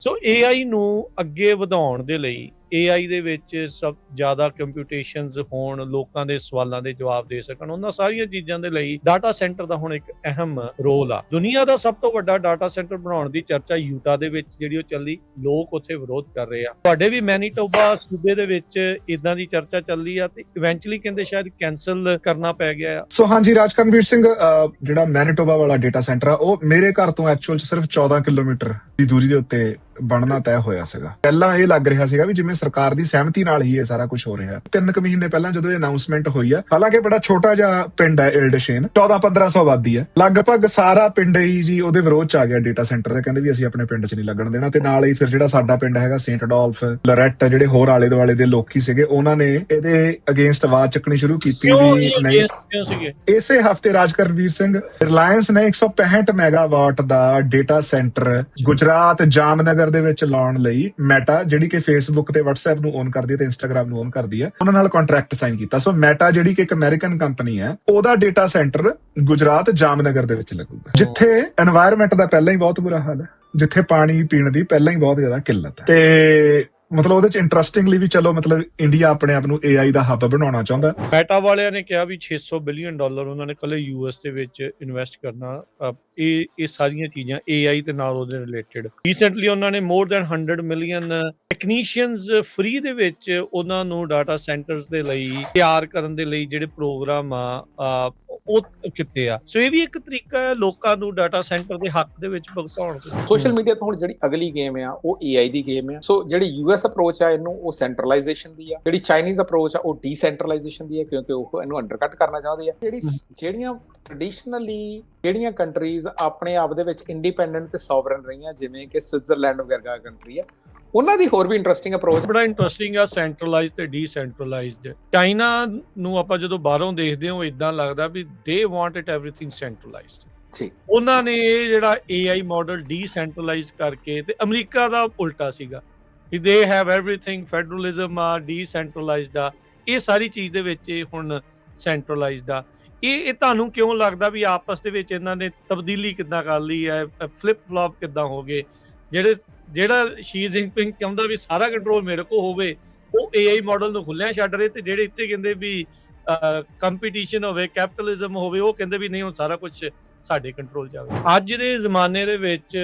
ਸੋ AI ਨੂੰ ਅੱਗੇ ਵਧਾਉਣ ਦੇ ਲਈ AI ਦੇ ਵਿੱਚ ਸਭ ਜ਼ਿਆਦਾ ਕੰਪਿਊਟੇਸ਼ਨਸ ਹੋਣ, ਲੋਕਾਂ ਦੇ ਸਵਾਲਾਂ ਦੇ ਜਵਾਬ ਦੇ ਸਕਣ, ਉਹਨਾਂ ਸਾਰੀਆਂ ਚੀਜ਼ਾਂ ਦੇ ਲਈ ਡਾਟਾ ਸੈਂਟਰ ਦਾ ਹੁਣ ਇੱਕ ਅਹਿਮ ਰੋਲ ਆ। ਦੁਨੀਆ ਦਾ ਸਭ ਤੋਂ ਵੱਡਾ ਡਾਟਾ ਸੈਂਟਰ ਬਣਾਉਣ ਦੀ ਚਰਚਾ ਯੂਟਾ ਦੇ ਵਿੱਚ ਜਿਹੜੀ ਉਹ ਚੱਲੀ, ਲੋਕ ਉੱਥੇ ਵਿਰੋਧ ਕਰ ਰਹੇ ਆ। ਤੁਹਾਡੇ ਵੀ ਮੈਨੀਟੋਬਾ ਸੂਬੇ ਦੇ ਵਿੱਚ ਇਦਾਂ ਦੀ ਚਰਚਾ ਚੱਲੀ ਆ ਤੇ ਇਵੈਂਚੁਅਲੀ ਕਹਿੰਦੇ ਸ਼ਾਇਦ ਕੈਂਸਲ ਕਰਨਾ ਪੈ ਗਿਆ ਆ। ਸੋ ਹਾਂਜੀ, ਰਾਜਕਰਨਵੀਰ ਸਿੰਘ, ਜਿਹੜਾ ਮੈਨੀਟੋਬਾ ਵਾਲਾ ਡਾਟਾ ਸੈਂਟਰ ਆ ਉਹ ਮੇਰੇ ਘਰ ਤੋਂ ਐਕਚੁਅਲ ਚ ਸਿਰਫ 14 ਕਿਲੋਮੀਟਰ ਦੀ ਦੂਰੀ ਦੇ ਉੱਤੇ ਬਣਨਾ ਤੈਅ ਹੋਇਆ ਸੀਗਾ। ਪਹਿਲਾਂ ਇਹ ਲੱਗ ਰਿਹਾ ਸੀਗਾ ਵੀ ਜਿਵੇਂ ਸਰਕਾਰ ਦੀ ਸਹਿਮਤੀ ਨਾਲ ਹੀ ਇਹ ਸਾਰਾ ਕੁਝ ਹੋ ਰਿਹਾ। 3 ਕੁ ਮਹੀਨੇ ਪਹਿਲਾਂ ਜਦੋਂ ਇਹ ਅਨਾਉਂਸਮੈਂਟ ਹੋਈ ਆ, ਹਾਲਾਂਕਿ ਬੜਾ ਛੋਟਾ ਜਿਹਾ ਪਿੰਡ ਹੈ ਇਲਡਸ਼ੇਨ, 1400-1500 ਆਬਾਦੀ ਹੈ, ਲਗਭਗ ਸਾਰਾ ਪਿੰਡ ਹੀ ਜੀ ਉਹਦੇ ਵਿਰੋਧ ਚ ਆ ਗਿਆ ਡਾਟਾ ਸੈਂਟਰ ਦੇ। ਕਹਿੰਦੇ ਵੀ ਅਸੀਂ ਆਪਣੇ ਪਿੰਡ ਚ ਨਹੀਂ ਲੱਗਣ ਦੇਣਾ। ਤੇ ਨਾਲ ਹੀ ਫਿਰ ਜਿਹੜਾ ਸਾਡਾ ਪਿੰਡ ਹੈਗਾ ਸੇਂਟ ਅਡੋਲਫ, ਲੋਰੈਟ, ਜਿਹੜੇ ਹੋਰ ਆਲੇ ਦੁਆਲੇ ਦੇ ਲੋਕੀ ਸੀਗੇ, ਉਹਨਾਂ ਨੇ ਇਹਦੇ ਅਗੇਂਸਟ ਆਵਾਜ਼ ਚੱਕਣੀ ਸ਼ੁਰੂ ਕੀਤੀ ਵੀ ਨਹੀਂ। ਇਸੇ ਹਫਤੇ ਰਾਜਕਰਨਵੀਰ ਸਿੰਘ, ਰਿਲਾਇੰਸ ਨੇ 165 ਮੈਗਾਵਾਟ ਦਾ ਡਾਟਾ ਸੈਂਟਰ ਗੁਜਰਾਤ ਜਾਮਨਗਰ ਦੇ ਵਿੱਚ ਲਾਉਣ ਲਈ ਮੈਟਾ, ਜਿਹੜੀ ਕਿ ਫੇਸਬੁੱਕ ਤੇ WhatsApp ਨੂੰ ਓਨ ਕਰਦੀ ਹੈ ਤੇ ਇੰਸਟਾਗ੍ਰਾਮ ਨੂੰ ਓਨ ਕਰਦੀ ਹੈ, ਉਹਨਾਂ ਨਾਲ ਕੰਟਰੈਕਟ ਸਾਈਨ ਕੀਤਾ। ਸੋ ਮੈਟਾ ਜਿਹੜੀ ਕਿ ਇੱਕ ਅਮਰੀਕਨ ਕੰਪਨੀ ਹੈ, ਉਹਦਾ ਡਾਟਾ ਸੈਂਟਰ ਗੁਜਰਾਤ ਜਾਮਨਗਰ ਦੇ ਵਿੱਚ ਲੱਗੂਗਾ, ਜਿੱਥੇ এনवायरमेंट ਦਾ ਪਹਿਲਾਂ ਹੀ ਬਹੁਤ ਬੁਰਾ ਹਾਲ ਹੈ, ਜਿੱਥੇ ਪਾਣੀ ਪੀਣ ਦੀ ਪਹਿਲਾਂ ਹੀ ਬਹੁਤ ਜ਼ਿਆਦਾ ਕਿੱਲਤ ਹੈ। ਤੇ ਮਤਲਬ ਉਹਦੇ ਚ ਇੰਟਰਸਟਿੰਗਲੀ ਵੀ ਚਲੋ ਮਤਲਬ ਇੰਡੀਆ ਆਪਣੇ ਆਪ ਨੂੰ AI ਦਾ ਹੱਬ ਬਣਾਉਣਾ ਚਾਹੁੰਦਾ। ਮੈਟਾ ਵਾਲਿਆਂ ਨੇ ਕਿਹਾ ਵੀ $600 ਬਿਲੀਅਨ ਉਹਨਾਂ ਨੇ ਕੱਲੇ US ਦੇ ਵਿੱਚ ਇਨਵੈਸਟ ਕਰਨਾ। ਇਹ ਸਾਰੀਆਂ ਚੀਜ਼ਾਂ AI ਤੇ ਨਾਲ ਉਹਦੇ ਰਿਲੇਟਡ। ਰੀਸੈਂਟਲੀ ਉਹਨਾਂ ਨੇ more than 100 million technicians free ਦੇ ਵਿੱਚ ਉਹਨਾਂ ਨੂੰ ਡਾਟਾ ਸੈਂਟਰਸ ਦੇ ਲਈ ਤਿਆਰ ਕਰਨ ਦੇ ਲਈ ਜਿਹੜੇ ਪ੍ਰੋਗਰਾਮ ਆ ਉਹ ਕੀਤੇ ਆ। ਸੋ ਇਹ ਵੀ ਇੱਕ ਤਰੀਕਾ ਹੈ ਲੋਕਾਂ ਨੂੰ ਡਾਟਾ ਸੈਂਟਰ ਦੇ ਹੱਕ ਦੇ ਵਿੱਚ ਭੁਗਤਾਉਣ ਦਾ। ਸੋਸ਼ਲ ਮੀਡੀਆ ਤੋਂ ਹੁਣ ਜਿਹੜੀ ਅਗਲੀ ਗੇਮ ਆ ਉਹ AI ਦੀ ਗੇਮ ਆ। ਸੋ ਜਿਹੜੀ US ਅਪਰੋਚ ਆ ਇਹਨੂੰ, ਉਹ ਸੈਂਟਰਲਾਈਜੇਸ਼ਨ ਦੀ ਆ। ਜਿਹੜੀ ਚਾਈਨੀਜ਼ ਅਪਰੋਚ ਆ ਉਹ ਡੀਸੈਂਟਰਲਾਈਜੇਸ਼ਨ ਦੀ ਆ, ਕਿਉਂਕਿ ਉਹ ਇਹਨੂੰ ਅੰਡਰਕਟ ਕਰਨਾ ਚਾਹੁੰਦੇ ਆ। ਜਿਹੜੀਆਂ ਟ੍ਰੈਡੀਸ਼ਨਲੀ ਜਿਹੜੀਆਂ ਕੰਟਰੀਜ਼ ਆਪਣੇ ਆਪ ਦੇ ਵਿੱਚ ਇੰਡੀਪੈਂਡੈਂਟ ਤੇ ਸੋਵਰਨ ਰਹੀਆਂ, ਜਿਵੇਂ ਕਿ ਸਵਿਟਜ਼ਰਲੈਂਡ ਵਰਗਾ ਕੰਟਰੀ ਆ, ਉਹਨਾਂ ਦੀ ਹੋਰ ਵੀ ਇੰਟਰਸਟਿੰਗ ਅਪਰੋਚ ਬੜਾ ਇੰਟਰਸਟਿੰਗ ਆ, ਸੈਂਟਰਲਾਈਜ਼ਡ ਤੇ ਡੀਸੈਂਟਰਲਾਈਜ਼ਡ। ਚਾਈਨਾ ਨੂੰ ਆਪਾਂ ਜਦੋਂ ਬਾਹਰੋਂ ਦੇਖਦੇ ਹਾਂ, ਇਦਾਂ ਲੱਗਦਾ ਵੀ they want it everything centralised ਜੀ। ਉਹਨਾਂ ਨੇ ਇਹ ਜਿਹੜਾ AI ਮਾਡਲ ਡੀਸੈਂਟਰਲਾਈਜ਼ਡ ਕਰਕੇ, ਤੇ ਅਮਰੀਕਾ ਦਾ ਉਲਟਾ ਸੀਗਾ ਵੀ ਦੇ ਹੈਵ ਐਵਰੀਥਿੰਗ, ਫੈਡਰਲਿਜ਼ਮ ਆ, ਡੀਸੈਂਟਰਲਾਈਜ਼ਡ ਆ। ਇਹ ਸਾਰੀ ਚੀਜ਼ ਦੇ ਵਿੱਚ ਹੁਣ ਸੈਂਟਰਲਾਈਜ਼ਡ ਆ। ਇਹ ਤੁਹਾਨੂੰ ਕਿਉਂ ਲੱਗਦਾ ਵੀ ਆਪਸ ਦੇ ਵਿੱਚ ਇਹਨਾਂ ਨੇ ਤਬਦੀਲੀ ਕਿੱਦਾਂ ਕਰ ਲਈ ਹੈ, ਫਲਿਪ ਫਲॉप ਕਿੱਦਾਂ ਹੋ ਗਏ? ਜਿਹੜਾ ਸ਼ੀ ਜਿਨਪਿੰਗ ਚਾਹੁੰਦਾ ਵੀ ਸਾਰਾ ਕੰਟਰੋਲ ਮੇਰੇ ਕੋਲ ਹੋਵੇ, ਉਹ AI ਮਾਡਲ ਨੂੰ ਖੁੱਲਿਆ ਛੱਡ ਰਹੇ, ਤੇ ਜਿਹੜੇ ਇੱਥੇ ਕਹਿੰਦੇ ਵੀ ਕੰਪੀਟੀਸ਼ਨ ਹੋਵੇ, ਕੈਪੀਟਲਿਜ਼ਮ ਹੋਵੇ, ਉਹ ਕਹਿੰਦੇ ਵੀ ਨਹੀਂ ਹੁਣ ਸਾਰਾ ਕੁਝ ਸਾਡੇ ਕੰਟਰੋਲ 'ਚ ਆਵੇ। ਅੱਜ ਦੇ ਜ਼ਮਾਨੇ ਦੇ ਵਿੱਚ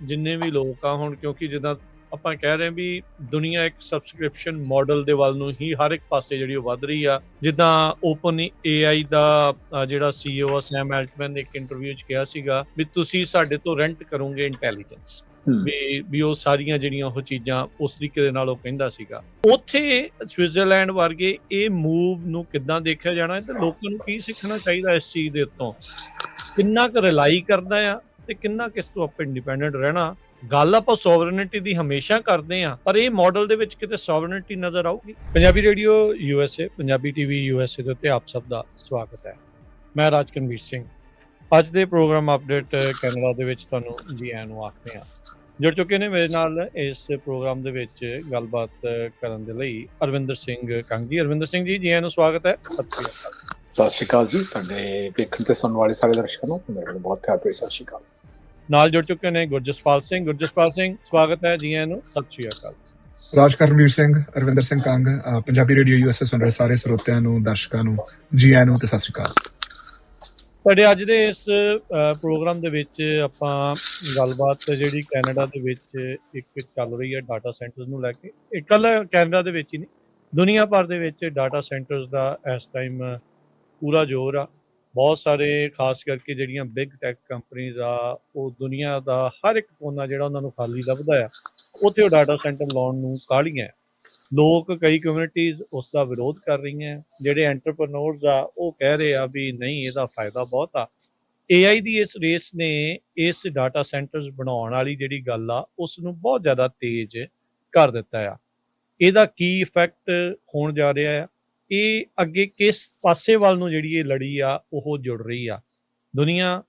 ਜਿੰਨੇ ਵੀ ਲੋਕ ਆ ਹੁਣ, ਕਿਉਂਕਿ ਜਿੱਦਾਂ ਆਪਾਂ ਕਹਿ ਰਹੇ ਵੀ ਦੁਨੀਆ ਇੱਕ ਸਬਸਕ੍ਰਿਪਸ਼ਨ ਮਾਡਲ ਦੇ ਵੱਲ ਨੂੰ ਹੀ ਹਰ ਇੱਕ ਪਾਸੇ ਜਿਹੜੀ ਉਹ ਵੱਧ ਰਹੀ ਆ। ਜਿੱਦਾਂ ਓਪਨ AI ਦਾ ਜਿਹੜਾ CEO ਆ ਸੈਮ ਐਲਟਮੈਨ ਨੇ ਇੱਕ ਇੰਟਰਵਿਊ 'ਚ ਕਿਹਾ ਸੀਗਾ ਵੀ ਤੁਸੀਂ ਸਾਡੇ ਤੋਂ ਰੈਂਟ ਕਰੋਗੇ ਇੰਟੈਲੀਜੈਂਸ, ਵੀ ਉਹ ਸਾਰੀਆਂ ਜਿਹੜੀਆਂ ਉਹ ਚੀਜ਼ਾਂ ਉਸ ਤਰੀਕੇ ਦੇ ਨਾਲ ਉਹ ਕਹਿੰਦਾ ਸੀਗਾ। ਉੱਥੇ ਸਵਿਟਜ਼ਰਲੈਂਡ ਵਰਗੇ ਇਹ ਮੂਵ ਨੂੰ ਕਿੱਦਾਂ ਦੇਖਿਆ ਜਾਣਾ ਤੇ ਲੋਕਾਂ ਨੂੰ ਕੀ ਸਿੱਖਣਾ ਚਾਹੀਦਾ ਇਸ ਚੀਜ਼ ਦੇ ਉੱਤੋਂ? ਕਿੰਨਾ ਕੁ ਰਿਲਾਈ ਕਰਦਾ ਆ ਤੇ ਕਿੰਨਾ ਕਿਸ ਤੋਂ ਆਪਾਂ ਇੰਡੀਪੈਂਡੈਂਟ ਰਹਿਣਾ? ਗੱਲ ਆਪਾਂ ਸੋਵਰਨਿਟੀ ਦੀ ਹਮੇਸ਼ਾ ਕਰਦੇ ਆ, ਪਰ ਇਹ ਮਾਡਲ ਦੇ ਵਿੱਚ ਕਿਤੇ ਸੋਵਰਨਿਟੀ ਨਜ਼ਰ ਆਊਗੀ? Punjabi radio USA, Punjabi TV USA ਦੇ ਉੱਤੇ ਆਪ ਸਭ ਦਾ ਸਵਾਗਤ ਹੈ। ਮੈਂ ਰਾਜਕਰਨਵੀਰ ਸਿੰਘ। ਅੱਜ ਦੇ ਪ੍ਰੋਗਰਾਮ ਅਪਡੇਟ ਕੈਨੇਡਾ ਦੇ ਵਿੱਚ ਤੁਹਾਨੂੰ ਜੀ ਆਇਆਂ ਨੂੰ ਆਖਦੇ ਹਾਂ। ਜੁੜ ਚੁੱਕੇ ਨੇ ਮੇਰੇ ਨਾਲ ਇਸ ਪ੍ਰੋਗਰਾਮ ਦੇ ਵਿੱਚ ਗੱਲਬਾਤ ਕਰਨ ਦੇ ਲਈ ਅਰਵਿੰਦਰ ਸਿੰਘ ਕੰਗ ਜੀ। ਅਰਵਿੰਦਰ ਸਿੰਘ ਜੀ, ਜੀ ਆਇਆਂ ਨੂੰ ਸਵਾਗਤ ਹੈ। ਸਤਿ ਸ਼੍ਰੀ ਅਕਾਲ ਜੀ। ਤੁਹਾਡੇ ਵੇਖਣ ਤੇ ਸੁਣਨ ਵਾਲੇ ਸਾਰੇ ਦਰਸ਼ਕਾਂ ਨੂੰ ਮੇਰੇ ਬਹੁਤ ਪਿਆਰ ਭਰੀ ਸਤਿ ਸ਼੍ਰੀ ਅਕਾਲ। ਨਾਲ ਜੁੜ ਚੁੱਕੇ ਨੇ ਗੁਰਜਸਪਾਲ ਸਿੰਘ। ਗੁਰਜਸਪਾਲ ਸਿੰਘ, ਸਵਾਗਤ ਹੈ, ਜੀ ਆਇਆਂ ਨੂੰ, ਸਤਿ ਸ਼੍ਰੀ ਅਕਾਲ। ਰਾਜਕਰਨਵੀਰ ਸਿੰਘ, ਅਰਵਿੰਦਰ ਸਿੰਘ ਕੰਗ, ਪੰਜਾਬੀ ਰੇਡੀਓ USA ਸੁਣ ਰਹੇ ਸਾਰੇ ਸਰੋਤਿਆਂ ਨੂੰ, ਦਰਸ਼ਕਾਂ ਨੂੰ ਜੀ ਆਇਆਂ ਨੂੰ ਤੇ ਸਤਿ ਸ਼੍ਰੀ ਅਕਾਲ। ਸਾਡੇ ਅੱਜ ਦੇ ਇਸ ਪ੍ਰੋਗਰਾਮ ਦੇ ਵਿੱਚ ਆਪਾਂ ਗੱਲਬਾਤ ਜਿਹੜੀ ਕੈਨੇਡਾ ਦੇ ਵਿੱਚ ਇੱਕ ਚੱਲ ਰਹੀ ਹੈ ਡਾਟਾ ਸੈਂਟਰਸ ਨੂੰ ਲੈ ਕੇ, ਇਕੱਲਾ ਕੈਨੇਡਾ ਦੇ ਵਿੱਚ ਹੀ ਨਹੀਂ, ਦੁਨੀਆ ਭਰ ਦੇ ਵਿੱਚ ਡਾਟਾ ਸੈਂਟਰਸ ਦਾ ਇਸ ਟਾਈਮ ਪੂਰਾ ਜ਼ੋਰ ਆ। ਬਹੁਤ ਸਾਰੇ ਖਾਸ ਕਰਕੇ ਜਿਹੜੀਆਂ ਬਿਗ ਟੈਕ ਕੰਪਨੀਜ਼ ਆ, ਉਹ ਦੁਨੀਆ ਦਾ ਹਰ ਇੱਕ ਕੋਨਾ ਜਿਹੜਾ ਉਹਨਾਂ ਨੂੰ ਖਾਲੀ ਲੱਭਦਾ ਆ, ਉੱਥੇ ਉਹ ਡਾਟਾ ਸੈਂਟਰ ਲਾਉਣ ਨੂੰ ਕਾਹਲੀਆਂ। ਲੋਕ, ਕਈ ਕਮਿਊਨਿਟੀਜ਼ ਉਸ ਦਾ ਵਿਰੋਧ ਕਰ ਰਹੀਆਂ। ਜਿਹੜੇ ਐਂਟਰਪ੍ਰੈਨਿਓਰਸ ਆ ਉਹ ਕਹਿ ਰਹੇ ਆ ਵੀ ਨਹੀਂ, ਇਹਦਾ ਫਾਇਦਾ ਬਹੁਤ ਆ। AI ਦੀ ਇਸ ਰੇਸ ਨੇ ਇਸ ਡਾਟਾ ਸੈਂਟਰਸ ਬਣਾਉਣ ਵਾਲੀ ਜਿਹੜੀ ਗੱਲ ਆ ਉਸ ਨੂੰ ਬਹੁਤ ਜ਼ਿਆਦਾ ਤੇਜ਼ ਕਰ ਦਿੱਤਾ ਆ। ਇਹਦਾ ਕੀ ਇਫੈਕਟ ਹੋਣ ਜਾ ਰਿਹਾ ਆ, ਇਹ ਅੱਗੇ ਕਿਸ ਪਾਸੇ ਵੱਲ ਨੂੰ ਜਿਹੜੀ ਇਹ ਲੜੀ ਆ ਉਹ ਜੁੜ ਰਹੀ ਆ। ਦੁਨੀਆ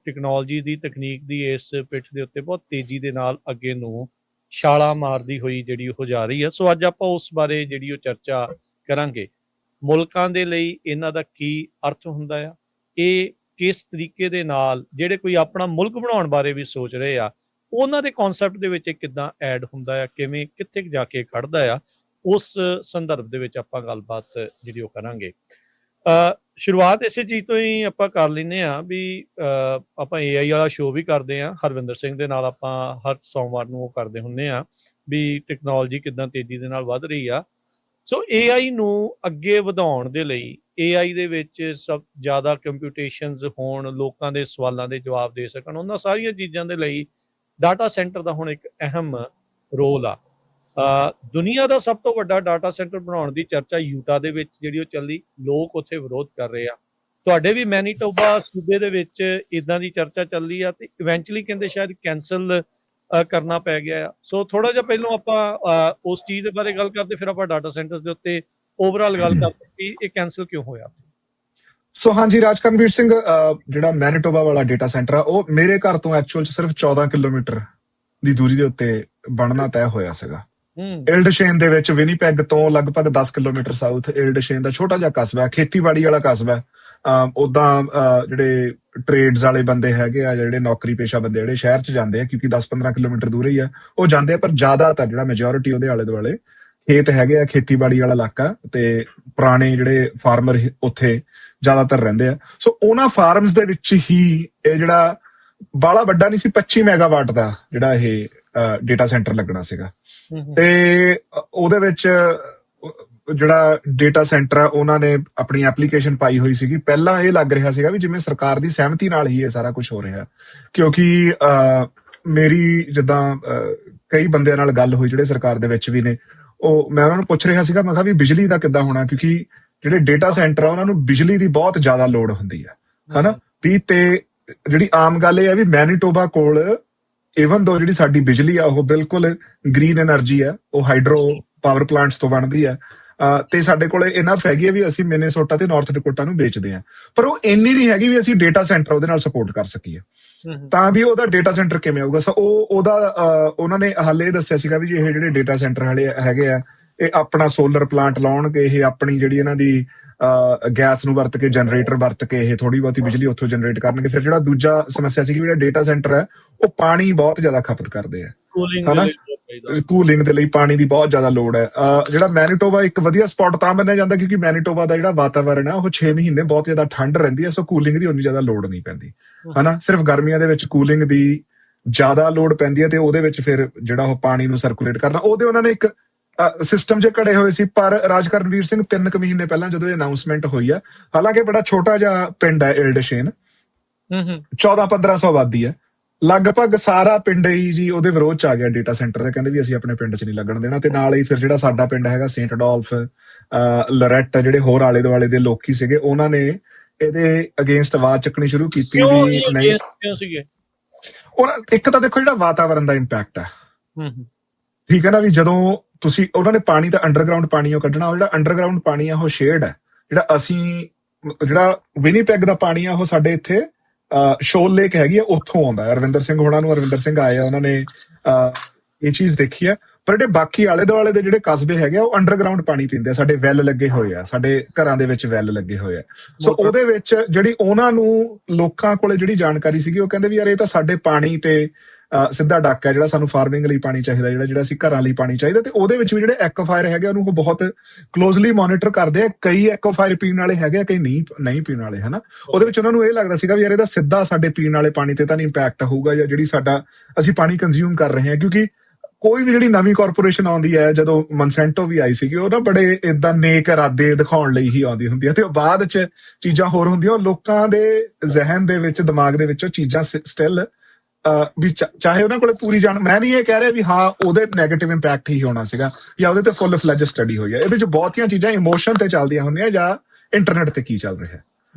ਟੈਕਨੋਲੋਜੀ ਦੀ, ਤਕਨੀਕ ਦੀ ਇਸ ਪਿੱਠ ਦੇ ਉੱਤੇ ਬਹੁਤ ਤੇਜ਼ੀ ਦੇ ਨਾਲ ਅੱਗੇ ਨੂੰ ਛਾਲਾ ਮਾਰਦੀ ਹੋਈ ਜਿਹੜੀ ਉਹ ਜਾ ਰਹੀ ਹੈ। ਸੋ ਅੱਜ ਆਪਾਂ ਉਸ ਬਾਰੇ ਜਿਹੜੀ ਉਹ ਚਰਚਾ ਕਰਾਂਗੇ। ਮੁਲਕਾਂ ਦੇ ਲਈ ਇਹਨਾਂ ਦਾ ਕੀ ਅਰਥ ਹੁੰਦਾ ਆ, ਇਹ ਕਿਸ ਤਰੀਕੇ ਦੇ ਨਾਲ ਜਿਹੜੇ ਕੋਈ ਆਪਣਾ ਮੁਲਕ ਬਣਾਉਣ ਬਾਰੇ ਵੀ ਸੋਚ ਰਹੇ ਆ, ਉਹਨਾਂ ਦੇ ਕਨਸੈਪਟ ਦੇ ਵਿੱਚ ਇਹ ਕਿੱਦਾਂ ਐਡ ਹੁੰਦਾ ਆ, ਕਿਵੇਂ ਕਿੱਥੇ ਜਾ ਕੇ ਖੜਦਾ ਆ, ਉਸ ਸੰਦਰਭ ਦੇ ਵਿੱਚ ਆਪਾਂ ਗੱਲਬਾਤ ਜਿਹੜੀ ਉਹ ਕਰਾਂਗੇ। ਸ਼ੁਰੂਆਤ ਇਸੇ ਚੀਜ਼ ਤੋਂ ਹੀ ਆਪਾਂ ਕਰ ਲੈਂਦੇ ਹਾਂ ਵੀ ਆਪਾਂ AI ਵਾਲਾ ਸ਼ੋਅ ਵੀ ਕਰਦੇ ਹਾਂ, ਹਰਵਿੰਦਰ ਸਿੰਘ ਦੇ ਨਾਲ ਆਪਾਂ ਹਰ ਸੋਮਵਾਰ ਨੂੰ ਉਹ ਕਰਦੇ ਹੁੰਦੇ ਹਾਂ ਵੀ ਟੈਕਨੋਲੋਜੀ ਕਿੱਦਾਂ ਤੇਜ਼ੀ ਦੇ ਨਾਲ ਵੱਧ ਰਹੀ ਆ। ਸੋ AI ਨੂੰ ਅੱਗੇ ਵਧਾਉਣ ਦੇ ਲਈ, AI ਦੇ ਵਿੱਚ ਸਭ ਜ਼ਿਆਦਾ ਕੰਪਿਊਟੇਸ਼ਨਸ ਹੋਣ, ਲੋਕਾਂ ਦੇ ਸਵਾਲਾਂ ਦੇ ਜਵਾਬ ਦੇ ਸਕਣ, ਉਹਨਾਂ ਸਾਰੀਆਂ ਚੀਜ਼ਾਂ ਦੇ ਲਈ ਡਾਟਾ ਸੈਂਟਰ ਦਾ ਹੁਣ ਇੱਕ ਅਹਿਮ ਰੋਲ ਆ। ਦੁਨੀਆ ਦਾ ਸਭ ਤੋਂ ਵੱਡਾ ਡਾਟਾ ਸੈਂਟਰ ਬਣਾਉਣ ਦੀ ਚਰਚਾ ਯੂਟਾ ਦੇ ਵਿੱਚ ਜਿਹੜੀ ਉਹ ਚੱਲੀ, ਲੋਕ ਉੱਥੇ ਵਿਰੋਧ ਕਰ ਰਹੇ ਆ। ਤੁਹਾਡੇ ਵੀ ਮੈਨੀਟੋਬਾ ਸੂਬੇ ਦੇ ਵਿੱਚ ਇਦਾਂ ਦੀ ਚਰਚਾ ਚੱਲੀ ਆ ਤੇ ਇਵੈਂਚੁਅਲੀ ਕਹਿੰਦੇ ਸ਼ਾਇਦ ਕੈਂਸਲ ਕਰਨਾ ਪੈ ਗਿਆ ਆ। ਸੋ ਥੋੜਾ ਜਿਹਾ ਪਹਿਲਾਂ ਆਪਾਂ ਉਸ ਚੀਜ਼ ਦੇ ਬਾਰੇ ਗੱਲ ਕਰਦੇ, ਫਿਰ ਆਪਾਂ ਡਾਟਾ ਸੈਂਟਰਸ ਦੇ ਉੱਤੇ ਓਵਰਆਲ ਗੱਲ ਕਰਦੇ ਕਿ ਇਹ ਕੈਂਸਲ ਕਿਉਂ ਹੋਇਆ। ਸੋ ਹਾਂਜੀ, ਰਾਜਕਰਨਵੀਰ ਸਿੰਘ, ਜਿਹੜਾ ਮੈਨੀਟੋਬਾ ਵਾਲਾ ਡੇਟਾ ਸੈਂਟਰ ਆ ਉਹ ਮੇਰੇ ਘਰ ਤੋਂ ਐਕਚੁਅਲ ਚ ਸਿਰਫ 14 ਕਿਲੋਮੀਟਰ ਦੀ ਦੂਰੀ ਦੇ ਉੱਤੇ ਬਣਨਾ ਤੈਅ ਹੋਇਆ ਸੀਗਾ। ਇਲਡਸ਼ੇਨ ਦੇ ਵਿੱਚ ਵਿਨੀਪੈਗ ਤੋਂ ਲਗਭਗ 10 ਕਿਲੋਮੀਟਰ ਸਾਊਥ ਇਲਡਸ਼ੇਨ ਦਾ ਛੋਟਾ ਜਿਹਾ ਕਸਬਾ ਹੈ, ਖੇਤੀਬਾੜੀ ਵਾਲਾ ਕਸਬਾ ਹੈ। ਉਦਾਂ ਜਿਹੜੇ ਟ੍ਰੇਡਸ ਵਾਲੇ ਬੰਦੇ ਹੈਗੇ ਆ, ਜਿਹੜੇ ਨੌਕਰੀ ਪੇਸ਼ਾ ਬੰਦੇ ਜਿਹੜੇ ਸ਼ਹਿਰ ਚ ਜਾਂਦੇ ਆ, ਕਿਉਂਕਿ 10-15 ਕਿਲੋਮੀਟਰ ਦੂਰ ਹੀ ਆ, ਉਹ ਜਾਂਦੇ ਆ। ਪਰ ਜ਼ਿਆਦਾਤਰ ਜਿਹੜਾ ਮੈਜੋਰਿਟੀ ਉਹਦੇ ਆਲੇ ਦੁਆਲੇ ਖੇਤ ਹੈਗੇ ਆ, ਖੇਤੀਬਾੜੀ ਵਾਲਾ ਇਲਾਕਾ, ਤੇ ਪੁਰਾਣੇ ਜਿਹੜੇ ਫਾਰਮਰ ਉੱਥੇ ਜ਼ਿਆਦਾਤਰ ਰਹਿੰਦੇ ਆ। ਸੋ ਉਹਨਾਂ ਫਾਰਮਸ ਦੇ ਵਿੱਚ ਹੀ ਇਹ ਜਿਹੜਾ ਬਾਲਾ ਵੱਡਾ ਨਹੀਂ ਸੀ, 25 ਮੈਗਾਵਾਟ ਦਾ ਜਿਹੜਾ ਇਹ ਡੇਟਾ ਸੈਂਟਰ ਲੱਗਣਾ ਸੀਗਾ। ਤੇ ਉਹਦੇ ਵਿੱਚ ਜਿਹੜਾ ਡੇਟਾ ਸੈਂਟਰ ਆ ਉਹਨਾਂ ਨੇ ਆਪਣੀ ਐਪਲੀਕੇਸ਼ਨ ਪਾਈ ਹੋਈ ਸੀਗੀ। ਪਹਿਲਾਂ ਇਹ ਲੱਗ ਰਿਹਾ ਸੀਗਾ ਵੀ ਜਿਵੇਂ ਸਰਕਾਰ ਦੀ ਸਹਿਮਤੀ ਨਾਲ ਹੀ ਇਹ ਸਾਰਾ ਕੁਝ ਹੋ ਰਿਹਾ, ਕਿਉਂਕਿ ਮੇਰੀ ਜਿੱਦਾਂ ਕਈ ਬੰਦਿਆਂ ਨਾਲ ਗੱਲ ਹੋਈ ਜਿਹੜੇ ਸਰਕਾਰ ਦੇ ਵਿੱਚ ਵੀ ਨੇ, ਉਹ ਮੈਂ ਉਹਨਾਂ ਨੂੰ ਪੁੱਛ ਰਿਹਾ ਸੀਗਾ, ਮੈਂ ਕਿਹਾ ਵੀ ਬਿਜਲੀ ਦਾ ਕਿੱਦਾਂ ਹੋਣਾ, ਕਿਉਂਕਿ ਜਿਹੜੇ ਡੇਟਾ ਸੈਂਟਰ ਆ ਉਹਨਾਂ ਨੂੰ ਬਿਜਲੀ ਦੀ ਬਹੁਤ ਜ਼ਿਆਦਾ ਲੋੜ ਹੁੰਦੀ ਹੈ, ਹਨਾ ਵੀ। ਤੇ ਜਿਹੜੀ ਆਮ ਗੱਲ ਇਹ ਹੈ ਵੀ ਮੈਨੀਟੋਬਾ ਕੋਲ ਈਵਨ ਦੋ ਜਿਹੜੀ ਸਾਡੀ ਬਿਜਲੀ ਆ ਉਹ ਬਿਲਕੁਲ ਗ੍ਰੀਨ ਐਨਰਜੀ ਆ, ਉਹ ਹਾਈਡਰੋ ਪਾਵਰ ਪਲਾਂਟਸ ਤੋਂ ਬਣਦੀ ਆ, ਤੇ ਸਾਡੇ ਕੋਲ ਇਨਫ ਹੈਗੀ ਹੈ ਵੀ ਅਸੀਂ ਮਿਨੇਸੋਟਾ ਤੇ ਨਾਰਥ ਡਕੋਟਾ ਨੂੰ ਵੇਚਦੇ ਆ, ਪਰ ਉਹ ਇੰਨੀ ਨਹੀਂ ਹੈਗੀ ਵੀ ਅਸੀਂ ਡੇਟਾ ਸੈਂਟਰ ਉਹਦੇ ਨਾਲ ਸਪੋਰਟ ਕਰ ਸਕੀਏ। ਤਾਂ ਵੀ ਉਹਦਾ ਡੇਟਾ ਸੈਂਟਰ ਕਿਵੇਂ ਆਊਗਾ? ਸੋ ਉਹਨਾਂ ਨੇ ਹਾਲੇ ਇਹ ਦੱਸਿਆ ਸੀਗਾ ਵੀ ਇਹ ਜਿਹੜੇ ਡੇਟਾ ਸੈਂਟਰ ਵਾਲੇ ਹੈਗੇ ਆ, ਇਹ ਆਪਣਾ ਸੋਲਰ ਪਲਾਂਟ ਲਾਉਣਗੇ, ਇਹ ਆਪਣੀ ਜਿਹੜੀ ਇਹਨਾਂ ਦੀ ਗੈਸ ਨੂੰ ਵਰਤ ਕੇ, ਜਨਰੇਟਰ ਵਰਤ ਕੇ ਇਹ ਥੋੜੀ ਬਹੁਤੀ ਬਿਜਲੀ ਉੱਥੋਂ ਜਨਰੇਟ ਕਰਨਗੇ। ਫਿਰ ਜਿਹੜਾ ਦੂਜਾ ਸਮੱਸਿਆ ਸੀ ਕਿ ਜਿਹੜਾ ਡੇਟਾ ਸੈਂਟਰ ਹੈ ਉਹ ਪਾਣੀ ਬਹੁਤ ਜ਼ਿਆਦਾ ਖਪਤ ਕਰਦੇ ਆ, ਹਨਾ, ਕੂਲਿੰਗ ਦੇ ਲਈ ਪਾਣੀ ਦੀ ਬਹੁਤ ਜ਼ਿਆਦਾ ਲੋੜ ਹੈ। ਜਿਹੜਾ ਮੈਨੀਟੋਬਾ ਇੱਕ ਵਧੀਆ ਸਪੌਟ ਤਾਂ ਮੰਨਿਆ ਜਾਂਦਾ ਕਿਉਂਕਿ ਮੈਨੀਟੋਬਾ ਦਾ ਜਿਹੜਾ ਵਾਤਾਵਰਨ ਹੈ ਉਹ 6 ਮਹੀਨੇ ਬਹੁਤ ਜ਼ਿਆਦਾ ਠੰਡ ਰਹਿੰਦੀ ਹੈ, ਸੋ ਕੂਲਿੰਗ ਦੀ ਉਨੀ ਜ਼ਿਆਦਾ ਲੋੜ ਨਹੀਂ ਪੈਂਦੀ, ਹਨਾ। ਸਿਰਫ ਗਰਮੀਆਂ ਦੇ ਵਿੱਚ ਕੂਲਿੰਗ ਦੀ ਜ਼ਿਆਦਾ ਲੋੜ ਪੈਂਦੀ ਹੈ, ਤੇ ਉਹਦੇ ਵਿੱਚ ਫਿਰ ਜਿਹੜਾ ਉਹ ਪਾਣੀ ਨੂੰ ਸਰਕੂਲੇਟ ਕਰਨਾ, ਉਹਦੇ ਉਹਨਾਂ ਨੇ ਇੱਕ ਸਿਸਟਮ 'ਚ ਘੜੇ ਹੋਏ ਸੀ। ਪਰ ਰਾਜਕਰਨਵੀਰ ਸਿੰਘ 3 ਮਹੀਨੇ ਪਹਿਲਾਂ ਜਦੋਂ ਇਹ ਅਨਾਉਂਸਮੈਂਟ ਹੋਈ ਆ, ਹਾਲਾਂਕਿ ਬੜਾ ਛੋਟਾ ਜਿਹਾ ਪਿੰਡ ਹੈ ਇਲਡਸ਼ੇਨ, 1400-1500 ਆਬਾਦੀ ਹੈ, ਲਗਭਗ ਸਾਰਾ ਪਿੰਡ ਹੀ ਜੀ ਉਹਦੇ ਵਿਰੋਧ ਚ ਆ ਗਿਆ ਡੇਟਾ ਸੈਂਟਰ ਦੇ, ਕਹਿੰਦੇ ਵੀ ਅਸੀਂ ਆਪਣੇ ਪਿੰਡ ਚ ਨਹੀਂ ਲੱਗਣ ਦੇਣਾ। ਤੇ ਨਾਲ ਹੀ ਫਿਰ ਜਿਹੜਾ ਸਾਡਾ ਪਿੰਡ ਹੈਗਾ ਸੇਂਟ ਅਡੋਲਫ, ਲੋਰੈਟ, ਜਿਹੜੇ ਹੋਰ ਆਲੇ ਦੁਆਲੇ ਦੇ ਲੋਕੀ ਸੀਗੇ, ਉਹਨਾਂ ਨੇ ਇਹਦੇ ਅਗੇਂਸਟ ਆਵਾਜ਼ ਚੱਕਣੀ ਸ਼ੁਰੂ ਕੀਤੀ ਵੀ ਨਹੀਂ। ਇੱਕ ਤਾਂ ਦੇਖੋ ਜਿਹੜਾ ਵਾਤਾਵਰਨ ਦਾ ਇੰਪੈਕਟ ਹੈ, ਠੀਕ ਹੈ ਨਾ, ਵੀ ਜਦੋਂ ਤੁਸੀਂ ਉਹਨਾਂ ਨੇ ਪਾਣੀ ਦਾ ਅੰਡਰਗਰਾਉਂਡ ਪਾਣੀ ਉਹ ਕੱਢਣਾ, ਉਹ ਜਿਹੜਾ ਅੰਡਰਗਰਾਉਂਡ ਪਾਣੀ ਆ ਉਹ ਸ਼ੇਡ ਹੈ। ਜਿਹੜਾ ਵਿਨੀਪੈਗ ਦਾ ਪਾਣੀ ਆ ਉਹ ਸਾਡੇ ਇੱਥੇ ਸ਼ੋਲ ਲੇਕ ਹੈਗੀ ਆ, ਉੱਥੋਂ ਆਉਂਦਾ ਹੈ। ਅਰਵਿੰਦਰ ਸਿੰਘ ਆਏ ਆ, ਉਹਨਾਂ ਨੇ ਇਹ ਚੀਜ਼ ਦੇਖੀ ਆ। ਪਰ ਜਿਹੜੇ ਬਾਕੀ ਆਲੇ ਦੁਆਲੇ ਦੇ ਜਿਹੜੇ ਕਸਬੇ ਹੈਗੇ ਆ ਉਹ ਅੰਡਰਗਰਾਉਂਡ ਪਾਣੀ ਪੀਂਦੇ ਆ, ਸਾਡੇ ਵੈਲ ਲੱਗੇ ਹੋਏ ਆ, ਸਾਡੇ ਘਰਾਂ ਦੇ ਵਿੱਚ ਵੈਲ ਲੱਗੇ ਹੋਏ ਆ। ਸੋ ਉਹਦੇ ਵਿੱਚ ਜਿਹੜੀ ਉਹਨਾਂ ਨੂੰ ਲੋਕਾਂ ਕੋਲੇ ਜਿਹੜੀ ਜਾਣਕਾਰੀ ਸੀਗੀ, ਉਹ ਕਹਿੰਦੇ ਵੀ ਯਾਰ ਇਹ ਤਾਂ ਸਾਡੇ ਪਾਣੀ ਤੇ ਸਿੱਧਾ ਡੱਕ ਹੈ, ਜਿਹੜਾ ਸਾਨੂੰ ਫਾਰਮਿੰਗ ਲਈ ਪਾਣੀ ਚਾਹੀਦਾ, ਜਿਹੜਾ ਅਸੀਂ ਘਰਾਂ ਲਈ ਪਾਣੀ ਚਾਹੀਦਾ। ਤੇ ਉਹਦੇ ਵਿੱਚ ਵੀ ਜਿਹੜੇ ਐਕੋਫਾਇਰ ਹੈਗੇ ਉਹਨੂੰ ਉਹ ਬਹੁਤ ਕਲੋਜ਼ਲੀ ਮੋਨੀਟਰ ਕਰਦੇ ਆ। ਕਈ ਐਕੋਫਾਇਰ ਪੀਣ ਵਾਲੇ ਹੈਗੇ ਆ, ਕਈ ਨਹੀਂ ਪੀਣ ਵਾਲੇ, ਹਨਾ। ਉਹਦੇ ਵਿੱਚ ਉਹਨਾਂ ਨੂੰ ਇਹ ਲੱਗਦਾ ਸੀਗਾ ਵੀ ਯਾਰ ਇਹਦਾ ਸਿੱਧਾ ਸਾਡੇ ਪੀਣ ਵਾਲੇ ਪਾਣੀ ਤੇ ਤਾਂ ਨਹੀਂ ਇੰਪੈਕਟ ਹੋਊਗਾ, ਜਾਂ ਜਿਹੜੀ ਅਸੀਂ ਪਾਣੀ ਕੰਜ਼ਿਊਮ ਕਰ ਰਹੇ ਹਾਂ। ਕਿਉਂਕਿ ਕੋਈ ਵੀ ਜਿਹੜੀ ਨਵੀਂ ਕਾਰਪੋਰੇਸ਼ਨ ਆਉਂਦੀ ਹੈ, ਜਦੋਂ ਮਨਸੈਂਟੋ ਵੀ ਆਈ ਸੀਗੀ, ਉਹ ਨਾ ਬੜੇ ਏਦਾਂ ਨੇਕ ਇਰਾਦੇ ਦਿਖਾਉਣ ਲਈ ਹੀ ਆਉਂਦੀ ਹੁੰਦੀ ਹੈ, ਤੇ ਬਾਅਦ ਚ ਚੀਜ਼ਾਂ ਹੋਰ ਹੁੰਦੀਆਂ। ਲੋਕਾਂ ਦੇ ਜ਼ਿਹਨ ਦੇ ਵਿੱਚ, ਦਿਮਾਗ ਦੇ ਵਿੱਚ ਉਹ ਚੀਜ਼ਾਂ ਸਟਿਲ ਵੀ ਚਾਹੇ ਉਹਨਾਂ ਕੋਲੇ ਪੂਰੀ ਮੈਂ ਨਹੀਂ ਇਹ ਕਹਿ ਰਿਹਾ ਵੀ ਹਾਂ ਉਹਦੇ ਨੈਗੇਟਿਵ ਇੰਪੈਕਟ ਹੀ ਹੋਣਾ ਸੀਗਾ ਜਾਂ ਉਹਦੇ ਤੇ ਫੁੱਲ ਫਲੈਜ ਸਟੱਡੀ ਹੋਈ ਹੈ। ਇਹਦੇ ਚ ਬਹੁਤੀਆਂ ਚੀਜ਼ਾਂ ਇਮੋਸ਼ਨ ਤੇ ਚੱਲਦੀਆਂ ਹੁੰਦੀਆਂ ਜਾਂ ਇੰਟਰਨੈਟ ਤੇ ਕੀ ਚੱਲ ਰਿਹਾ,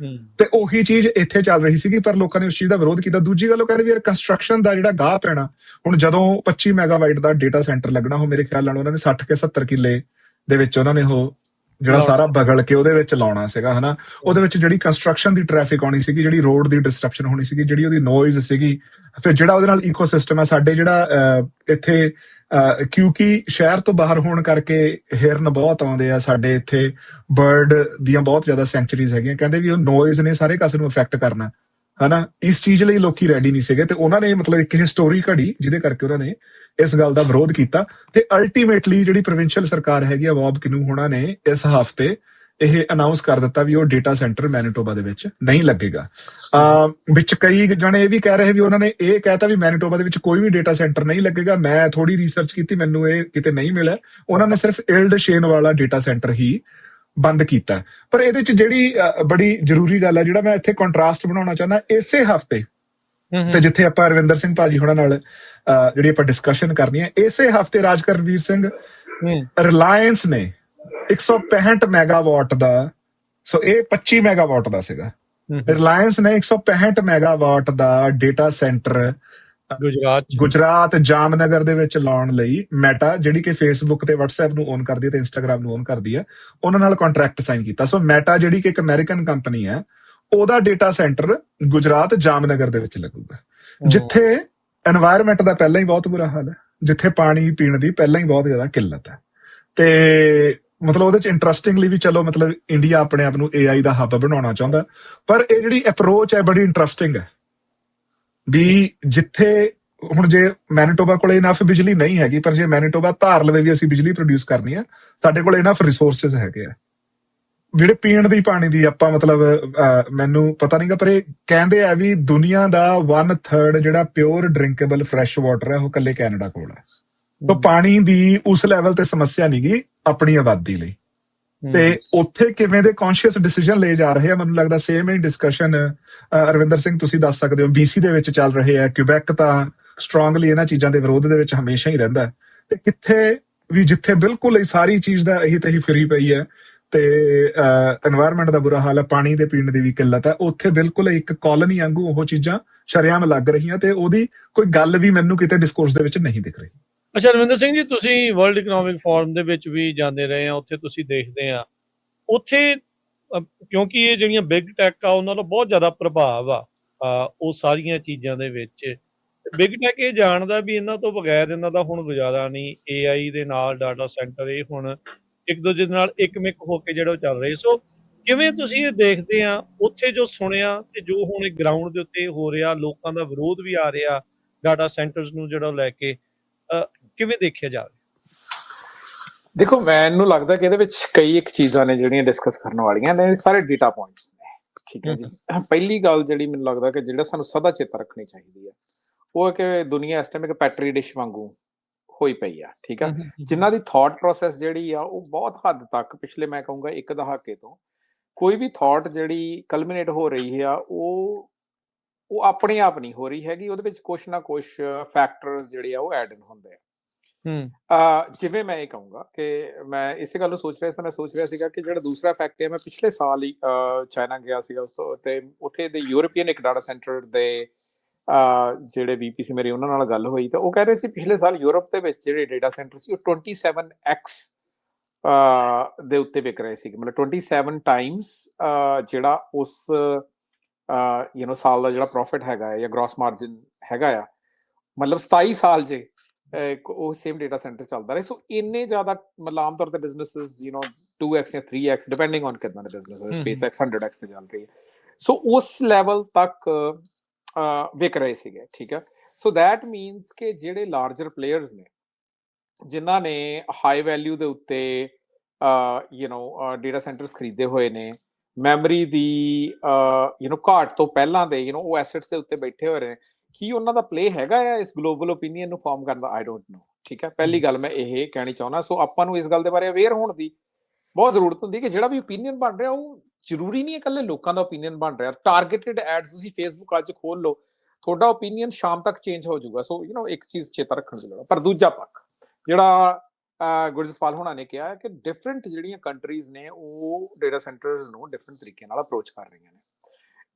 ਤੇ ਉਹੀ ਚੀਜ਼ ਇੱਥੇ ਚੱਲ ਰਹੀ ਸੀਗੀ। ਪਰ ਲੋਕਾਂ ਨੇ ਉਸ ਚੀਜ਼ ਦਾ ਵਿਰੋਧ ਕੀਤਾ। ਦੂਜੀ ਗੱਲ, ਉਹ ਕਹਿੰਦੇ ਵੀ ਯਾਰ ਕੰਸਟਰਕਸ਼ਨ ਦਾ ਜਿਹੜਾ ਗਾਹ ਪੈਣਾ, ਹੁਣ ਜਦੋਂ 25 ਮੈਗਾਵਾਈਟ ਦਾ ਡੇਟਾ ਸੈਂਟਰ ਲੱਗਣਾ, ਉਹ ਮੇਰੇ ਖਿਆਲ ਨਾਲ ਉਹਨਾਂ ਨੇ 60 ਕੇ 70 ਕਿੱਲੇ ਦੇ ਵਿੱਚ ਉਹਨਾਂ ਨੇ ਉਹ ਜਿਹੜਾ ਸਾਰਾ ਬਗਲ ਕੇ ਉਹਦੇ ਵਿੱਚ ਲਾਉਣਾ ਸੀਗਾ, ਹਨਾ। ਉਹਦੇ ਵਿੱਚ ਜਿਹੜੀ ਕੰਸਟਰਕਸ਼ਨ ਦੀ ਟ੍ਰੈਫਿਕ ਆਉਣੀ ਸੀਗੀ, ਜਿਹੜੀ ਰੋਡ ਦੀ ਡਿਸਟਰਪਸ਼ਨ ਹੋਣੀ ਸੀਗੀ, ਜਿਹੜੀ ਉਹਦੀ ਨੋਇਜ਼ ਸੀਗੀ, ਫਿਰ ਜਿਹੜਾ ਉਹਦੇ ਨਾਲ ਇਕੋਸਿਸਟਮ ਹੈ ਸਾਡੇ, ਜਿਹੜਾ ਇੱਥੇ ਕਿਉਂਕਿ ਸ਼ਹਿਰ ਤੋਂ ਬਾਹਰ ਹੋਣ ਕਰਕੇ ਹਿਰਨ ਬਹੁਤ ਆਉਂਦੇ ਆ ਸਾਡੇ ਇੱਥੇ, ਬਰਡ ਦੀਆਂ ਬਹੁਤ ਜ਼ਿਆਦਾ ਸੈਂਚੁਰੀਜ਼ ਹੈਗੀਆਂ। ਕਹਿੰਦੇ ਵੀ ਉਹ ਨੋਇਜ਼ ਨੇ ਸਾਰੇ ਕਾਸੇ ਨੂੰ ਇਫੈਕਟ ਕਰਨਾ, ਹਨਾ, ਇਸ ਚੀਜ਼ ਲਈ ਲੋਕੀ ਰੈਡੀ ਨਹੀਂ ਸੀਗੇ ਤੇ ਉਹਨਾਂ ਨੇ ਮਤਲਬ ਇੱਕ ਇਹ ਸਟੋਰੀ ਘੜੀ ਜਿਹਦੇ ਕਰਕੇ ਉਹਨਾਂ ਨੇ ਇਸ ਗੱਲ ਦਾ ਵਿਰੋਧ ਕੀਤਾ ਤੇ ਅਲਟੀਮੇਟਲੀ ਜਿਹੜੀ ਪ੍ਰੋਵਿੰਸ਼ੀਅਲ ਸਰਕਾਰ ਹੈਗੀ ਆ ਬੌਬ ਕਿਨੂ ਹੋਣਾ ਨੇ ਇਸ ਹਫ਼ਤੇ ਇਹ ਅਨਾਉਂਸ ਕਰ ਦਿੱਤਾ ਵੀ ਉਹ ਡੇਟਾ ਸੈਂਟਰ ਮੈਨੀਟੋਬਾ ਦੇ ਵਿੱਚ ਨਹੀਂ ਲੱਗੇਗਾ। ਵਿੱਚ ਕਈ ਜਣੇ ਇਹ ਵੀ ਕਹਿ ਰਹੇ ਵੀ ਉਹਨਾਂ ਨੇ ਇਹ ਕਹਿਤਾ ਵੀ ਮੈਨੀਟੋਬਾ ਦੇ ਵਿੱਚ ਕੋਈ ਵੀ ਡੇਟਾ ਸੈਂਟਰ ਨਹੀਂ ਲੱਗੇਗਾ। ਮੈਂ ਥੋੜੀ ਰਿਸਰਚ ਕੀਤੀ, ਮੈਨੂੰ ਇਹ ਕਿਤੇ ਨਹੀਂ ਮਿਲਿਆ। ਉਹਨਾਂ ਨੇ ਸਿਰਫ ਇਲਡ ਸ਼ੇਨ ਵਾਲਾ ਡੇਟਾ ਸੈਂਟਰ ਹੀ ਬੰਦ ਕੀਤਾ। ਪਰ ਇਹਦੇ ਚ ਜਿਹੜੀ ਬੜੀ ਜ਼ਰੂਰੀ ਗੱਲ ਹੈ, ਜਿਹੜਾ ਮੈਂ ਇੱਥੇ ਕੰਟਰਾਸਟ ਬਣਾਉਣਾ ਚਾਹੁੰਦਾ, ਇਸੇ ਹਫ਼ਤੇ ਤੇ ਜਿੱਥੇ ਆਪਾਂ ਰਵਿੰਦਰ ਸਿੰਘ ਭਾਜੀ ਹੋਣਾ ਨਾਲ ਜਿਹੜੀ ਆਪਾਂ ਡਿਸਕਸ਼ਨ ਕਰਨੀ ਹੈ, ਇਸੇ ਹਫ਼ਤੇ ਰਾਜਕਰਨਵੀਰ ਸਿੰਘ ਰਿਲਾਇੰਸ ਨੇ 165 ਮੈਗਾਵਾਟ ਦਾ, ਸੋ ਇਹ 25 ਮੈਗਾਵਾਟ ਦਾ ਸੀਗਾ, ਰਿਲਾਇੰਸ ਨੇ 165 ਮੈਗਾਵਾਟ ਦਾ ਡੇਟਾ ਸੈਂਟਰ ਗੁਜਰਾਤ ਜਾਮਨਗਰ ਦੇ ਵਿੱਚ ਲਾਉਣ ਲਈ ਮੈਟਾ, ਜਿਹੜੀ ਕਿ ਫੇਸਬੁੱਕ ਤੇ WhatsApp ਨੂੰ ਓਨ ਕਰਦੀ ਹੈ ਤੇ ਇੰਸਟਾਗ੍ਰਾਮ ਨੂੰ ਓਨ ਕਰਦੀ ਹੈ, ਉਹਨਾਂ ਨਾਲ ਕੰਟਰੈਕਟ ਸਾਈਨ ਕੀਤਾ। ਸੋ ਮੈਟਾ ਜਿਹੜੀ ਕਿ ਇੱਕ ਅਮਰੀਕਨ ਕੰਪਨੀ ਹੈ, ਉਹਦਾ ਡੇਟਾ ਸੈਂਟਰ ਗੁਜਰਾਤ ਜਾਮਨਗਰ ਦੇ ਵਿੱਚ ਲੱਗੂਗਾ, ਜਿੱਥੇ এনवायरमेंट ਦਾ ਪਹਿਲਾਂ ਹੀ ਬਹੁਤ ਬੁਰਾ ਹਾਲ ਹੈ, ਜਿੱਥੇ ਪਾਣੀ ਪੀਣ ਦੀ ਪਹਿਲਾਂ ਹੀ ਬਹੁਤ ਜ਼ਿਆਦਾ ਕਿੱਲਤ ਹੈ। ਤੇ ਮਤਲਬ ਉਹਦੇ ਚ ਇੰਟਰਸਟਿੰਗਲੀ ਵੀ ਚਲੋ ਮਤਲਬ ਇੰਡੀਆ ਆਪਣੇ ਆਪ ਨੂੰ AI ਦਾ ਹੱਬ ਬਣਾਉਣਾ ਚਾਹੁੰਦਾ, ਪਰ ਇਹ ਜਿਹੜੀ ਅਪਰੋਚ ਹੈ ਬੜੀ ਇੰਟਰਸਟਿੰਗ ਹੈ ਵੀ ਜਿੱਥੇ ਹੁਣ ਜੇ ਮੈਨੀਟੋਬਾ ਕੋਲ ਇਨਫ ਬਿਜਲੀ ਨਹੀਂ ਹੈਗੀ, ਪਰ ਜੇ ਮੈਨੀਟੋਬਾ ਧਾਰ ਲਵੇ ਵੀ ਅਸੀਂ ਬਿਜਲੀ ਪ੍ਰੋਡਿਊਸ ਕਰਨੀ ਆ, ਸਾਡੇ ਕੋਲ ਇਨਫ ਰਿਸੋਰਸਿਸ ਹੈਗੇ ਆ ਜਿਹੜੇ ਪੀਣ ਦੀ ਪਾਣੀ ਦੀ ਆਪਾਂ ਮਤਲਬ ਮੈਨੂੰ ਪਤਾ ਨਹੀਂਗਾ, ਪਰ ਇਹ ਕਹਿੰਦੇ ਆ ਵੀ ਦੁਨੀਆ ਦਾ 1/3 ਜਿਹੜਾ ਪਿਓਰ ਡਰਿੰਕੇਬਲ ਫਰੈਸ਼ ਵਾਟਰ ਹੈ ਉਹ ਇਕੱਲੇ ਕੈਨੇਡਾ ਕੋਲ ਹੈ। ਤਾਂ ਪਾਣੀ ਦੀ ਉਸ ਲੈਵਲ ਤੇ ਸਮੱਸਿਆ ਨਹੀਂ ਗੀ ਆਪਣੀ ਆਬਾਦੀ ਲਈ। ਤੇ ਉੱਥੇ ਕਿਵੇਂ ਦੇ ਕੌਨਸ਼ੀਅਸ ਡਿਸੀਜਨ ਲਏ ਜਾ ਰਹੇ ਆ, ਮੈਨੂੰ ਲੱਗਦਾ ਸੇਮ ਹੀ ਡਿਸਕਸ਼ਨ ਅਰਵਿੰਦਰ ਸਿੰਘ ਤੁਸੀਂ ਦੱਸ ਸਕਦੇ ਹੋ BC ਦੇ ਵਿੱਚ ਚੱਲ ਰਹੇ ਆ। ਕਿਊਬੈਕ ਤਾਂ ਸਟਰੋਂਗਲੀ ਇਹਨਾਂ ਚੀਜ਼ਾਂ ਦੇ ਵਿਰੋਧ ਦੇ ਵਿੱਚ ਹਮੇਸ਼ਾ ਹੀ ਰਹਿੰਦਾ, ਤੇ ਕਿੱਥੇ ਵੀ ਜਿੱਥੇ ਬਿਲਕੁਲ ਇਹ ਸਾਰੀ ਚੀਜ਼ ਦਾ ਇਹੀ ਤਹੀ ਫਰੀ ਪਈ ਹੈ ਤੇ এনवायरमेंट ਦਾ ਬੁਰਾ ਹਾਲ ਹੈ, ਪਾਣੀ ਦੇ ਪੀਣ ਦੀ ਵੀ ਕਿੱਲਤ ਹੈ, ਉੱਥੇ ਬਿਲਕੁਲ ਇੱਕ ਕਾਲੋਨੀ ਵਾਂਗੂ ਉਹ ਚੀਜ਼ਾਂ ਸ਼ਰੇਆਮ ਲੱਗ ਰਹੀਆਂ ਤੇ ਉਹਦੀ ਕੋਈ ਗੱਲ ਵੀ ਮੈਨੂੰ ਕਿਤੇ ਡਿਸਕੋਰਸ ਦੇ ਵਿੱਚ ਨਹੀਂ ਦਿਖ ਰਹੀ। ਅੱਛਾ ਰਵਿੰਦਰ ਸਿੰਘ ਜੀ, ਤੁਸੀਂ ਵਰਲਡ ਇਕਨੋਮਿਕ ਫੋਰਮ ਦੇ ਵਿੱਚ ਵੀ ਜਾਂਦੇ ਰਹੇ ਆ, ਉੱਥੇ ਤੁਸੀਂ ਦੇਖਦੇ ਆ ਉੱਥੇ ਕਿਉਂਕਿ ਇਹ ਜਿਹੜੀਆਂ ਬਿਗ ਟੈਕ ਆ ਉਹਨਾਂ ਦਾ ਬਹੁਤ ਜ਼ਿਆਦਾ ਪ੍ਰਭਾਵ ਆ ਉਹ ਸਾਰੀਆਂ ਚੀਜ਼ਾਂ ਦੇ ਵਿੱਚ। ਬਿਗ ਟੈਕ ਇਹ ਜਾਣਦਾ ਵੀ ਇਹਨਾਂ ਤੋਂ ਬਗੈਰ ਇਹਨਾਂ ਦਾ ਹੁਣ ਗੁਜ਼ਾਰਾ ਨਹੀਂ, AI ਦੇ ਨਾਲ ਡਾਟਾ ਸੈਂਟਰ ਇਹ ਹੁਣ ਇੱਕ ਦੂਜੇ ਨਾਲ ਇੱਕਮਿਕ ਹੋ ਕੇ ਜਿਹੜਾ ਚੱਲ ਰਹੇ। ਸੋ ਕਿਵੇਂ ਤੁਸੀਂ ਇਹ ਦੇਖਦੇ ਆ ਉੱਥੇ ਜੋ ਸੁਣਿਆ ਤੇ ਜੋ ਹੁਣ ਗਰਾਊਂਡ ਦੇ ਉੱਤੇ ਹੋ ਰਿਹਾ, ਲੋਕਾਂ ਦਾ ਵਿਰੋਧ ਵੀ ਆ ਰਿਹਾ ਡਾਟਾ ਸੈਂਟਰਸ ਨੂੰ ਜਿਹੜਾ ਲੈ ਕੇ, ਕਿਵੇਂ ਦੇਖਿਆ ਜਾਵੇ? ਦੇਖੋ ਮੈਨੂੰ ਲੱਗਦਾ ਕਿ ਇਹਦੇ ਵਿੱਚ ਕਈ ਇੱਕ ਚੀਜ਼ਾਂ ਨੇ ਜਿਹੜੀਆਂ ਡਿਸਕਸ ਕਰਨ ਵਾਲੀਆਂ ਨੇ, ਸਾਰੇ ਡੇਟਾ ਪੁਆਇੰਟਸ ਨੇ। ਠੀਕ ਹੈ ਜੀ, ਪਹਿਲੀ ਗੱਲ ਜਿਹੜੀ ਮੈਨੂੰ ਲੱਗਦਾ ਕਿ ਜਿਹੜਾ ਸਾਨੂੰ ਸਦਾ ਚੇਤਾ ਰੱਖਣੀ ਚਾਹੀਦੀ ਹੈ ਉਹ ਹੈ ਕਿ ਦੁਨੀਆ ਇਸ ਟਾਈਮ ਇੱਕ ਪੈਟਰੀ ਡਿਸ਼ ਵਾਂਗੂ ਹੋਈ ਪਈ ਆ। ਠੀਕ ਆ, ਜਿਨ੍ਹਾਂ ਦੀ ਥਾਟ ਪ੍ਰੋਸੈਸ ਜਿਹੜੀ ਆ ਉਹ ਬਹੁਤ ਹੱਦ ਤੱਕ ਪਿਛਲੇ ਮੈਂ ਕਹੂੰਗਾ 1 ਦਹਾਕੇ ਤੋਂ ਕੋਈ ਵੀ ਥਾਟ ਜਿਹੜੀ ਕਲਮੀਨੇਟ ਹੋ ਰਹੀ ਆ ਉਹ ਆਪਣੇ ਆਪ ਨਹੀਂ ਹੋ ਰਹੀ ਹੈਗੀ, ਉਹਦੇ ਵਿੱਚ ਕੁਛ ਨਾ ਕੁਛ ਫੈਕਟਰਸ ਜਿਹੜੇ ਆ ਉਹ ਐਡ ਇਨ ਹੁੰਦੇ ਆ। ਜਿਵੇਂ ਮੈਂ ਇਹ ਕਹੂੰਗਾ ਕਿ ਮੈਂ ਇਸੇ ਗੱਲ ਨੂੰ ਸੋਚ ਰਿਹਾ ਸੀ, ਮੈਂ ਸੋਚ ਰਿਹਾ ਸੀਗਾ ਕਿ ਜਿਹੜਾ ਦੂਸਰਾ ਫੈਕਟ ਹੈ, ਮੈਂ ਪਿਛਲੇ ਸਾਲ ਹੀ ਚਾਈਨਾ ਗਿਆ ਸੀਗਾ, ਉਸ ਤੋਂ ਤੇ ਉੱਥੇ ਦੇ ਯੂਰਪੀਅਨ ਇੱਕ ਡਾਟਾ ਸੈਂਟਰ ਦੇ ਜਿਹੜੇ VP ਸੀ ਮੇਰੀ, ਉਹਨਾਂ ਨਾਲ ਗੱਲ ਹੋਈ ਤਾਂ ਉਹ ਕਹਿ ਰਹੇ ਸੀ ਪਿਛਲੇ ਸਾਲ ਯੂਰਪ ਦੇ ਵਿੱਚ ਜਿਹੜੇ ਡੇਟਾ ਸੈਂਟਰ ਸੀ ਉਹ 27x ਦੇ ਉੱਤੇ ਵਿਕ ਰਹੇ ਸੀ, ਮਤਲਬ 27 ਟਾਈਮਸ ਜਿਹੜਾ ਉਸ ਸਾਲ ਦਾ ਜਿਹੜਾ ਪ੍ਰੋਫਿਟ ਹੈਗਾ ਹੈ ਜਾਂ ਗ੍ਰੋਸ ਮਾਰਜਿਨ ਹੈਗਾ ਆ, ਮਤਲਬ 27 ਸਾਲ 'ਚ ਉਹ ਸੇਮ ਡੇਟਾ ਸੈਂਟਰ ਚੱਲਦਾ ਰਹੇ। ਸੋ ਇੰਨੇ ਜ਼ਿਆਦਾ ਮਤਲਬ ਆਮ ਤੌਰ ਤੇ ਬਿਜ਼ਨੈਸਿਸ 2x ਜਾਂ 3x ਡਿਪੈਂਡਿੰਗ ਔਨ ਕਿੰਨਾ ਦੇ ਬਿਜ਼ਨਸ ਹੈ, SpaceX 100x ਤੇ ਚੱਲ ਰਹੀ ਹੈ। ਸੋ ਉਸ ਲੈਵਲ ਤੱਕ ਵਿਕ ਰਹੇ ਸੀਗੇ। ਠੀਕ ਹੈ, ਸੋ ਦੈਟ ਮੀਨਸ ਕਿ ਜਿਹੜੇ ਲਾਰਜਰ ਪਲੇਅਰਸ ਨੇ ਜਿਨ੍ਹਾਂ ਨੇ ਹਾਈ ਵੈਲਿਊ ਦੇ ਉੱਤੇ ਡੇਟਾ ਸੈਂਟਰਸ ਖਰੀਦੇ ਹੋਏ ਨੇ, ਮੈਮਰੀ ਦੀ ਘਾਟ ਤੋਂ ਪਹਿਲਾਂ ਦੇ ਉਹ ਐਸੈਟਸ ਦੇ ਉੱਤੇ ਬੈਠੇ ਹੋਏ ਨੇ, ਕੀ ਉਹਨਾਂ ਦਾ ਪਲੇ ਹੈਗਾ ਆ ਇਸ ਗਲੋਬਲ ਓਪੀਨੀਅਨ ਨੂੰ ਫਾਰਮ ਕਰਨ ਦਾ? I don't know. ਠੀਕ ਹੈ, ਪਹਿਲੀ ਗੱਲ ਮੈਂ ਇਹ ਕਹਿਣੀ ਚਾਹੁੰਦਾ। ਸੋ ਆਪਾਂ ਨੂੰ ਇਸ ਗੱਲ ਦੇ ਬਾਰੇ ਅਵੇਅਰ ਹੋਣ ਦੀ ਬਹੁਤ ਜ਼ਰੂਰਤ ਹੁੰਦੀ ਕਿ ਜਿਹੜਾ ਵੀ ਓਪੀਨੀਅਨ ਬਣ ਰਿਹਾ ਉਹ ਜ਼ਰੂਰੀ ਨਹੀਂ ਹੈ ਇਕੱਲੇ ਲੋਕਾਂ ਦਾ ਓਪੀਨੀਅਨ ਬਣ ਰਿਹਾ। ਟਾਰਗੇਟਡ ਐਡਸ ਤੁਸੀਂ ਫੇਸਬੁੱਕ ਅੱਜ ਖੋਲ ਲਓ, ਤੁਹਾਡਾ ਓਪੀਨੀਅਨ ਸ਼ਾਮ ਤੱਕ ਚੇਂਜ ਹੋ ਜਾਊਗਾ। ਸੋ ਇੱਕ ਚੀਜ਼ ਚੇਤਾ ਰੱਖਣ ਦੀ ਲੋੜ। ਪਰ ਦੂਜਾ ਪੱਖ ਜਿਹੜਾ ਗੁਰਜਸਪਾਲ ਹੋਣਾ ਨੇ ਕਿਹਾ ਕਿ ਡਿਫਰੈਂਟ ਜਿਹੜੀਆਂ ਕੰਟਰੀਜ਼ ਨੇ ਉਹ ਡੇਟਾ ਸੈਂਟਰਸ ਨੂੰ ਡਿਫਰੈਂਟ ਤਰੀਕੇ ਨਾਲ ਅਪਰੋਚ ਕਰ ਰਹੀਆਂ ਨੇ।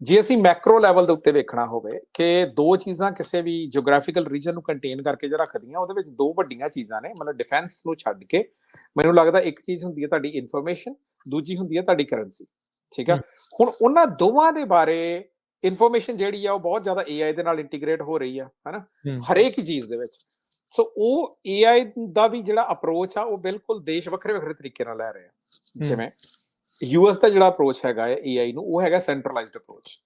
ਜੇ ਅਸੀਂ ਮੈਕਰੋ ਲੈਵਲ ਦੇ ਉੱਤੇ ਵੇਖਣਾ ਹੋਵੇ ਕਿ ਦੋ ਚੀਜ਼ਾਂ ਕਿਸੇ ਵੀ ਜਿਓਗ੍ਰਾਫੀਕਲ ਰੀਜਨ ਨੂੰ ਕੰਟੇਨ ਕਰਕੇ ਜੇ ਰੱਖਦੀਆਂ, ਉਹਦੇ ਵਿੱਚ ਦੋ ਵੱਡੀਆਂ ਚੀਜ਼ਾਂ ਨੇ, ਮਤਲਬ ਡਿਫੈਂਸ ਨੂੰ ਛੱਡ ਕੇ ਮੈਨੂੰ ਲੱਗਦਾ ਇੱਕ ਚੀਜ਼ ਹੁੰਦੀ ਹੈ ਤੁਹਾਡੀ ਇਨਫੋਰਮੇਸ਼ਨ, ਦੂਜੀ ਹੁੰਦੀ ਹੈ ਤੁਹਾਡੀ ਕਰੰਸੀ। ਠੀਕ ਆ, ਹੁਣ ਉਹਨਾਂ ਦੋਵਾਂ ਦੇ ਬਾਰੇ ਇਨਫੋਰਮੇਸ਼ਨ ਜਿਹੜੀ ਆ ਉਹ ਬਹੁਤ ਜ਼ਿਆਦਾ AI ਦੇ ਨਾਲ ਇੰਟੀਗ੍ਰੇਟ ਹੋ ਰਹੀ ਆ, ਹਨਾ, ਹਰੇਕ ਹੀ ਚੀਜ਼ ਦੇ ਵਿੱਚ। ਸੋ ਉਹ AI ਦਾ ਵੀ ਜਿਹੜਾ ਅਪਰੋਚ ਆ ਉਹ ਬਿਲਕੁਲ ਦੇਸ਼ ਵੱਖਰੇ ਵੱਖਰੇ ਤਰੀਕੇ ਨਾਲ ਲੈ ਰਹੇ ਆ। ਜਿਵੇਂ US ਦਾ ਜਿਹੜਾ ਅਪਰੋਚ ਹੈਗਾ ਹੈ AI ਨੂੰ, ਉਹ ਹੈਗਾ centralised approach.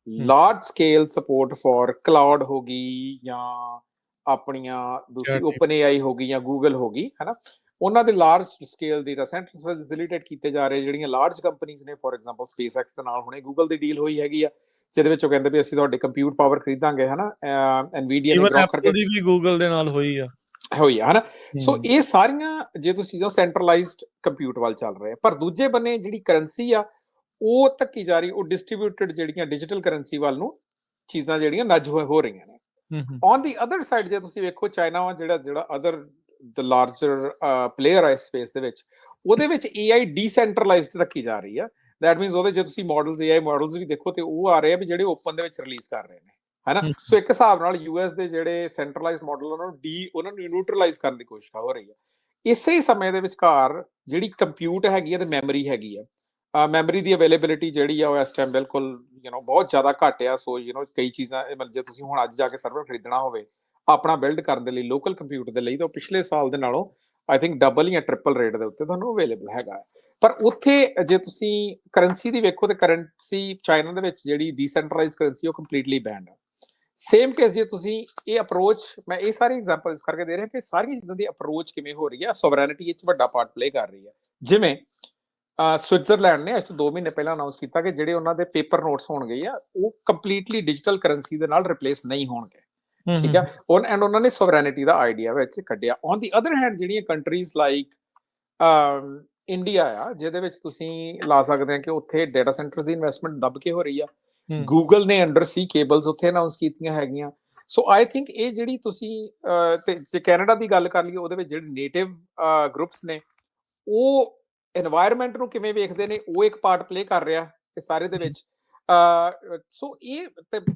Large scale support for cloud ਹੋ ਗਈ ਜਾਂ ਆਪਣੀਆਂ ਦੂਸਰੀ ਓਪਨ AI ਹੋ ਗਈ ਜਾਂ ਗੂਗਲ ਹੋ ਗਈ, ਹੈ ਨਾ, ਉਹਨਾਂ ਦੇ large scale data centres facilitate ਕੀਤੇ ਜਾ ਰਹੇ ਜਿਹੜੀਆਂ ਲਾਰਜ ਕੰਪਨੀਆਂ ਨੇ। ਫੋਰ ਐਗਜ਼ਾਮਪਲ SpaceX ਦੇ ਨਾਲ ਹੁਣੇ ਗੂਗਲ ਦੀ ਡੀਲ ਹੋਈ ਹੈਗੀ ਆ, ਜਿਹਦੇ ਵਿੱਚ ਉਹ ਕਹਿੰਦੇ ਵੀ ਅਸੀਂ ਤੁਹਾਡੇ ਕੰਪਿਊਟ ਪਾਵਰ ਖਰੀਦਾਂਗੇ, ਹੈ ਨਾ, NVIDIA ਨੇ ਗ੍ਰੌਕ ਕਰਕੇ ਵੀ ਗੂਗਲ ਦੇ ਨਾਲ ਹੋਈ ਆ ਹੈ ਨਾ। ਸੋ ਇਹ ਸਾਰੀਆਂ ਜੇ ਤੁਸੀਂ ਜੋ ਸੈਂਟਰਲਾਈਜ਼ਡ ਕੰਪਿਊਟ ਵੱਲ ਚੱਲ ਰਹੇ ਆ, ਪਰ ਦੂਜੇ ਬੰਨੇ ਜਿਹੜੀ ਕਰੰਸੀ ਆ ਉਹ ਧੱਕੀ ਜਾ ਰਹੀ, ਉਹ ਡਿਸਟ੍ਰੀਬਿਊਟਡ ਜਿਹੜੀਆਂ ਡਿਜੀਟਲ ਕਰੰਸੀ ਵੱਲ ਨੂੰ ਚੀਜ਼ਾਂ ਜਿਹੜੀਆਂ ਨੱਜ ਹੋ ਰਹੀਆਂ ਨੇ। ਔਨ ਦੀ ਅਦਰ ਸਾਈਡ ਜੇ ਤੁਸੀਂ ਵੇਖੋ, ਚਾਈਨਾ ਜਿਹੜਾ ਅਦਰ ਦ ਲਾਰਜਰ ਪਲੇਅਰ ਹੈ ਇਸ ਸਪੇਸ ਦੇ ਵਿੱਚ, ਉਹਦੇ ਵਿੱਚ AI ਡੀਸੈਂਟਰਲਾਈਜ਼ਡ ਰੱਖੀ ਜਾ ਰਹੀ ਆ। ਦੈਟ ਮੀਨਸ ਉਹਦੇ ਜੇ ਤੁਸੀਂ ਮਾਡਲਸ AI ਮਾਡਲਸ ਵੀ ਦੇਖੋ ਤੇ ਉਹ ਆ ਰਹੇ ਆ ਵੀ ਜਿਹੜੇ ਓਪਨ ਦੇ ਵਿੱਚ ਰਿਲੀਜ਼ ਕਰ ਰਹੇ ਨੇ, ਹੈ ਨਾ। ਸੋ ਇੱਕ ਹਿਸਾਬ ਨਾਲ US ਦੇ ਜਿਹੜੇ ਸੈਂਟਰਲਾਈਜ਼ਡ ਮਾਡਲ ਉਹਨਾਂ ਨੂੰ ਨਿਊਟਰਲਾਈਜ਼ ਕਰਨ ਦੀ ਕੋਸ਼ਿਸ਼ ਹੋ ਰਹੀ ਹੈ। ਇਸੇ ਸਮੇਂ ਦੇ ਵਿਚਕਾਰ ਜਿਹੜੀ ਕੰਪਿਊਟ ਹੈਗੀ ਆ ਤੇ ਮੈਮਰੀ ਹੈਗੀ ਆ, ਮੈਮਰੀ ਦੀ ਅਵੇਲੇਬਿਲਿਟੀ ਜਿਹੜੀ ਆ ਉਹ ਇਸ ਟਾਈਮ ਬਿਲਕੁਲ ਬਹੁਤ ਜ਼ਿਆਦਾ ਘੱਟ ਆ। ਸੋ ਕਈ ਚੀਜ਼ਾਂ ਜੇ ਤੁਸੀਂ ਹੁਣ ਅੱਜ ਜਾ ਕੇ ਸਰਵਰ ਖਰੀਦਣਾ ਹੋਵੇ ਆਪਣਾ ਬਿਲਡ ਕਰਨ ਦੇ ਲਈ ਲੋਕਲ ਕੰਪਿਊਟਰ ਦੇ ਲਈ, ਤਾਂ ਪਿਛਲੇ ਸਾਲ ਦੇ ਨਾਲੋਂ ਆਈ ਥਿੰਕ ਡਬਲ ਜਾਂ ਟ੍ਰਿਪਲ ਰੇਟ ਦੇ ਉੱਤੇ ਤੁਹਾਨੂੰ ਅਵੇਲੇਬਲ ਹੈਗਾ। ਪਰ ਉੱਥੇ ਜੇ ਤੁਸੀਂ ਕਰੰਸੀ ਦੀ ਵੇਖੋ ਤੇ ਕਰੰਸੀ ਚਾਈਨਾ ਦੇ ਵਿੱਚ ਜਿਹੜੀ ਡੀਸੈਂਟਰਲਾਈਜ਼ਡ ਕਰੰਸੀ ਉਹ ਕੰਪਲੀਟਲੀ ਬੈਨਡ ਹੈ। ਸੇਮ ਕੇਸ ਜੇ ਤੁਸੀਂ ਇਹ ਅਪਰੋਚ, ਮੈਂ ਇਹ ਸਾਰੀ ਐਗਜ਼ਾਮਪਲ ਇਸ ਕਰਕੇ ਦੇ ਰਿਹਾ ਕਿ ਸਾਰੀਆਂ ਚੀਜ਼ਾਂ ਦੀ ਅਪਰੋਚ ਕਿਵੇਂ ਹੋ ਰਹੀ ਹੈ, ਸੋਵਰੈਨਿਟੀ ਵਿੱਚ ਵੱਡਾ ਪਾਰਟ ਪਲੇ ਕਰ ਰਹੀ ਹੈ। ਜਿਵੇਂ ਸਵਿਟਜ਼ਰਲੈਂਡ ਨੇ ਅੱਜ ਤੋਂ 2 ਮਹੀਨੇ ਪਹਿਲਾਂ ਅਨਾਉਂਸ ਕੀਤਾ ਕਿ ਜਿਹੜੇ ਉਹਨਾਂ ਦੇ ਪੇਪਰ ਨੋਟਸ ਹੋਣਗੇ ਆ ਉਹ ਕੰਪਲੀਟਲੀ ਡਿਜੀਟਲ ਕਰੰਸੀ ਦੇ ਨਾਲ ਰਿਪਲੇਸ ਨਹੀਂ ਹੋਣਗੇ, ਠੀਕ ਹੈ। ਐਂਡ ਉਹਨਾਂ ਨੇ ਸੋਵਰੈਨਿਟੀ ਦਾ ਆਈਡੀਆ ਵਿੱਚ ਕੱਢਿਆ। ਔਨ ਦੀ ਅਦਰ ਹੈਂਡ ਜਿਹੜੀਆਂ ਕੰਟਰੀਜ਼ ਲਾਈਕ ਇੰਡੀਆ ਆ, ਜਿਹਦੇ ਵਿੱਚ ਤੁਸੀਂ ਲਾ ਸਕਦੇ ਆ ਕਿ ਉੱਥੇ ਡਾਟਾ ਸੈਂਟਰ ਦੀ ਇਨਵੈਸਟਮੈਂਟ ਦੱਬ ਕੇ ਹੋ ਰਹੀ ਆ। ਗੂਗਲ ਨੇ ਅੰਡਰ ਸੀ ਕੇਬਲਸ ਉੱਥੇ ਅਨਾਉਂਸ ਕੀਤੀਆਂ ਹੈਗੀਆਂ। ਸੋ ਆਈ ਥਿੰਕ ਇਹ ਜਿਹੜੀ ਤੁਸੀਂ ਤੇ ਜੇ ਕੈਨੇਡਾ ਦੀ ਗੱਲ ਕਰ ਲਈਏ, ਉਹਦੇ ਵਿੱਚ ਜਿਹੜੇ ਨੇਟਿਵ ਗਰੁੱਪਸ ਨੇ ਉਹ এনवायरमेंट ਨੂੰ ਕਿਵੇਂ ਵੇਖਦੇ ਨੇ, ਉਹ ਇੱਕ ਪਾਰਟ ਪਲੇ ਕਰ ਰਿਹਾ ਇਸ ਸਾਰੇ ਦੇ ਵਿੱਚ। ਸੋ ਇਹ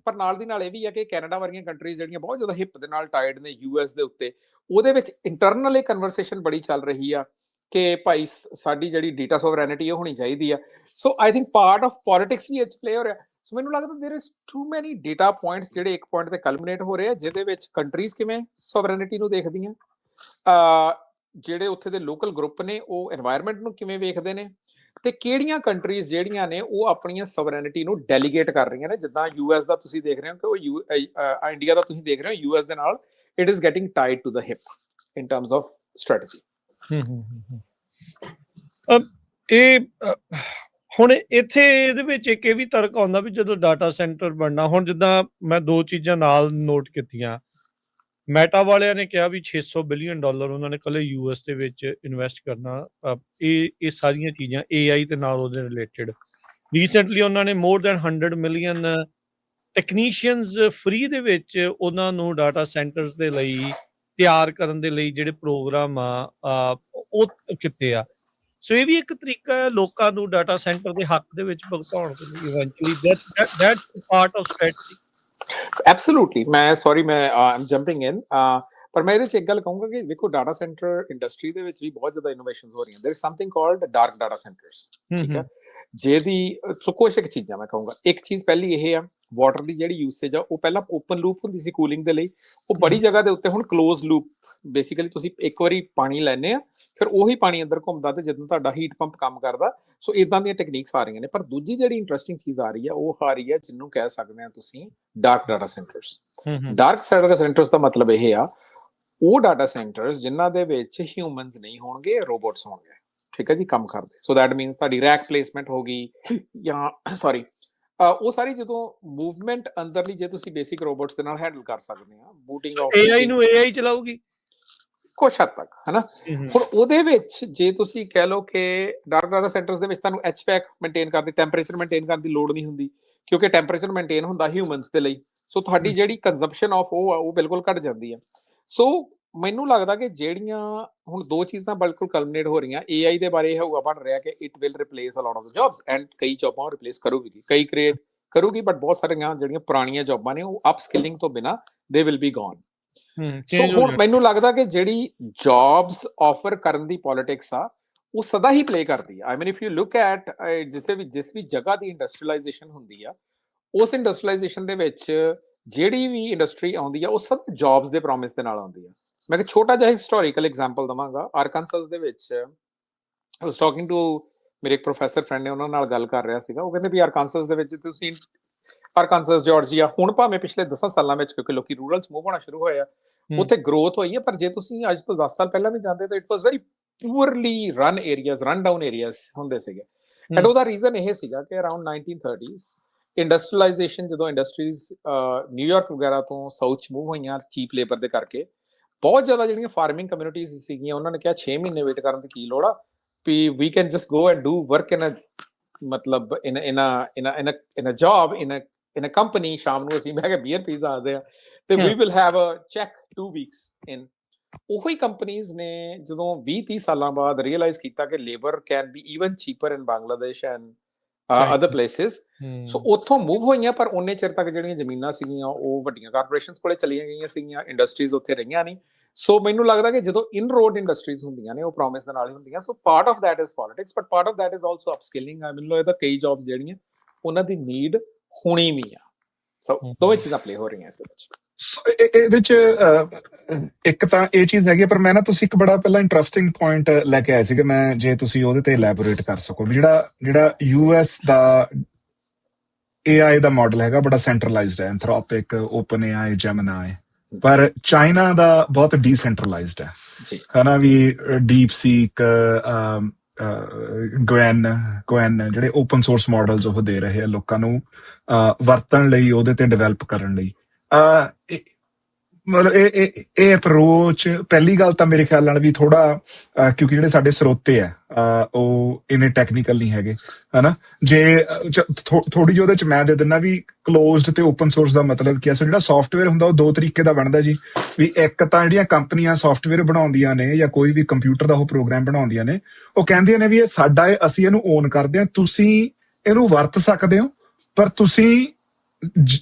ਪਰ ਨਾਲ ਦੀ ਨਾਲ ਇਹ ਵੀ ਹੈ ਕਿ ਕੈਨੇਡਾ ਵਰਗੀਆਂ ਕੰਟਰੀਜ਼ ਜਿਹੜੀਆਂ ਬਹੁਤ ਜ਼ਿਆਦਾ ਹਿੱਪ ਦੇ ਨਾਲ ਟਾਈਡ ਨੇ US ਦੇ ਉੱਤੇ, ਉਹਦੇ ਵਿੱਚ ਇੰਟਰਨਲ ਇਹ ਕਨਵਰਸੇਸ਼ਨ ਬੜੀ ਚੱਲ ਰਹੀ ਆ ਕਿ ਭਾਈ ਸਾਡੀ ਜਿਹੜੀ ਡੇਟਾ ਸੋਵਰੈਨਿਟੀ ਉਹ ਹੋਣੀ ਚਾਹੀਦੀ ਆ। So I think part of politics ਵੀ ਇੱਥੇ ਪਲੇ ਹੋ ਰਿਹਾ। ਸੋ ਮੈਨੂੰ ਲੱਗਦਾ there is too many data points ਜਿਹੜੇ ਇੱਕ ਪੁਆਇੰਟ ਤੇ ਕਲਮੀਨੇਟ ਹੋ ਰਹੇ ਆ, ਜਿਹਦੇ ਵਿੱਚ ਕੰਟਰੀਜ਼ ਕਿਵੇਂ ਸੋਵਰੈਨਿਟੀ ਨੂੰ ਦੇਖਦੀਆਂ, ਜਿਹੜੇ ਉੱਥੇ ਦੇ ਲੋਕਲ ਗਰੁੱਪ ਨੇ ਉਹ এনवायरमेंट ਨੂੰ ਕਿਵੇਂ ਵੇਖਦੇ ਨੇ, ਤੇ ਕਿਹੜੀਆਂ ਕੰਟਰੀਜ਼ ਜਿਹੜੀਆਂ ਨੇ ਉਹ ਆਪਣੀਆਂ ਸੋਵਰੈਨਿਟੀ ਨੂੰ ਡੈਲੀਗੇਟ ਕਰ ਰਹੀਆਂ ਨੇ। ਜਿੱਦਾਂ US ਦਾ ਤੁਸੀਂ ਦੇਖ ਰਹੇ ਹੋ ਕਿ ਉਹ ਇੰਡੀਆ ਦਾ ਤੁਸੀਂ ਦੇਖ ਰਹੇ ਹੋ US ਦੇ ਨਾਲ it is getting tied to the hip in terms of strategy. ਇਹ ਹੁਣ ਇੱਥੇ ਇਹਦੇ ਵਿੱਚ ਇੱਕ ਇਹ ਵੀ ਤਰਕ ਆਉਂਦਾ ਵੀ ਜਦੋਂ ਡਾਟਾ ਸੈਂਟਰ ਬਣਨਾ, ਹੁਣ ਜਿੱਦਾਂ ਮੈਂ 2 ਚੀਜ਼ਾਂ ਨਾਲ ਨੋਟ ਕੀਤੀਆਂ। ਮੈਟਾ ਵਾਲਿਆਂ ਨੇ ਕਿਹਾ ਵੀ $600 ਬਿਲੀਅਨ ਉਹਨਾਂ ਨੇ ਕੱਲੇ US ਦੇ ਵਿੱਚ ਇਨਵੈਸਟ ਕਰਨਾ। ਇਹ ਸਾਰੀਆਂ ਚੀਜ਼ਾਂ AI ਤੇ ਨਾਲ ਉਹਦੇ ਰਿਲੇਟਡ। ਰੀਸੈਂਟਲੀ ਉਹਨਾਂ ਨੇ more than 100 million technicians free ਦੇ ਵਿੱਚ ਉਹਨਾਂ ਨੂੰ ਡਾਟਾ ਸੈਂਟਰਸ ਦੇ ਲਈ ਤਿਆਰ ਕਰਨ ਦੇ ਲਈ ਜਿਹੜੇ ਪ੍ਰੋਗਰਾਮ ਆ ਉਹ ਕੀਤੇ ਆ। ਸੋ ਇਹ ਵੀ ਇੱਕ ਤਰੀਕਾ ਹੈ ਲੋਕਾਂ ਨੂੰ ਡਾਟਾ ਸੈਂਟਰ ਦੇ ਹੱਕ ਦੇ ਵਿੱਚ ਭੁਗਤਾਉਣ ਦੇ ਲਈ। Eventually that's part of strategy. Absolutely. ਮੈਂ ਆਮ ਜੰਪਿੰਗ ਇਨ, ਪਰ ਮੈਂ ਇਹਦੇ 'ਚ ਇੱਕ ਗੱਲ ਕਹੂੰਗਾ ਕਿ ਦੇਖੋ ਡਾਟਾ ਸੈਂਟਰ ਇੰਡਸਟਰੀ ਦੇ ਵਿੱਚ ਵੀ ਬਹੁਤ ਜ਼ਿਆਦਾ ਇਨੋਵੇਸ਼ਨਸ ਹੋ ਰਹੀਆਂ। There is something called dark data centres, ਠੀਕ ਹੈ, ਜਿਹਦੀ ਕੁਛ ਇੱਕ ਚੀਜ਼ਾਂ ਮੈਂ ਕਹੂੰਗਾ। ਇੱਕ ਚੀਜ਼ ਪਹਿਲੀ ਇਹ ਆ, ਵਾਟਰ ਦੀ ਜਿਹੜੀ ਯੂਸੇਜ ਆ ਉਹ ਪਹਿਲਾਂ ਓਪਨ ਲੂਪ ਹੁੰਦੀ ਸੀ ਕੂਲਿੰਗ ਦੇ ਲਈ, ਉਹ ਬੜੀ ਜਗ੍ਹਾ ਦੇ ਉੱਤੇ ਹੁਣ ਕਲੋਜ਼ ਲੂਪ। ਬੇਸਿਕਲੀ ਤੁਸੀਂ ਇੱਕ ਵਾਰੀ ਪਾਣੀ ਲੈਣੇ ਆ, ਫਿਰ ਉਹੀ ਪਾਣੀ ਅੰਦਰ ਘੁੰਮਦਾ ਤੇ ਜਦੋਂ ਤੁਹਾਡਾ ਹੀਟ ਪੰਪ ਕੰਮ ਕਰਦਾ। ਸੋ ਇਦਾਂ ਦੀਆਂ ਟੈਕਨੀਕਸ ਆ ਰਹੀਆਂ ਨੇ। ਪਰ ਦੂਜੀ ਜਿਹੜੀ ਇੰਟਰਸਟਿੰਗ ਚੀਜ਼ ਆ ਰਹੀ ਹੈ ਉਹ ਆ ਰਹੀ ਹੈ ਜਿਹਨੂੰ ਕਹਿ ਸਕਦੇ ਆ ਤੁਸੀਂ dark data centres. Dark data centres ਦਾ ਮਤਲਬ ਇਹ ਆ ਉਹ ਡਾਟਾ ਸੈਂਟਰਸ ਜਿਨ੍ਹਾਂ ਦੇ ਵਿੱਚ ਹਿਊਮਨਸ ਨਹੀਂ ਹੋਣਗੇ, ਰੋਬੋਟਸ ਹੋਣਗੇ, ਠੀਕ ਹੈ ਜੀ, ਕੰਮ ਕਰਦੇ। ਸੋ ਦੈਟ ਮੀਨਸ ਤੁਹਾਡੀ ਰੈਕ ਪਲੇਸਮੈਂਟ ਹੋ ਗਈ ਜਾਂ ਸੌਰੀ ਉਹ ਸਾਰੀ ਜਦੋਂ ਮੂਵਮੈਂਟ ਅੰਦਰਲੀ ਜੇ ਤੁਸੀਂ ਬੇਸਿਕ ਰੋਬੋਟਸ ਦੇ ਨਾਲ ਹੈਂਡਲ ਕਰ ਸਕਦੇ ਆ। ਬੂਟਿੰਗ ਆਫ AI ਨੂੰ AI ਚਲਾਊਗੀ ਕੁਛ ਹੱਦ ਤੱਕ, ਹੈ ਨਾ। ਹੁਣ ਉਹਦੇ ਵਿੱਚ ਜੇ ਤੁਸੀਂ ਕਹਿ ਲਓ ਕਿ ਡਾਰਕ ਡਾਟਾ ਸੈਂਟਰਸ ਦੇ ਵਿੱਚ ਤੁਹਾਨੂੰ HVAC ਮੇਨਟੇਨ ਕਰਦੀ, ਟੈਂਪਰੇਚਰ ਮੇਨਟੇਨ ਕਰਨ ਦੀ ਲੋੜ ਨਹੀਂ ਹੁੰਦੀ, ਕਿਉਂਕਿ ਟੈਂਪਰੇਚਰ ਮੇਨਟੇਨ ਹੁੰਦਾ ਹਿਊਮਨਸ ਦੇ ਲਈ। ਸੋ ਤੁਹਾਡੀ ਜਿਹੜੀ ਕੰਜ਼ੰਪਸ਼ਨ ਆਫ ਉਹ ਬਿਲਕੁਲ ਘਟ ਜਾਂਦੀ ਹੈ। ਸੋ ਮੈਨੂੰ ਲੱਗਦਾ ਕਿ ਜਿਹੜੀਆਂ ਹੁਣ 2 ਚੀਜ਼ਾਂ ਬਿਲਕੁਲ ਕਲਮੀਨੇਟ ਹੋ ਰਹੀਆਂ। AI ਦੇ ਬਾਰੇ ਹੋਊਗਾ ਬਣ ਰਿਹਾ ਕਿ it will replace a lot of the jobs, and ਕਈ ਜੌਬਾਂ ਰਿਪਲੇਸ ਕਰੂਗੀ, ਕਈ ਕ੍ਰੀਏਟ ਕਰੂਗੀ, ਬਟ ਬਹੁਤ ਸਾਰੀਆਂ ਜਿਹੜੀਆਂ ਪੁਰਾਣੀਆਂ ਜੌਬਾਂ ਨੇ ਉਹ ਅਪ ਸਕਿਲਿੰਗ ਤੋਂ ਬਿਨਾਂ ਦੇ ਵਿਲ ਬੀ ਗੋਨ। ਸੋ ਹੁਣ ਮੈਨੂੰ ਲੱਗਦਾ ਕਿ ਜਿਹੜੀ ਜੌਬਸ ਆਫਰ ਕਰਨ ਦੀ ਪੋਲਿਟਿਕਸ ਆ ਉਹ ਸਦਾ ਹੀ ਪਲੇ ਕਰਦੀ ਆ। ਆਈ ਮੀਨ ਇਫ ਯੂ ਲੁੱਕ ਐਟ ਜਿਸ ਵੀ ਜਗ੍ਹਾ ਦੀ ਇੰਡਸਟਰੀਅਲਾਈਜੇਸ਼ਨ ਹੁੰਦੀ ਆ, ਉਸ ਇੰਡਸਟਰੀਅਲਾਈਜੇਸ਼ਨ ਦੇ ਵਿੱਚ ਜਿਹੜੀ ਵੀ ਇੰਡਸਟਰੀ ਆਉਂਦੀ ਆ ਉਹ ਸਭ ਜੌਬਸ ਦੇ ਪ੍ਰੋਮਿਸ ਦੇ ਨਾਲ ਆਉਂਦੀ ਆ। ਮੈਂ ਇੱਕ ਛੋਟਾ ਜਿਹਾ ਹਿਸਟੋਰੀਕਲ ਐਗਜ਼ਾਮਪਲ ਦਵਾਂਗਾ। ਆਰਕਾਨਸਸ ਦੇ ਵਿੱਚ ਆਈ ਵਾਸ ਟਾਕਿੰਗ ਟੂ ਮੇਰੇ ਇੱਕ ਪ੍ਰੋਫੈਸਰ ਫਰੈਂਡ ਨੇ, ਉਹਨਾਂ ਨਾਲ ਗੱਲ ਕਰ ਰਿਹਾ ਸੀਗਾ। ਉਹ ਕਹਿੰਦੇ ਵੀ ਆਰਕਾਨਸਸ ਦੇ ਵਿੱਚ ਤੁਸੀਂ ਆਰਕਾਨਸਸ, ਜਾਰਜੀਆ, ਹੁਣ ਭਾਵੇਂ ਪਿਛਲੇ 10 ਸਾਲਾਂ ਵਿੱਚ ਕਿਉਂਕਿ ਲੋਕੀ ਰੂਰਲ 'ਚ ਮੂਵ ਹੋਣਾ ਸ਼ੁਰੂ ਹੋਏ ਆ, ਉੱਥੇ ਗਰੋਥ ਹੋਈ ਹੈ। ਪਰ ਜੇ ਤੁਸੀਂ ਅੱਜ ਤੋਂ 10 ਸਾਲ ਪਹਿਲਾਂ ਵੀ ਜਾਂਦੇ ਤਾਂ it was very poorly run areas, run down areas ਹੁੰਦੇ ਸੀਗੇ। ਐਂਡ ਉਹਦਾ ਰੀਜ਼ਨ ਇਹ ਸੀਗਾ ਕਿ ਅਰਾਊਂਡ 1930s ਇੰਡਸਟਰੀਲਾਈਜੇਸ਼ਨ, ਜਦੋਂ ਇੰਡਸਟਰੀਜ਼ ਨਿਊਯਾਰਕ ਵਗੈਰਾ ਤੋਂ ਸਾਊਥ 'ਚ ਮੂਵ ਹੋਈਆਂ ਚੀਪ ਲੇਬਰ ਦੇ ਕਰਕੇ, ਬਹੁਤ ਜ਼ਿਆਦਾ ਜਿਹੜੀਆਂ ਫਾਰਮਿੰਗ ਕਮਿਊਨਿਟੀਜ਼ ਸੀਗੀਆਂ ਉਹਨਾਂ ਨੇ ਕਿਹਾ 6 ਮਹੀਨੇ ਵੇਟ ਕਰਨ ਦੀ ਕੀ ਲੋੜ ਆ, we we can just go and do work in ਮਤਲਬ in a job in a company. ਸ਼ਾਮ ਨੂੰ ਅਸੀਂ ਬਹਿ ਕੇ ਬੀਅਰ ਪੀਜ਼ਾ ਆਦੇ ਆ ਤੇ we will have a check 2 weeks in. ਉਹੀ ਕੰਪਨੀਜ਼ ਨੇ ਜਦੋਂ 20-30 ਸਾਲਾਂ ਬਾਅਦ ਰੀਅਲਾਈਜ਼ ਕੀਤਾ ਕਿ labour can be even cheaper in Bangladesh and other places, so ਉੱਥੋਂ ਮੂਵ ਹੋਈਆਂ। ਪਰ ਉਹਨੇ ਚਿਰ ਤੱਕ ਜਿਹੜੀਆਂ ਜ਼ਮੀਨਾਂ ਸੀਗੀਆਂ ਉਹ ਵੱਡੀਆਂ ਕਾਰਪੋਰੇਸ਼ਨਸ ਕੋਲੇ ਚਲੀਆਂ ਗਈਆਂ ਸੀਗੀਆਂ, ਇੰਡਸਟਰੀਜ਼ ਉੱਥੇ ਰਹੀਆਂ ਨਹੀਂ। ਸੋ ਮੈਨੂੰ ਲੱਗਦਾ ਕਿ ਜਦੋਂ ਇਨ ਰੋਡ ਇੰਡਸਟਰੀਜ਼ ਹੁੰਦੀਆਂ ਨੇ ਉਹ ਪ੍ਰੋਮਿਸ ਦੇ ਨਾਲ ਹੀ ਹੁੰਦੀਆਂ। So part of that is politics, but part of that is also upskilling. ਮੈਨੂੰ ਲੱਗਦਾ ਕਈ ਜੌਬਸ ਜਿਹੜੀਆਂ ਉਹਨਾਂ ਦੀ ਨੀਡ ਹੋਣੀ ਵੀ ਆ। ਸੋ ਦੋਵੇਂ ਚੀਜ਼ਾਂ ਪਲੇ ਹੋ ਰਹੀਆਂ ਇਸ ਦੇ ਵਿੱਚ। ਇਹਦੇ ਚ ਇੱਕ ਤਾਂ ਇਹ ਚੀਜ਼ ਹੈਗੀ, ਪਰ ਮੈਂ ਨਾ ਤੁਸੀਂ ਇੱਕ ਬੜਾ ਪਹਿਲਾਂ ਇੰਟਰਸਟਿੰਗ ਪੁਆਇੰਟ ਲੈ ਕੇ ਆਏ ਸੀਗੇ, ਮੈਂ ਜੇ ਤੁਸੀਂ ਉਹਦੇ ਤੇ ਇਲੈਬੋਰੇਟ ਕਰ ਸਕੋ। ਜਿਹੜਾ ਯੂਐਸ ਦਾ AI ਦਾ ਮਾਡਲ ਹੈਗਾ ਬੜਾ ਸੈਂਟਰਲਾਈਜ਼ਡ ਹੈ, ਐਂਥਰੋਪਿਕ, ਓਪਨ AI, ਜੈਮਨਾਈ, ਪਰ ਚਾਈਨਾ ਦਾ ਬਹੁਤ ਡੀਸੈਂਟਰਲਾਈਜ਼ਡ ਹੈ ਹਨਾ, ਵੀ ਡੀਪ ਸੀਕ, ਗਵੈਨ ਜਿਹੜੇ ਓਪਨ ਸੋਰਸ ਮਾਡਲਸ ਉਹ ਦੇ ਰਹੇ ਆ ਲੋਕਾਂ ਨੂੰ ਵਰਤਣ ਲਈ, ਉਹਦੇ ਤੇ ਡਿਵੈਲਪ ਕਰਨ ਲਈ। ਮਤਲਬ ਇਹ ਅਪਰੋਚ, ਪਹਿਲੀ ਗੱਲ ਤਾਂ ਮੇਰੇ ਖਿਆਲ ਨਾਲ ਵੀ ਥੋੜਾ ਕਿਉਂਕਿ ਜਿਹੜੇ ਸਾਡੇ ਸਰੋਤੇ ਆ ਉਹ ਇਹਨੇ ਟੈਕਨੀਕਲ ਨਹੀਂ ਹੈਗੇ ਹਨਾ। ਜੇ ਥੋੜੀ ਜਿਹੀ ਉਹਦੇ ਚ ਮੈਂ ਦੇ ਦਿੰਦਾ ਵੀ ਕਲੋਜ਼ਡ ਤੇ ਓਪਨ ਸੋਰਸ ਦਾ ਮਤਲਬ ਕੀ ਹੈ। ਸੋ ਜਿਹੜਾ ਸੌਫਟਵੇਅਰ ਹੁੰਦਾ ਉਹ 2 ਤਰੀਕੇ ਦਾ ਬਣਦਾ ਜੀ, ਵੀ ਇੱਕ ਤਾਂ ਜਿਹੜੀਆਂ ਕੰਪਨੀਆਂ ਸੌਫਟਵੇਅਰ ਬਣਾਉਂਦੀਆਂ ਨੇ ਜਾਂ ਕੋਈ ਵੀ ਕੰਪਿਊਟਰ ਦਾ ਉਹ ਪ੍ਰੋਗਰਾਮ ਬਣਾਉਂਦੀਆਂ ਨੇ, ਉਹ ਕਹਿੰਦੀਆਂ ਨੇ ਵੀ ਇਹ ਸਾਡਾ ਹੈ, ਅਸੀਂ ਇਹਨੂੰ ਓਨ ਕਰਦੇ ਹਾਂ, ਤੁਸੀਂ ਇਹਨੂੰ ਵਰਤ ਸਕਦੇ ਹੋ, ਪਰ ਤੁਸੀਂ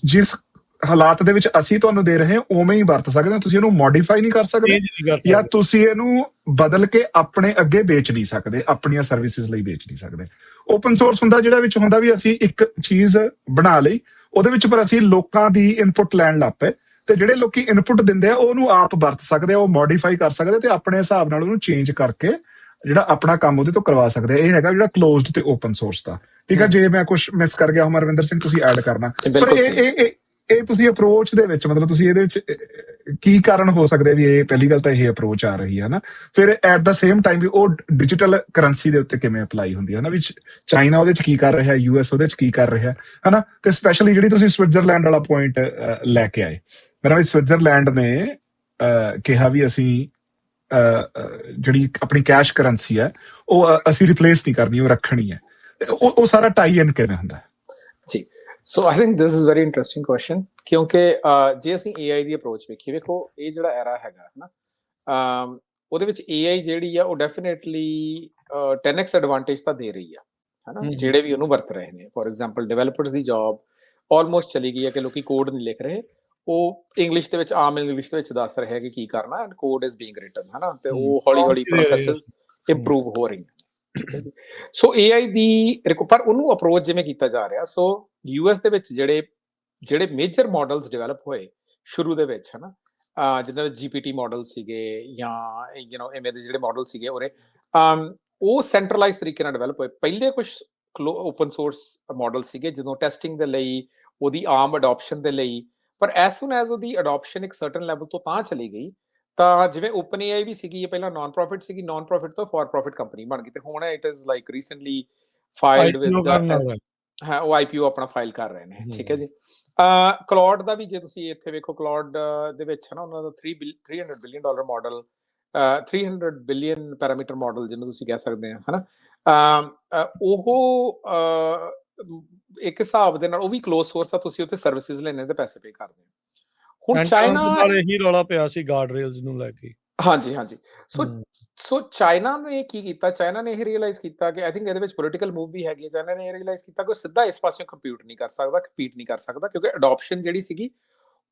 ਜਿਸ ਹਾਲਾਤ ਦੇ ਵਿੱਚ ਅਸੀਂ ਤੁਹਾਨੂੰ ਦੇ ਰਹੇ ਹਾਂ ਉਵੇਂ ਹੀ ਵਰਤ ਸਕਦੇ ਹੋ, ਤੁਸੀਂ ਇਹਨੂੰ ਮੋਡੀਫਾਈ ਨਹੀਂ ਕਰ ਸਕਦੇ ਜਾਂ ਤੁਸੀਂ ਇਹਨੂੰ ਬਦਲ ਕੇ ਆਪਣੇ ਅੱਗੇ ਵੇਚ ਨਹੀਂ ਸਕਦੇ, ਆਪਣੀਆਂ ਸਰਵਿਸਿਜ਼ ਲਈ ਵੇਚ ਨਹੀਂ ਸਕਦੇ। ਓਪਨ ਸੋਰਸ ਹੁੰਦਾ ਜਿਹੜਾ ਵਿੱਚ ਹੁੰਦਾ ਵੀ ਅਸੀਂ ਇੱਕ ਚੀਜ਼ ਬਣਾ ਲਈ, ਉਹਦੇ ਵਿੱਚ ਪਰ ਅਸੀਂ ਲੋਕਾਂ ਦੀ ਇਨਪੁਟ ਲੈਣ ਲੱਗ ਪਏ, ਤੇ ਜਿਹੜੇ ਲੋਕੀ ਇਨਪੁਟ ਦਿੰਦੇ ਆ ਉਹਨੂੰ ਆਪ ਵਰਤ ਸਕਦੇ ਆ, ਉਹ ਮੋਡੀਫਾਈ ਕਰ ਸਕਦੇ ਤੇ ਆਪਣੇ ਹਿਸਾਬ ਨਾਲ ਉਹਨੂੰ ਚੇਂਜ ਕਰਕੇ ਜਿਹੜਾ ਆਪਣਾ ਕੰਮ ਉਹਦੇ ਤੋਂ ਕਰਵਾ ਸਕਦੇ ਆ। ਇਹ ਹੈਗਾ ਜਿਹੜਾ ਕਲੋਜ਼ਡ ਤੇ ਓਪਨ ਸੋਰਸ ਦਾ। ਠੀਕ ਹੈ, ਜੇ ਮੈਂ ਕੁਝ ਮਿਸ ਕਰ ਗਿਆ ਹੋ ਰਵਿੰਦਰ ਸਿੰਘ ਤੁਸੀਂ ਐਡ ਕਰਨਾ। ਪਰ ਇਹ ਤੁਸੀਂ ਅਪਰੋਚ ਦੇ ਵਿੱਚ ਮਤਲਬ ਤੁਸੀਂ ਇਹਦੇ ਵਿੱਚ ਕੀ ਕਾਰਨ ਹੋ ਸਕਦੇ ਵੀ ਇਹ ਪਹਿਲੀ ਗੱਲ ਤਾਂ ਇਹ ਅਪਰੋਚ ਆ ਰਹੀ ਹੈ ਨਾ, ਫਿਰ ਐਟ ਦਾ ਸੇਮ ਟਾਈਮ ਵੀ ਉਹ ਡਿਜੀਟਲ ਕਰੰਸੀ ਦੇ ਉੱਤੇ ਕਿਵੇਂ ਅਪਲਾਈ ਹੁੰਦੀ ਹੈ ਨਾ, ਵੀ ਚਾਈਨਾ ਉਹਦੇ ਚ ਕੀ ਕਰ ਰਿਹਾ, ਯੂਐਸ ਉਹਦੇ ਚ ਕੀ ਕਰ ਰਿਹਾ ਹਨਾ। ਤੇ ਸਪੈਸ਼ਲੀ ਜਿਹੜੀ ਤੁਸੀਂ ਸਵਿਟਜ਼ਰਲੈਂਡ ਵਾਲਾ ਪੁਆਇੰਟ ਲੈ ਕੇ ਆਏ, ਮੇਰਾ ਵੀ ਸਵਿਟਜ਼ਰਲੈਂਡ ਨੇ ਕਿਹਾ ਵੀ ਅਸੀਂ ਜਿਹੜੀ ਆਪਣੀ ਕੈਸ਼ ਕਰੰਸੀ ਹੈ ਉਹ ਅਸੀਂ ਰਿਪਲੇਸ ਨਹੀਂ ਕਰਨੀ, ਉਹ ਰੱਖਣੀ ਹੈ। ਉਹ ਸਾਰਾ ਟਾਈ ਇਨ ਕਿਵੇਂ ਹੁੰਦਾ ਜੀ? So I think this is very interesting question, ਕਿਉਂਕਿ ਜੇ ਅਸੀਂ AI ਦੀ ਅਪਰੋਚ ਵੇਖੀਏ, ਵੇਖੋ ਇਹ ਜਿਹੜਾ ਐਰਾ ਹੈਗਾ ਹੈ ਨਾ, ਉਹਦੇ ਵਿੱਚ AI ਜਿਹੜੀ ਆ ਉਹ ਡੈਫੀਨੇਟਲੀ 10x ਐਡਵਾਂਟੇਜ ਤਾਂ ਦੇ ਰਹੀ ਆ ਹਨਾ, ਜਿਹੜੇ ਵੀ ਉਹਨੂੰ ਵਰਤ ਰਹੇ ਨੇ। For example developers the job almost ਚਲੀ ਗਈ ਹੈ ਕਿ ਲੋਕੀ ਕੋਡ ਨਹੀਂ ਲਿਖ ਰਹੇ, ਉਹ ਇੰਗਲਿਸ਼ ਦੇ ਵਿੱਚ, ਆਮ ਇੰਗਲਿਸ਼ ਦੇ ਵਿੱਚ ਦੱਸ ਰਹੇ ਕਿ ਕੀ ਕਰਨਾ, and code is being written ਹਨਾ, ਤੇ ਉਹ ਹੌਲੀ ਹੌਲੀ ਪ੍ਰੋਸੈਸਸ ਇੰਪਰੂਵ ਹੋ ਰਹੀਆਂ। ਸੋ AI ਦੀ ਪਰ ਉਹਨੂੰ ਅਪਰੋਚ ਜਿਵੇਂ ਕੀਤਾ ਜਾ ਰਿਹਾ, ਸੋ US ਦੇ ਵਿੱਚ ਜਿਹੜੇ ਮੇਜਰ ਮਾਡਲਸ ਡਿਵੈਲਪ ਹੋਏ ਸ਼ੁਰੂ ਦੇ ਵਿੱਚ ਹਨਾ, ਜਿੱਦਾਂ GPT ਮਾਡਲ ਸੀਗੇ ਜਾਂ ਇਵੇਂ ਦੇ ਜਿਹੜੇ ਮਾਡਲ ਸੀਗੇ ਉਹ ਸੈਂਟਰਲਾਈਜ਼ ਤਰੀਕੇ ਨਾਲ ਡਿਵੈਲਪ ਹੋਏ। ਪਹਿਲੇ ਕੁਝ ਓਪਨ ਸੋਰਸ ਮਾਡਲ ਸੀਗੇ ਜਦੋਂ ਟੈਸਟਿੰਗ ਦੇ ਲਈ, ਉਹਦੀ ਆਮ ਅਡਾਪਸ਼ਨ ਦੇ ਲਈ, ਪਰ ਐਜ਼ ਸੂਨ ਐਜ਼ ਉਹਦੀ ਅਡਾਪਸ਼ਨ ਇੱਕ ਸਰਟਨ ਲੈਵਲ ਤੋਂ ਤਾਂ ਚਲੀ ਗਈ, ਤਾਂ ਜਿਵੇਂ ਓਪਨ AI ਵੀ ਸੀਗੀ, ਇਹ ਪਹਿਲਾਂ ਨਾਨ ਪ੍ਰੋਫਿਟ ਸੀਗੀ, ਨਾਨ ਪ੍ਰੋਫਿਟ ਤੋਂ ਫॉर ਪ੍ਰੋਫਿਟ ਕੰਪਨੀ ਬਣ ਗਈ, ਤੇ ਹੁਣ it is like recently ਫਾਈਲਡ with ਹਾਂ, ਉਹ IPO ਆਪਣਾ ਫਾਈਲ ਕਰ ਰਹੇ ਨੇ। ਠੀਕ ਹੈ ਜੀ। ਕਲੌਡ ਦਾ ਵੀ ਜੇ ਤੁਸੀਂ ਇੱਥੇ ਵੇਖੋ, ਕਲੌਡ ਦੇ ਵਿੱਚ ਨਾ ਉਹਨਾਂ ਦਾ $300 billion model, 300 billion parameter model ਜਿਹਨੂੰ ਤੁਸੀਂ ਕਹਿ ਸਕਦੇ ਆ ਹਨਾ, ਉਹ ਇੱਕ ਹਿਸਾਬ ਦੇ ਨਾਲ ਉਹ ਵੀ ਕਲੋਜ਼ ਸੋਰਸ ਆ, ਤੁਸੀਂ ਉੱਥੇ ਸਰਵਿਸਿਜ਼ ਲੈਣੇ ਤੇ ਪੈਸੇ ਪੇ ਕਰਦੇ ਹੋ। ਹੁਣ ਚਾਈਨਾ ਨਾਲ ਇਹੀ ਰੌਲਾ ਪਿਆ ਸੀ ਗਾਰਡ ਰੇਲਸ ਨੂੰ ਲੈ ਕੇ। ਹਾਂਜੀ। ਸੋ ਚਾਈਨਾ ਨੇ ਕੀ ਕੀਤਾ, ਚਾਈਨਾ ਨੇ ਇਹ ਰੀਅਲਾਈਜ਼ ਕੀਤਾ ਕਿ ਆਈ ਥਿੰਕ ਇਹਦੇ ਵਿੱਚ ਪੋਲੀਟੀਕਲ ਮੂਵ ਵੀ ਹੈਗੀ ਹੈ। ਚਾਈਨਾ ਨੇ ਇਹ ਰੀਅਲਾਈਜ਼ ਕੀਤਾ ਕਿ ਉਹ ਸਿੱਧਾ ਇਸ ਪਾਸਿਓਂ ਕੰਪੀਟ ਨਹੀਂ ਕਰ ਸਕਦਾ, ਕਿਉਂਕਿ ਅਡਾਪਸ਼ਨ ਜਿਹੜੀ ਸੀਗੀ,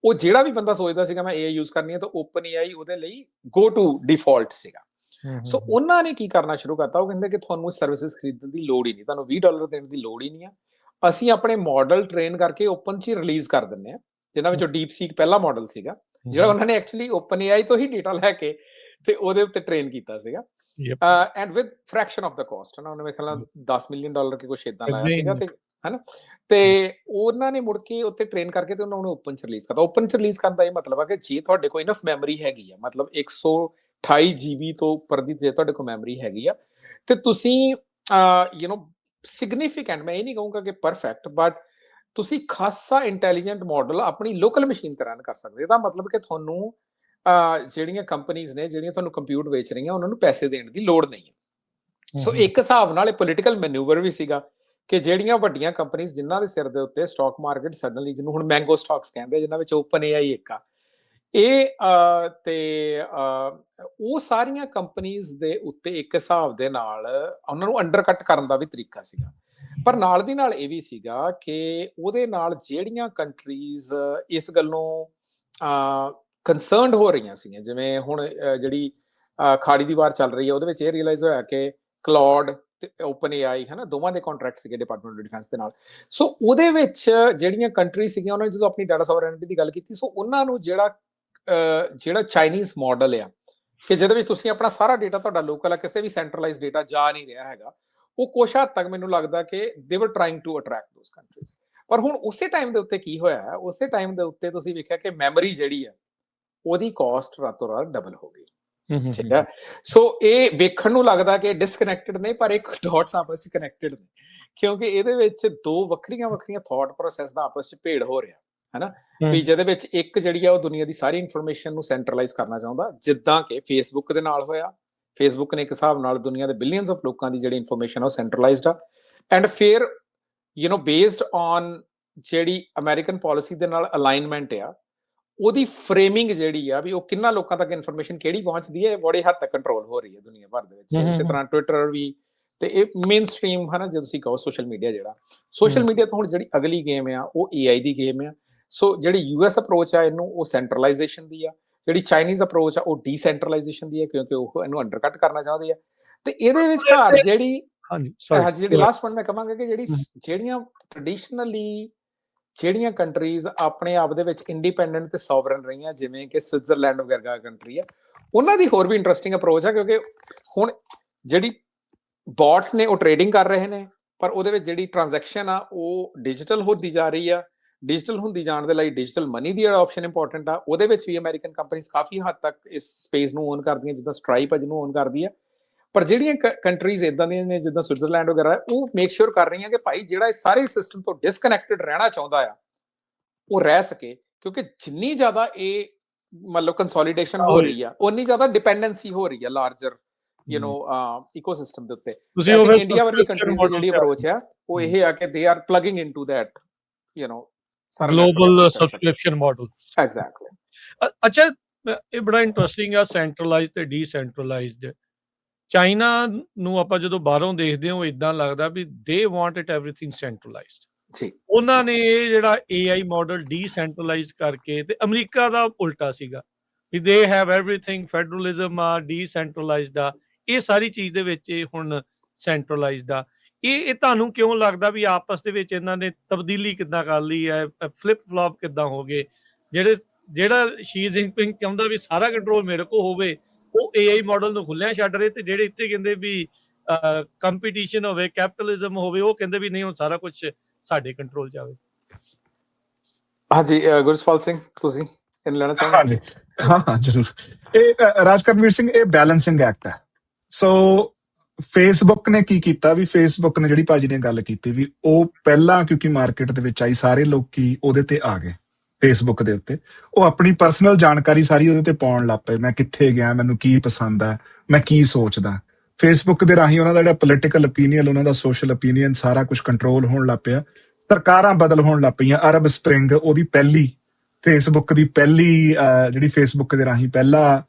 ਉਹ ਜਿਹੜਾ ਵੀ ਬੰਦਾ ਸੋਚਦਾ ਸੀਗਾ ਮੈਂ AI ਯੂਜ਼ ਕਰਨੀ ਹੈ ਤਾਂ ਓਪਨ AI ਉਹਦੇ ਲਈ ਗੋ ਟੂ ਡਿਫਾਲਟ ਸੀਗਾ। ਸੋ ਉਹਨਾਂ ਨੇ ਕੀ ਕਰਨਾ ਸ਼ੁਰੂ ਕਰਤਾ, ਉਹ ਕਹਿੰਦੇ ਕਿ ਤੁਹਾਨੂੰ ਸਰਵਿਸਿਜ਼ ਖਰੀਦਣ ਦੀ ਲੋੜ ਹੀ ਨਹੀਂ, ਤੁਹਾਨੂੰ $20 ਦੇਣ ਦੀ ਲੋੜ ਹੀ ਨਹੀਂ ਆ, ਅਸੀਂ ਆਪਣੇ ਮਾਡਲ ਟ੍ਰੇਨ ਕਰਕੇ ਓਪਨ 'ਚ ਹੀ ਰਿਲੀਜ਼ ਕਰ ਦਿੰਦੇ ਹਾਂ, ਜਿਨ੍ਹਾਂ ਵਿੱਚੋਂ ਡੀਪ ਸੀਕ ਪਹਿਲਾ ਮਾਡਲ ਸੀਗਾ, ਜਿਹੜਾ ਉਹਨਾਂ ਨੇ ਐਕਚੁਅਲੀ ਓਪਨ AI ਤੋਂ ਹੀ ਡੇਟਾ ਲੈ ਕੇ ਤੇ ਉਹਦੇ ਉੱਤੇ ਟ੍ਰੇਨ ਕੀਤਾ ਸੀਗਾ, and with fraction of the cost. ਉਹਨਾਂ ਮੇਰੇ ਖਿਆਲ ਨਾਲ $10 ਮਿਲੀਅਨ ਕਿ ਕੁਛ ਏਦਾਂ ਲਾਇਆ ਸੀਗਾ, ਤੇ ਹਨਾ। ਤੇ ਉਹਨਾਂ ਨੇ ਮੁੜ ਕੇ ਉੱਤੇ ਟ੍ਰੇਨ ਕਰਕੇ ਤੇ ਉਹਨਾਂ ਨੂੰ ਓਪਨ ਚ ਰਿਲੀਜ਼ ਕਰਦਾ। ਓਪਨ ਚ ਰਿਲੀਜ਼ ਕਰਨ ਦਾ ਇਹ ਮਤਲਬ ਆ ਕਿ ਜੇ ਤੁਹਾਡੇ ਕੋਲ ਇਨਫ ਮੈਮਰੀ ਹੈਗੀ ਆ, ਮਤਲਬ 128 GB ਤੋਂ ਉੱਪਰ ਦੀ ਜੇ ਤੁਹਾਡੇ ਕੋਲ ਮੈਮਰੀ ਹੈਗੀ ਆ, ਤੇ ਤੁਸੀਂ ਸਿਗਨੀਫੀਕੈਂਟ, ਮੈਂ ਇਹ ਨਹੀਂ ਕਹੂੰਗਾ ਕਿ ਪਰਫੈਕਟ, ਬਟ ਤੁਸੀਂ ਖਾਸਾ ਇੰਟੈਲੀਜੈਂਟ ਮਾਡਲ ਆਪਣੀ ਲੋਕਲ ਮਸ਼ੀਨ ਤੇ ਰਨ ਕਰ ਸਕਦੇ। ਇਹਦਾ ਮਤਲਬ ਕਿ ਤੁਹਾਨੂੰ ਜਿਹੜੀਆਂ ਕੰਪਨੀਆਂ ਨੇ ਜਿਹੜੀਆਂ ਤੁਹਾਨੂੰ ਕੰਪਿਊਟ ਵੇਚ ਰਹੀਆਂ ਉਹਨਾਂ ਨੂੰ ਪੈਸੇ ਦੇਣ ਦੀ ਲੋੜ ਨਹੀਂ ਹੈ। ਸੋ ਇੱਕ ਹਿਸਾਬ ਨਾਲ ਇਹ ਪੋਲੀਟੀਕਲ ਮੈਨੂਵਰ ਵੀ ਸੀਗਾ ਕਿ ਜਿਹੜੀਆਂ ਵੱਡੀਆਂ ਕੰਪਨੀਆਂ ਜਿਨ੍ਹਾਂ ਦੇ ਸਿਰ ਦੇ ਉੱਤੇ ਸਟਾਕ ਮਾਰਕੀਟ ਸਡਨਲੀ, ਜਿਹਨੂੰ ਹੁਣ ਮੈਂਗੋ ਸਟਾਕਸ ਕਹਿੰਦੇ, ਜਿਨ੍ਹਾਂ ਵਿੱਚ ਓਪਨ AI ਇੱਕ ਆ, ਉਹ ਸਾਰੀਆਂ ਕੰਪਨੀਆਂ ਦੇ ਉੱਤੇ ਇੱਕ ਹਿਸਾਬ ਦੇ ਨਾਲ ਉਹਨਾਂ ਨੂੰ ਅੰਡਰਕਟ ਕਰਨ ਦਾ ਵੀ ਤਰੀਕਾ ਸੀਗਾ। ਪਰ ਨਾਲ ਦੀ ਨਾਲ ਇਹ ਵੀ ਸੀਗਾ ਕਿ ਉਹਦੇ ਨਾਲ ਜਿਹੜੀਆਂ ਕੰਟਰੀਜ਼ ਇਸ ਗੱਲੋਂ ਕੰਸਰਨਡ ਹੋ ਰਹੀਆਂ ਸੀਗੀਆਂ, ਜਿਵੇਂ ਹੁਣ ਜਿਹੜੀ ਖਾੜੀ ਦੀ ਵਾਰ ਚੱਲ ਰਹੀ ਹੈ, ਉਹਦੇ ਵਿੱਚ ਇਹ ਰਿਅਲਾਈਜ਼ ਹੋਇਆ ਕਿ ਕਲੌਡ ਤੇ ਓਪਨ AI ਹੈ ਨਾ, ਦੋਵਾਂ ਦੇ ਕੰਟਰੈਕਟ ਸੀਗੇ ਡਿਪਾਰਟਮੈਂਟ ਆਫ ਡਿਫੈਂਸ ਦੇ ਨਾਲ। ਸੋ ਉਹਦੇ ਵਿੱਚ ਜਿਹੜੀਆਂ ਕੰਟਰੀ ਸੀਗੀਆਂ ਉਹਨਾਂ ਨੇ ਜਦੋਂ ਆਪਣੀ ਡਾਟਾ ਸੋਵਰੇਨਿਟੀ ਦੀ ਗੱਲ ਕੀਤੀ, ਸੋ ਉਹਨਾਂ ਨੂੰ ਜਿਹੜਾ ਚਾਈਨੀਜ਼ ਮਾਡਲ ਆ ਕਿ ਜਿਹਦੇ ਵਿੱਚ ਤੁਸੀਂ ਆਪਣਾ ਸਾਰਾ ਡੇਟਾ ਤੁਹਾਡਾ ਲੋਕਲ ਆ, ਕਿਸੇ ਵੀ ਸੈਂਟਰਲਾਈਜ਼ਡ ਡੇਟਾ ਜਾ ਨਹੀਂ ਰਿਹਾ ਹੈਗਾ, ਉਹ ਕੁਛ ਹੱਦ ਤੱਕ ਮੈਨੂੰ ਲੱਗਦਾ ਕਿ ਦੇ ਵਰ ਟਰਾਈਂਗ ਟੂ ਅਟਰੈਕਟ ਦੋਸ ਕੰਟਰੀਜ਼। ਪਰ ਹੁਣ ਉਸੇ ਟਾਈਮ ਦੇ ਉੱਤੇ ਕੀ ਹੋਇਆ, ਉਸੇ ਟਾਈਮ ਦੇ ਉੱਤੇ ਤੁਸੀਂ ਵੇਖਿਆ ਕਿ ਮੈਮਰੀ ਜਿਹੜੀ ਆ ਉਹਦੀ ਕਾਸਟ ਰਾਤੋਂ ਰਾਤ ਡਬਲ ਹੋ ਗਈ। ਠੀਕ ਹੈ। ਸੋ ਇਹ ਵੇਖਣ ਨੂੰ ਲੱਗਦਾ ਕਿ ਡਿਸਕਨੈਕਟਡ ਨੇ, ਪਰ ਇੱਕ ਡਾਟਸ ਆਪਸ ਚ ਕਨੈਕਟਡ ਨੇ, ਕਿਉਂਕਿ ਇਹਦੇ ਵਿੱਚ ਦੋ ਵੱਖਰੀਆਂ ਥਾਟ ਪ੍ਰੋਸੈਸ ਦਾ ਆਪਸ ਚ ਭੇੜ ਹੋ ਰਿਹਾ ਹੈ ਨਾ। ਵੀ ਜਿਹਦੇ ਵਿੱਚ ਇੱਕ ਜਿਹੜੀ ਆ ਉਹ ਦੁਨੀਆ ਦੀ ਸਾਰੀ ਇਨਫੋਰਮੇਸ਼ਨ ਨੂੰ ਸੈਂਟਰਲਾਈਜ਼ ਕਰਨਾ ਚਾਹੁੰਦਾ, ਜਿੱਦਾਂ ਕਿ ਫੇਸਬੁੱਕ ਦੇ ਨਾਲ ਹੋਇਆ। ਫੇਸਬੁੱਕ ਨੇ ਇੱਕ ਹਿਸਾਬ ਨਾਲ ਦੁਨੀਆ ਦੇ ਬਿਲੀਅਨਸ ਆਫ ਲੋਕਾਂ ਦੀ ਜਿਹੜੀ ਇਨਫੋਰਮੇਸ਼ਨ ਆ ਉਹ ਸੈਂਟਰਲਾਈਜ਼ਡ ਆ, ਐਂਡ ਫਿਰ ਬੇਸਡ ਔਨ ਜਿਹੜੀ ਅਮਰੀਕਨ ਪਾਲਿਸੀ ਦੇ ਨਾਲ ਅਲਾਈਨਮੈਂਟ ਆ, ਉਹਦੀ ਫਰੇਮਿੰਗ ਜਿਹੜੀ ਆ ਵੀ ਉਹ ਕਿੰਨਾ ਲੋਕਾਂ ਤੱਕ ਇਨਫੋਰਮੇਸ਼ਨ ਕਿਹੜੀ ਪਹੁੰਚਦੀ ਹੈ, ਬੜੇ ਹੱਦ ਤੱਕ ਕੰਟਰੋਲ ਹੋ ਰਹੀ ਹੈ ਦੁਨੀਆ ਭਰ ਦੇ ਵਿੱਚ। ਇਸੇ ਤਰ੍ਹਾਂ ਟਵਿੱਟਰ ਵੀ, ਤੇ ਇਹ ਮੇਨ ਸਟ੍ਰੀਮ ਹੈ ਨਾ, ਜੇ ਤੁਸੀਂ ਕਹੋ ਸੋਸ਼ਲ ਮੀਡੀਆ, ਜਿਹੜਾ ਸੋਸ਼ਲ ਮੀਡੀਆ ਤੋਂ ਹੁਣ ਜਿਹੜੀ ਅਗਲੀ ਗੇਮ ਆ ਉਹ AI ਦੀ ਗੇਮ ਆ। ਸੋ ਜਿਹੜੀ US ਅਪਰੋਚ ਆ ਇਹਨੂੰ, ਉਹ ਸੈਂਟਰਲਾਈਜ਼ੇਸ਼ਨ ਦੀ ਆ। ਜਿਹੜੀ ਚਾਈਨੀਜ਼ ਅਪਰੋਚ ਆ ਉਹ ਡੀਸੈਂਟਰਲਾਈਜ਼ੇਸ਼ਨ ਦੀ ਹੈ, ਕਿਉਂਕਿ ਉਹ ਇਹਨੂੰ ਅੰਡਰਕਟ ਕਰਨਾ ਚਾਹੁੰਦੇ ਆ। ਤੇ ਇਹਦੇ ਵਿਚਕਾਰ ਜਿਹੜੀ ਲਾਸਟ ਪੁਆਇੰਟ ਮੈਂ ਕਹਾਂਗਾ ਕਿ ਜਿਹੜੀਆਂ ਟ੍ਰੈਡੀਸ਼ਨਲੀ ਜਿਹੜੀਆਂ ਕੰਟਰੀਜ਼ ਆਪਣੇ ਆਪ ਦੇ ਵਿੱਚ ਇੰਡੀਪੈਂਡੈਂਟ ਤੇ ਸੋਵਰਨ ਰਹੀਆਂ, ਜਿਵੇਂ ਕਿ ਸਵਿਟਜ਼ਰਲੈਂਡ ਵਗੈਰਾ ਕੰਟਰੀ ਆ, ਉਹਨਾਂ ਦੀ ਹੋਰ ਵੀ ਇੰਟਰਸਟਿੰਗ ਅਪਰੋਚ ਆ, ਕਿਉਂਕਿ ਹੁਣ ਜਿਹੜੀ ਬੋਟਸ ਨੇ ਉਹ ਟ੍ਰੇਡਿੰਗ ਕਰ ਰਹੇ ਨੇ, ਪਰ ਉਹਦੇ ਵਿੱਚ ਜਿਹੜੀ ਟ੍ਰਾਂਜੈਕਸ਼ਨ ਆ ਉਹ ਡਿਜੀਟਲ ਹੁੰਦੀ ਜਾ ਰਹੀ ਆ। ਡਿਜੀਟਲ ਹੁੰਦੀ ਜਾਣ ਦੇ ਲਈ ਡਿਜੀਟਲ ਮਨੀ ਦੀ ਅਡਾਪਸ਼ਨ ਇੰਪੋਰਟੈਂਟ ਆ। ਉਹਦੇ ਵਿੱਚ ਵੀ ਅਮਰੀਕਨ ਕੰਪਨੀਆਂ ਕਾਫੀ ਹੱਦ ਤੱਕ ਇਸ ਸਪੇਸ ਨੂੰ ਓਨ ਕਰਦੀਆਂ, ਜਿੱਦਾਂ ਸਟ੍ਰਾਈਪ ਆ ਜਿਹਨੂੰ ਓਨ ਕਰਦੀ ਆ। ਪਰ ਜਿਹੜੀਆਂ ਕੰਟਰੀਜ਼ ਇਦਾਂ ਦੀਆਂ ਨੇ ਜਿੱਦਾਂ ਸਵਿਟਜ਼ਰਲੈਂਡ ਵਗੈਰਾ, ਉਹ ਮੇਕ ਸ਼ੋਰ ਕਰ ਰਹੀਆਂ ਕਿ ਭਾਈ ਜਿਹੜਾ ਇਸ ਸਾਰੇ ਸਿਸਟਮ ਤੋਂ ਡਿਸਕਨੈਕਟਡ ਰਹਿਣਾ ਚਾਹੁੰਦਾ ਆ ਉਹ ਰਹਿ ਸਕੇ, ਕਿਉਂਕਿ ਜਿੰਨੀ ਜ਼ਿਆਦਾ ਇਹ ਮਤਲਬ ਕੰਸੋਲੀਡੇਸ਼ਨ ਹੋ ਰਹੀ ਆ, ਉਨੀ ਜ਼ਿਆਦਾ ਡਿਪੈਂਡੈਂਸੀ ਹੋ ਰਹੀ ਆ ਲਾਰਜਰ ਇਕੋਸਿਸਟਮ ਦੇ ਉੱਤੇ। ਇੰਡੀਆ ਵਰਗੀ ਕੰਟਰੀਜ਼ ਦੀ ਜਿਹੜੀ ਅਪਰੋਚ ਆ ਉਹ ਇਹ ਆ ਕਿ they are plugging into that global subscription model. Exactly. ਅੱਛਾ, ਇਹ ਬੜਾ ਇੰਟਰਸਟਿੰਗ ਆ, ਸੈਂਟਰਲਾਈਜ਼ਡ ਤੇ ਡੀਸੈਂਟਰਲਾਈਜ਼ਡ। ਚਾਈਨਾ ਨੂੰ ਆਪਾਂ ਜਦੋਂ ਬਾਹਰੋਂ ਦੇਖਦੇ ਹਾਂ, ਉਹ ਇਦਾਂ ਲੱਗਦਾ ਵੀ they want it everything centralised. ਉਹਨਾਂ ਨੇ ਇਹ ਜਿਹੜਾ AI ਮਾਡਲ ਡੀਸੈਂਟਰਲਾਈਜ਼ਡ ਕਰਕੇ, ਤੇ ਅਮਰੀਕਾ ਦਾ ਉਲਟਾ ਸੀਗਾ ਵੀ ਦੇ ਹੈਵ ਐਵਰੀਥਿੰਗ, ਫੈਡਰਲਿਜ਼ਮ ਆ, ਡੀਸੈਂਟਰਲਾਈਜ਼ਡ ਆ, ਇਹ ਸਾਰੀ ਚੀਜ਼ ਦੇ ਵਿੱਚ ਇਹ ਹੁਣ ਸੈਂਟਰਲਾਈਜ਼ਡ ਆ। ਇਹ ਤੁਹਾਨੂੰ ਕਿਉਂ ਲੱਗਦਾ ਵੀ ਆਪਸ ਦੇ ਵਿੱਚ ਇਹਨਾਂ ਨੇ ਤਬਦੀਲੀ ਕਿੱਦਾਂ ਕਰ ਲਈ ਹੈ, ਫਲਿਪ ਫਲॉप ਕਿੱਦਾਂ ਹੋ ਗਏ? ਜਿਹੜਾ ਸ਼ੀ ਜਿਨਪਿੰਗ ਚਾਹੁੰਦਾ ਵੀ ਸਾਰਾ ਕੰਟਰੋਲ ਮੇਰੇ ਕੋਲ ਹੋਵੇ, ਉਹ AI ਮਾਡਲ ਨੂੰ ਖੁੱਲਿਆ ਛੱਡ ਰਹੇ, ਤੇ ਜਿਹੜੇ ਇੱਥੇ ਕਹਿੰਦੇ ਵੀ ਕੰਪੀਟੀਸ਼ਨ ਹੋਵੇ, ਕੈਪੀਟਲਿਜ਼ਮ ਹੋਵੇ, ਉਹ ਕਹਿੰਦੇ ਵੀ ਨਹੀਂ, ਹੁਣ ਸਾਰਾ ਕੁਝ ਸਾਡੇ ਕੰਟਰੋਲ 'ਚ ਆਵੇ। ਹਾਂਜੀ, ਗੁਰਜਪਾਲ ਸਿੰਘ, ਤੁਸੀਂ ਇਹਨੂੰ ਲੈਣਾ ਚਾਹੋਗੇ? ਹਾਂ ਜ਼ਰੂਰ। ਇਹ ਰਾਜਕਰਮਵੀਰ ਸਿੰਘ, ਇਹ ਬੈਲੈਂਸਿੰਗ ਐਕਟ ਹੈ। ਸੋ ਫੇਸਬੁੱਕ ਨੇ ਕੀ ਕੀਤਾ ਵੀ, ਫੇਸਬੁੱਕ ਨੇ ਜਿਹੜੀ ਭਾਜੀ ਨੇ ਗੱਲ ਕੀਤੀ ਵੀ ਉਹ ਪਹਿਲਾਂ ਕਿਉਂਕਿ ਮਾਰਕੀਟ ਦੇ ਵਿੱਚ ਆਈ, ਸਾਰੇ ਲੋਕੀ ਉਹਦੇ ਤੇ ਆ ਗਏ ਫੇਸਬੁੱਕ ਦੇ ਉੱਤੇ, ਉਹ ਆਪਣੀ ਪਰਸਨਲ ਜਾਣਕਾਰੀ ਸਾਰੀ ਉਹਦੇ ਤੇ ਪਾਉਣ ਲੱਗ ਪਏ। ਮੈਂ ਕਿੱਥੇ ਗਿਆ, ਮੈਨੂੰ ਕੀ ਪਸੰਦ ਹੈ, ਮੈਂ ਕੀ ਸੋਚਦਾ। ਫੇਸਬੁੱਕ ਦੇ ਰਾਹੀਂ ਉਹਨਾਂ ਦਾ ਜਿਹੜਾ ਪੋਲੀਟੀਕਲ ਓਪੀਨੀਅਨ, ਉਹਨਾਂ ਦਾ ਸੋਸ਼ਲ ਓਪੀਨੀਅਨ, ਸਾਰਾ ਕੁਝ ਕੰਟਰੋਲ ਹੋਣ ਲੱਗ ਪਿਆ। ਸਰਕਾਰਾਂ ਬਦਲ ਹੋਣ ਲੱਗ ਪਈਆਂ। ਅਰਬ ਸਪ੍ਰਿੰਗ ਉਹਦੀ ਪਹਿਲੀ, ਫੇਸਬੁੱਕ ਦੀ ਪਹਿਲੀ ਜਿਹੜੀ ਫੇਸਬੁੱਕ ਦੇ ਰਾਹੀਂ ਪਹਿਲਾ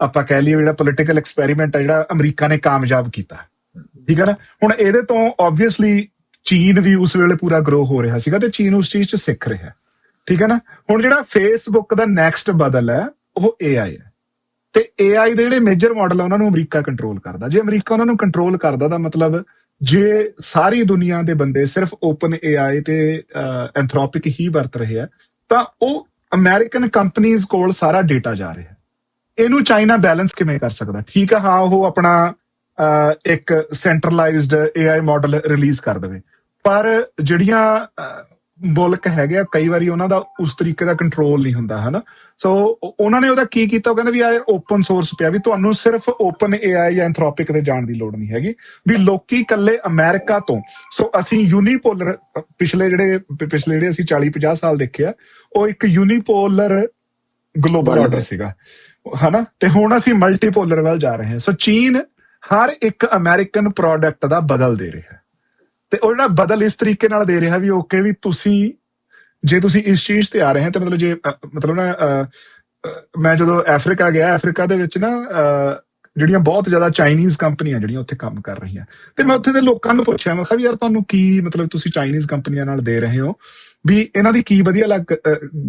ਆਪਾਂ ਕਹਿ ਲਈਏ ਜਿਹੜਾ ਪੋਲੀਟੀਕਲ ਐਕਸਪੈਰੀਮੈਂਟ ਹੈ, ਜਿਹੜਾ ਅਮਰੀਕਾ ਨੇ ਕਾਮਯਾਬ ਕੀਤਾ। ਠੀਕ ਹੈ ਨਾ। ਹੁਣ ਇਹਦੇ ਤੋਂ ਓਬਵੀਅਸਲੀ ਚੀਨ ਵੀ ਉਸ ਵੇਲੇ ਪੂਰਾ ਗਰੋ ਹੋ ਰਿਹਾ ਸੀਗਾ, ਤੇ ਚੀਨ ਉਸ ਚੀਜ਼ 'ਚ ਸਿੱਖ ਰਿਹਾ। ਠੀਕ ਹੈ ਨਾ। ਹੁਣ ਜਿਹੜਾ ਫੇਸਬੁੱਕ ਦਾ ਨੈਕਸਟ ਬਦਲ ਹੈ ਉਹ AI ਹੈ, ਤੇ AI ਦੇ ਜਿਹੜੇ ਮੇਜਰ ਮਾਡਲ ਆ ਉਹਨਾਂ ਨੂੰ ਅਮਰੀਕਾ ਕੰਟਰੋਲ ਕਰਦਾ। ਜੇ ਅਮਰੀਕਾ ਉਹਨਾਂ ਨੂੰ ਕੰਟਰੋਲ ਕਰਦਾ ਤਾਂ ਮਤਲਬ ਜੇ ਸਾਰੀ ਦੁਨੀਆ ਦੇ ਬੰਦੇ ਸਿਰਫ ਓਪਨ AI ਤੇ ਐਂਥਰੋਪਿਕ ਹੀ ਵਰਤ ਰਹੇ ਆ, ਤਾਂ ਉਹ ਅਮਰੀਕਨ ਕੰਪਨੀਜ਼ ਕੋਲ ਸਾਰਾ ਡੇਟਾ ਜਾ ਰਿਹਾ। ਇਹਨੂੰ ਚਾਈਨਾ ਬੈਲੈਂਸ ਕਿਵੇਂ ਕਰ ਸਕਦਾ? ਠੀਕ ਆ, ਹਾਂ, ਉਹ ਆਪਣਾ ਇੱਕ ਸੈਂਟਰਲਾਈਜ਼ਡ AI ਮਾਡਲ ਰਿਲੀਜ਼ ਕਰ ਦੇਵੇ, ਪਰ ਜਿਹੜੀਆਂ ਮੁਲਕ ਹੈਗੇ ਆ ਕਈ ਵਾਰੀ ਉਹਨਾਂ ਦਾ ਉਸ ਤਰੀਕੇ ਦਾ ਕੰਟਰੋਲ ਨਹੀਂ ਹੁੰਦਾ ਹਨਾ। ਸੋ ਉਹਨਾਂ ਨੇ ਉਹਦਾ ਕੀ ਕੀਤਾ, ਉਹ ਕਹਿੰਦੇ ਵੀ ਯਾਰ ਓਪਨ ਸੋਰਸ ਪਿਆ, ਵੀ ਤੁਹਾਨੂੰ ਸਿਰਫ ਓਪਨ AI ਜਾਂ ਐਂਥਰੋਪਿਕ ਤੇ ਜਾਣ ਦੀ ਲੋੜ ਨਹੀਂ ਹੈਗੀ, ਵੀ ਲੋਕੀ ਇਕੱਲੇ ਅਮਰੀਕਾ ਤੋਂ। ਸੋ ਅਸੀਂ ਯੂਨੀਪੋਲਰ ਪਿਛਲੇ ਜਿਹੜੇ ਅਸੀਂ 40-50 ਸਾਲ ਦੇਖਿਆ, ਉਹ ਇੱਕ ਯੂਨੀਪੋਲਰ ਗਲੋਬਲ ਆਰਡਰ ਸੀਗਾ ਹਨਾ, ਤੇ ਹੁਣ ਅਸੀਂ ਮਲਟੀਪੋਲਰ ਵੱਲ ਜਾ ਰਹੇ ਹਾਂ। ਸੋ ਚੀਨ ਹਰ ਇੱਕ ਅਮਰੀਕਨ ਪ੍ਰੋਡਕਟ ਦਾ ਬਦਲ ਦੇ ਰਿਹਾ, ਤੇ ਉਹ ਜਿਹੜਾ ਬਦਲ ਇਸ ਤਰੀਕੇ ਨਾਲ ਦੇ ਰਿਹਾ ਵੀ ਓਕੇ ਵੀ ਜੇ ਤੁਸੀਂ ਇਸ ਚੀਜ਼ ਤੇ ਆ ਰਹੇ ਹੋ, ਤੇ ਮਤਲਬ ਨਾ ਮੈਂ ਜਦੋਂ ਅਫਰੀਕਾ ਗਿਆ, ਅਫਰੀਕਾ ਦੇ ਵਿੱਚ ਨਾ ਜਿਹੜੀਆਂ ਬਹੁਤ ਜ਼ਿਆਦਾ ਚਾਈਨੀਜ਼ ਕੰਪਨੀਆਂ ਜਿਹੜੀਆਂ ਉੱਥੇ ਕੰਮ ਕਰ ਰਹੀਆਂ, ਤੇ ਮੈਂ ਉੱਥੇ ਦੇ ਲੋਕਾਂ ਨੂੰ ਪੁੱਛਿਆ, ਮੈਂ ਕਿਹਾ ਵੀ ਯਾਰ ਤੁਹਾਨੂੰ ਕੀ ਮਤਲਬ ਤੁਸੀਂ ਚਾਈਨੀਜ਼ ਕੰਪਨੀਆਂ ਨਾਲ ਦੇ ਰਹੇ ਹੋ, ਵੀ ਇਹਨਾਂ ਦੀ ਕੀ ਵਧੀਆ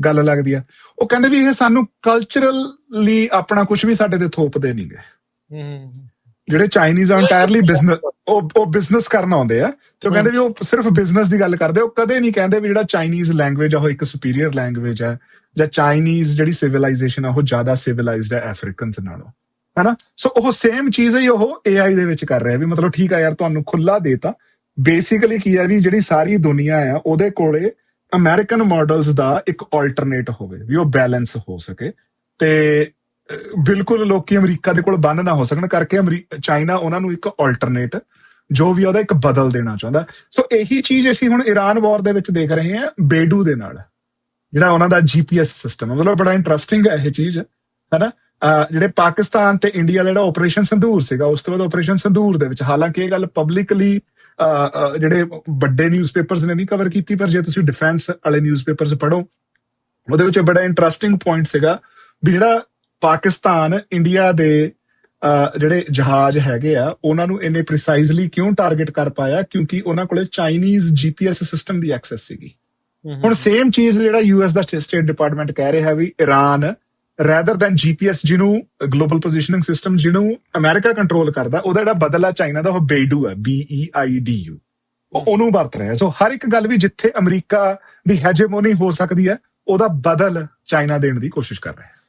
ਗੱਲ ਲੱਗਦੀ ਆ। ਉਹ ਕਹਿੰਦੇ ਵੀ ਇਹ ਸਾਨੂੰ ਕਲਚਰਲੀ ਆਪਣਾ ਕੁਝ ਵੀ ਸਾਡੇ ਤੇ ਥੋਪਦੇ ਨਹੀਂ ਗਏ। ਜਿਹੜੇ ਚਾਈਨੀਜ਼ ਆ ਇੰਟਾਇਰਲੀ ਬਿਜ਼ਨਸ, ਉਹ ਬਿਜ਼ਨਸ ਕਰਨ ਆਉਂਦੇ ਆ, ਤੇ ਉਹ ਕਹਿੰਦੇ ਵੀ ਉਹ ਸਿਰਫ ਬਿਜ਼ਨਸ ਦੀ ਗੱਲ ਕਰਦੇ, ਉਹ ਕਦੇ ਨਹੀਂ ਕਹਿੰਦੇ ਵੀ ਜਿਹੜਾ ਚਾਈਨੀਜ਼ ਲੈਂਗੁਏਜ ਆ ਉਹ ਇੱਕ ਸੁਪੀਰੀਅਰ ਲੈਂਗੁਏਜ ਹੈ, ਜਾਂ ਚਾਈਨੀਜ਼ ਜਿਹੜੀ ਸਿਵਲਾਈਜੇਸ਼ਨ ਆ ਉਹ ਜ਼ਿਆਦਾ ਸਿਵਲਾਈਜ਼ਡ ਹੈ ਅਫਰੀਕਨਸ ਨਾਲੋਂ, ਹੈਨਾ। ਸੋ ਉਹ ਸੇਮ ਚੀਜ਼ ਹੈ ਉਹ AI ਦੇ ਵਿੱਚ ਕਰ ਰਿਹਾ, ਵੀ ਮਤਲਬ ਠੀਕ ਆ ਯਾਰ ਤੁਹਾਨੂੰ ਖੁੱਲਾ ਦੇਤਾ। ਬੇਸਿਕਲੀ ਕੀ ਹੈ ਵੀ ਜਿਹੜੀ ਸਾਰੀ ਦੁਨੀਆ ਆ ਉਹਦੇ ਕੋਲੇ ਅਮਰੀਕਨ ਮਾਡਲਸ ਦਾ ਇੱਕ ਆਲਟਰਨੇਟ ਹੋਵੇ, ਵੀ ਉਹ ਬੈਲੈਂਸ ਹੋ ਸਕੇ, ਤੇ ਬਿਲਕੁਲ ਲੋਕੀ ਅਮਰੀਕਾ ਦੇ ਕੋਲ ਬੰਨ ਨਾ ਹੋ ਸਕਣ ਕਰਕੇ ਚਾਈਨਾ ਉਹਨਾਂ ਨੂੰ ਇੱਕ ਆਲਟਰਨੇਟ ਜੋ ਵੀ ਉਹਦਾ ਇੱਕ ਬਦਲ ਦੇਣਾ ਚਾਹੁੰਦਾ। ਸੋ ਇਹੀ ਚੀਜ਼ ਅਸੀਂ ਹੁਣ ਇਰਾਨ ਵਾਰ ਦੇ ਵਿੱਚ ਦੇਖ ਰਹੇ ਹਾਂ ਬੇਡੂ ਦੇ ਨਾਲ, ਜਿਹੜਾ ਉਹਨਾਂ ਦਾ GPS ਸਿਸਟਮ, ਮਤਲਬ ਬੜਾ ਇੰਟਰਸਟਿੰਗ ਹੈ ਇਹ ਚੀਜ਼, ਹਨਾ। ਜਿਹੜੇ ਪਾਕਿਸਤਾਨ ਤੇ ਇੰਡੀਆ ਦਾ ਜਿਹੜਾ ਆਪਰੇਸ਼ਨ ਸੰਦੂਰ ਸੀਗਾ, ਉਸ ਤੋਂ ਬਾਅਦ ਆਪਰੇਸ਼ਨ ਸੰਦੂਰ ਦੇ ਵਿੱਚ, ਹਾਲਾਂਕਿ ਇਹ ਗੱਲ ਪਬਲਿਕਲੀ ਜਿਹੜੇ ਵੱਡੇ ਨਿਊਜ਼ਪੇਪਰਸ ਨੇ ਨਹੀਂ ਕਵਰ ਕੀਤੀ, ਪਰ ਜੇ ਤੁਸੀਂ ਡਿਫੈਂਸ ਵਾਲੇ ਨਿਊਜ਼ਪੇਪਰਸ ਪੜ੍ਹੋ, ਉਹਦੇ ਵਿੱਚ ਬੜਾ ਇੰਟਰਸਟਿੰਗ ਪੁਆਇੰਟ ਸੀਗਾ ਵੀ ਜਿਹੜਾ ਪਾਕਿਸਤਾਨ ਇੰਡੀਆ ਦੇ ਜਿਹੜੇ ਜਹਾਜ਼ ਹੈਗੇ ਆ ਉਹਨਾਂ ਨੂੰ ਇੰਨੇ ਪ੍ਰੀਸਾਈਜ਼ਲੀ ਕਿਉਂ ਟਾਰਗੇਟ ਕਰ ਪਾਇਆ, ਕਿਉਂਕਿ ਉਹਨਾਂ ਕੋਲੇ ਚਾਈਨੀਜ਼ GPS ਸਿਸਟਮ ਦੀ ਐਕਸੈਸ ਸੀਗੀ। ਹੁਣ ਸੇਮ ਚੀਜ਼ ਜਿਹੜਾ US ਦਾ ਸਟੇਟ ਡਿਪਾਰਟਮੈਂਟ ਕਹਿ ਰਿਹਾ ਵੀ ਇਰਾਨ ਰੈਦਰ ਦੈਨ GPS, ਜਿਹਨੂੰ ਗਲੋਬਲ ਪੋਜੀਸ਼ਨਿੰਗ ਸਿਸਟਮ ਜਿਹਨੂੰ ਅਮਰੀਕਾ ਕੰਟਰੋਲ ਕਰਦਾ, ਉਹਦਾ ਜਿਹੜਾ ਬਦਲ ਆ ਚਾਈਨਾ ਦਾ ਉਹ ਬੇਡੂ ਹੈ, BEIDU, ਉਹਨੂੰ ਵਰਤ ਰਿਹਾ। ਸੋ ਹਰ ਇੱਕ ਗੱਲ ਵੀ ਜਿੱਥੇ ਅਮਰੀਕਾ ਦੀ ਹੈਜੇਮੋਨੀ ਹੋ ਸਕਦੀ ਹੈ, ਉਹਦਾ ਬਦਲ ਚਾਈਨਾ ਦੇਣ ਦੀ ਕੋਸ਼ਿਸ਼ ਕਰ ਰਿਹਾ ਹੈ।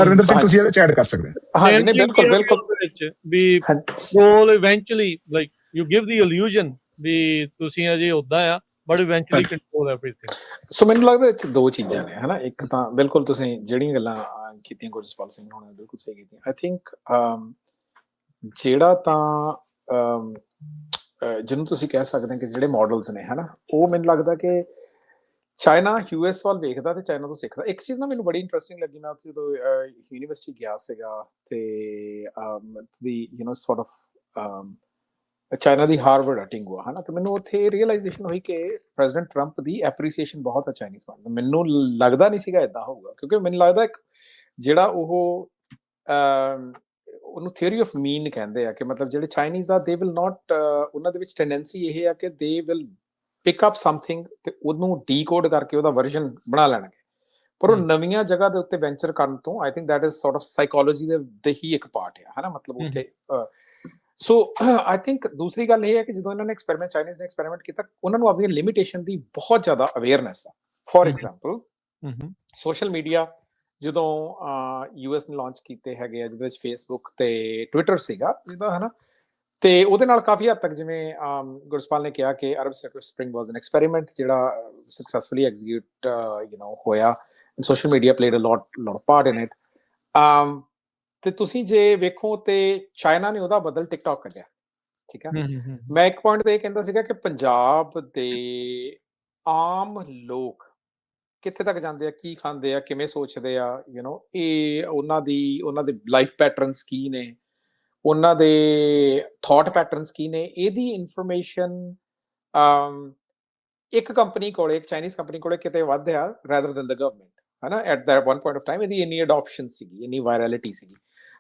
ਅਰਵਿੰਦਰ ਸਿੰਘ ਤੁਸੀਂ ਇਹਦੇ ਚ ਐਡ ਕਰ ਸਕਦੇ ਹੋ। ਹਾਂਜੀ, ਨਹੀਂ ਬਿਲਕੁਲ ਵੀ ਗੋਲ eventually like you give the illusion ਵੀ ਤੁਸੀਂ ਅਜੇ ਉਦਾਂ ਆ, ਬਟ ਇਵੈਂਚੁਅਲੀ ਕੰਟਰੋਲ ਐਵਰੀਥਿੰਗ। ਸੋ ਮੈਨੂੰ ਲੱਗਦਾ ਇੱਥੇ ਦੋ ਚੀਜ਼ਾਂ ਨੇ, ਹਨਾ। ਇੱਕ ਤਾਂ ਬਿਲਕੁਲ ਤੁਸੀਂ ਜਿਹੜੀਆਂ ਗੱਲਾਂ ਕੀਤੀਆਂ ਗੁਰਜਸਪਾਲ ਸਿੰਘ ਹੋਣਾ ਬਿਲਕੁਲ ਸਹੀ ਕੀਤੀਆਂ। ਆਈ ਥਿੰਕ ਜਿਹੜਾ ਤਾਂ ਜਿਹਨੂੰ ਤੁਸੀਂ ਕਹਿ ਸਕਦੇ ਕਿ ਜਿਹੜੇ ਮਾਡਲਸ ਨੇ, ਹਨਾ, ਉਹ ਮੈਨੂੰ ਲੱਗਦਾ ਕਿ ਚਾਈਨਾ US ਵੱਲ ਵੇਖਦਾ ਤੇ ਚਾਈਨਾ ਤੋਂ ਸਿੱਖਦਾ। ਇੱਕ ਚੀਜ਼ ਨਾ ਮੈਨੂੰ ਬੜੀ ਇੰਟਰਸਟਿੰਗ ਲੱਗੀ, ਮੈਂ ਉੱਥੇ ਜਦੋਂ ਯੂਨੀਵਰਸਿਟੀ ਗਿਆ ਸੀਗਾ, ਤੇ ਦੀ sort of China the Harvard ਅਟਿੰਗ ਹੋਆ, ਹਨਾ, ਤੇ ਮੈਨੂੰ ਉੱਥੇ ਰੀਅਲਾਈਜ਼ੇਸ਼ਨ ਹੋਈ ਕਿ ਪ੍ਰੈਜ਼ੀਡੈਂਟ ਟਰੰਪ ਦੀ ਐਪਰੀਸੀਏਸ਼ਨ ਬਹੁਤ ਹੈ ਚਾਈਨੀਜ਼ ਵੱਲ। ਮੈਨੂੰ ਲੱਗਦਾ ਨਹੀਂ ਸੀਗਾ ਏਦਾਂ ਹੋਊਗਾ, ਕਿਉਂਕਿ ਮੈਨੂੰ ਲੱਗਦਾ ਇੱਕ ਜਿਹੜਾ ਉਹਨੂੰ ਥਿਊਰੀ ਆਫ ਮੀਨ ਕਹਿੰਦੇ ਆ, ਕਿ ਮਤਲਬ ਜਿਹੜੇ ਚਾਈਨੀਜ਼ ਆ ਦੇ ਵਿਲ ਨਾਟ, ਉਹਨਾਂ ਦੇ ਵਿੱਚ ਟੈਂਡੈਂਸੀ ਇਹ ਆ ਕਿ they will pick up something ਤੇ ਉਹਨੂੰ ਡੀਕੋਡ ਕਰਕੇ ਉਹਦਾ ਵਰਜ਼ਨ ਬਣਾ ਲੈਣਗੇ, ਪਰ ਉਹ ਨਵੀਆਂ ਜਗ੍ਹਾ ਦੇ ਉੱਤੇ ਵੈਂਚਰ ਕਰਨ ਤੋਂ I think that is sort of psychology ਦੇ ਹੀ ਇੱਕ ਪਾਰਟ ਹੈ, ਹਨਾ, ਮਤਲਬ ਉੱਥੇ। ਸੋ ਆਈ ਥਿੰਕ ਦੂਸਰੀ ਗੱਲ ਇਹ ਹੈ ਕਿ ਜਦੋਂ ਇਹਨਾਂ ਨੇ ਚਾਈਨੀਜ਼ ਨੇ ਐਕਸਪੈਰੀਮੈਂਟ ਕੀਤਾ, ਉਹਨਾਂ ਨੂੰ ਆਪਣੀ ਲਿਮਿਟੇਸ਼ਨ ਦੀ ਬਹੁਤ ਜ਼ਿਆਦਾ ਅਵੇਅਰਨੈਸ ਆ। ਫੋਰ ਐਗਜ਼ਾਮਪਲ ਸੋਸ਼ਲ ਮੀਡੀਆ ਜਦੋਂ US ਨੇ ਲਾਂਚ ਕੀਤੇ ਹੈਗੇ ਆ, ਜਿਹਦੇ ਵਿੱਚ ਫੇਸਬੁੱਕ ਤੇ ਟਵਿੱਟਰ ਸੀਗਾ, ਜਿਹਦਾ, ਹਨਾ, ਤੇ ਉਹਦੇ ਨਾਲ ਕਾਫੀ ਹੱਦ ਤੱਕ ਜਿਵੇਂ ਗੁਰਸਪਾਲ ਨੇ ਕਿਹਾ ਕਿ Arab spring was an experiment ਜਿਹੜਾ ਸਕਸੈਸਫੁਲੀ ਐਗਜ਼ੀਕਿਊਟ ਹੋਇਆ, social media played a lot part in it. ਤੇ ਤੁਸੀਂ ਜੇ ਵੇਖੋ ਤੇ ਚਾਈਨਾ ਨੇ ਉਹਦਾ ਬਦਲ ਟਿਕਟੌਕ ਕੱਢਿਆ, ਠੀਕ ਹੈ। ਮੈਂ ਇੱਕ ਪੁਆਇੰਟ ਤੇ ਇਹ ਕਹਿੰਦਾ ਸੀਗਾ ਕਿ ਪੰਜਾਬ ਦੇ ਆਮ ਲੋਕ ਕਿੱਥੇ ਤੱਕ ਜਾਂਦੇ ਆ, ਕੀ ਖਾਂਦੇ ਆ, ਕਿਵੇਂ ਸੋਚਦੇ ਆ, ਇਹ ਉਹਨਾਂ ਦੇ ਲਾਈਫ ਪੈਟਰਨਸ ਕੀ ਨੇ, ਉਹਨਾਂ ਦੇ ਥਾਟ ਪੈਟਰਨਸ ਕੀ ਨੇ, ਇਹਦੀ ਇਨਫੋਰਮੇਸ਼ਨ ਇੱਕ ਕੰਪਨੀ ਕੋਲੇ, ਇੱਕ ਚਾਈਨੀਜ਼ ਕੰਪਨੀ ਕੋਲੇ ਕਿਤੇ ਵੱਧ ਆ ਰੈਦਰ ਦੈਨ ਦ ਗਵਰਨਮੈਂਟ, ਹਨਾ। At that one point of time ਇਹਦੀ ਇੰਨੀ ਅਡੋਪਸ਼ਨ ਸੀਗੀ, ਇੰਨੀ ਵਾਇਰਲਿਟੀ ਸੀਗੀ।